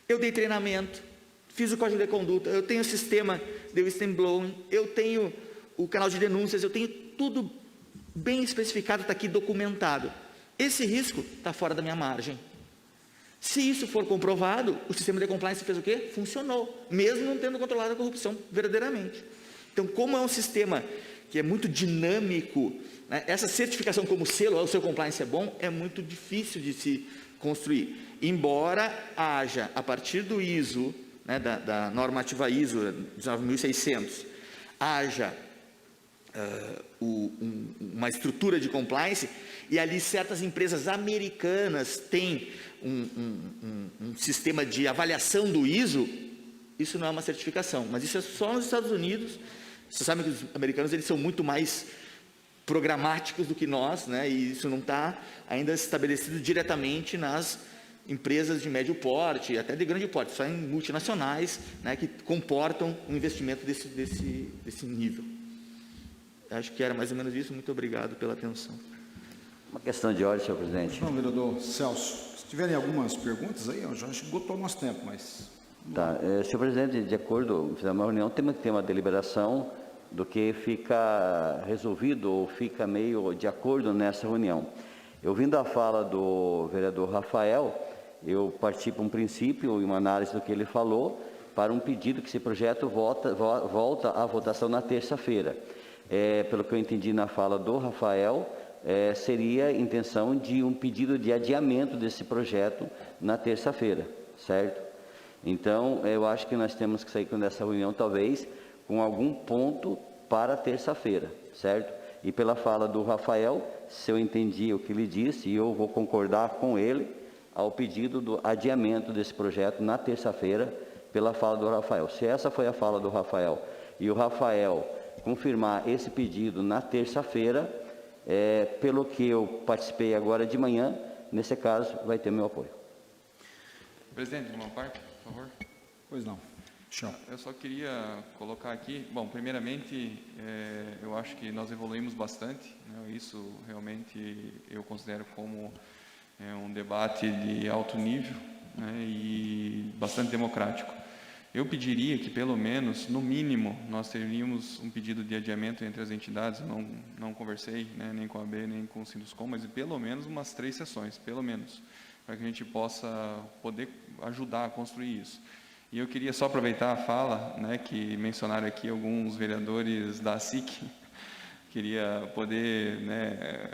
eu dei treinamento, fiz o código de conduta, eu tenho o sistema de whistleblowing, eu tenho o canal de denúncias, eu tenho tudo bem especificado, está aqui documentado. Esse risco está fora da minha margem. Se isso for comprovado, o sistema de compliance fez o quê? Funcionou, mesmo não tendo controlado a corrupção verdadeiramente. Então, como é um sistema que é muito dinâmico, né? Essa certificação como selo, o seu compliance é bom, é muito difícil de se construir. Embora haja, a partir do ISO, né, da normativa ISO 19600, haja uma estrutura de compliance, e ali certas empresas americanas têm um sistema de avaliação do ISO, isso não é uma certificação, mas isso é só nos Estados Unidos. Você sabe que os americanos eles são muito mais programáticos do que nós, né, e isso não está ainda estabelecido diretamente nas empresas de médio porte, até de grande porte, só em multinacionais, né, que comportam um investimento desse nível. Acho que era mais ou menos isso. Muito obrigado pela atenção. Uma questão de ordem, senhor presidente. Não, vereador Celso, se tiverem algumas perguntas aí, já esgotou o nosso tempo, mas... Tá, senhor presidente, de acordo, fizemos uma reunião, temos que ter uma deliberação do que fica resolvido ou fica meio de acordo nessa reunião. Eu vindo a fala do vereador Rafael, eu parti para um princípio e uma análise do que ele falou, para um pedido que esse projeto volta à votação na terça-feira. Pelo que eu entendi na fala do Rafael, seria a intenção de um pedido de adiamento desse projeto na terça-feira, certo? Então, eu acho que nós temos que sair dessa reunião, talvez, com algum ponto para terça-feira, certo? E pela fala do Rafael, se eu entendi o que ele disse, eu vou concordar com ele ao pedido do adiamento desse projeto na terça-feira, pela fala do Rafael. Se essa foi a fala do Rafael, e o Rafael confirmar esse pedido na terça-feira, pelo que eu participei agora de manhã, nesse caso, vai ter meu apoio. Presidente, de uma parte, por favor. Pois não. Tchau. Eu só queria colocar aqui, bom, primeiramente, eu acho que nós evoluímos bastante, né? Isso realmente eu considero como um debate de alto nível, né? E bastante democrático. Eu pediria que, pelo menos, no mínimo, nós teríamos um pedido de adiamento entre as entidades. Não conversei, né, nem com a AB, nem com o Sinduscom, mas pelo menos umas 3 sessões, pelo menos, para que a gente possa poder ajudar a construir isso. E eu queria só aproveitar a fala, né, que mencionaram aqui alguns vereadores da SIC. Queria poder, né,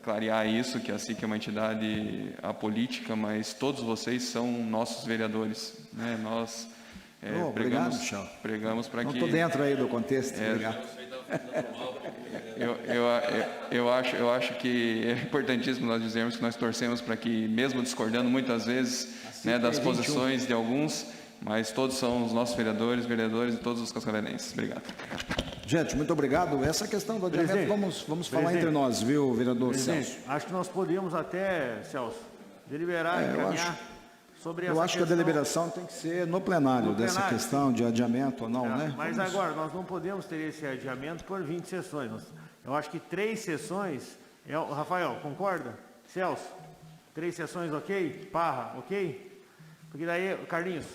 clarear isso, que a SIC é uma entidade apolítica, mas todos vocês são nossos vereadores, né? Nós pregamos para que... Não estou dentro aí do contexto, obrigado. Eu acho que é importantíssimo nós dizermos que nós torcemos para que, mesmo discordando muitas vezes, né, das posições de alguns, mas todos são os nossos vereadores de todos os cascavelenses. Obrigado. Gente, muito obrigado. Essa questão do adiamento, vamos falar entre nós, viu, vereador Celso? Acho que nós podemos até, Celso, deliberar e caminhar sobre essa questão. Eu acho que a deliberação tem que ser no plenário, dessa questão de adiamento ou não, né? Mas agora, nós não podemos ter esse adiamento por 20 sessões. Eu acho que 3 sessões... Rafael, concorda? Celso, 3 sessões, ok? Parra, ok? Porque daí, Carlinhos...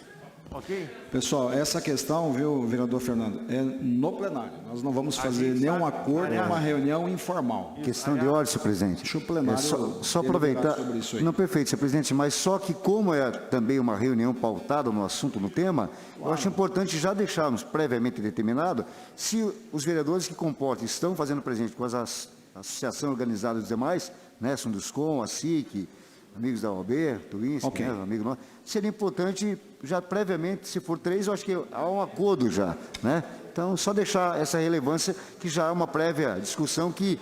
Ok? Pessoal, essa questão, viu, vereador Fernando, é no plenário. Nós não vamos fazer nenhum acordo, uma reunião informal. Questão de ordem, senhor presidente. Deixa o plenário só aproveitar. Sobre isso aí. Não, perfeito, senhor presidente, mas só que como é também uma reunião pautada no assunto, no tema, eu acho importante já deixarmos previamente determinado se os vereadores que comportam estão fazendo presente com as associações organizadas dos demais, né, Sinduscom, a SIC, amigos da OAB, do INSP, né, amigos nossos, seria importante já previamente, se for 3, eu acho que há um acordo já, né? Então, só deixar essa relevância, que já há uma prévia discussão, que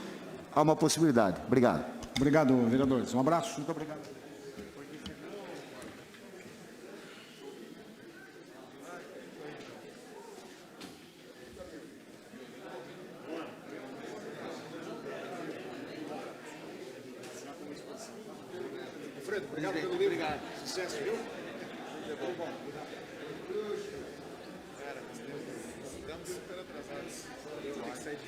há uma possibilidade. Obrigado. Obrigado, vereadores. Um abraço. Muito obrigado. Alfredo, obrigado pelo livro. Obrigado. Sucesso, viu? Foi bom. Cara, estamos super atrasados. Tem que sair de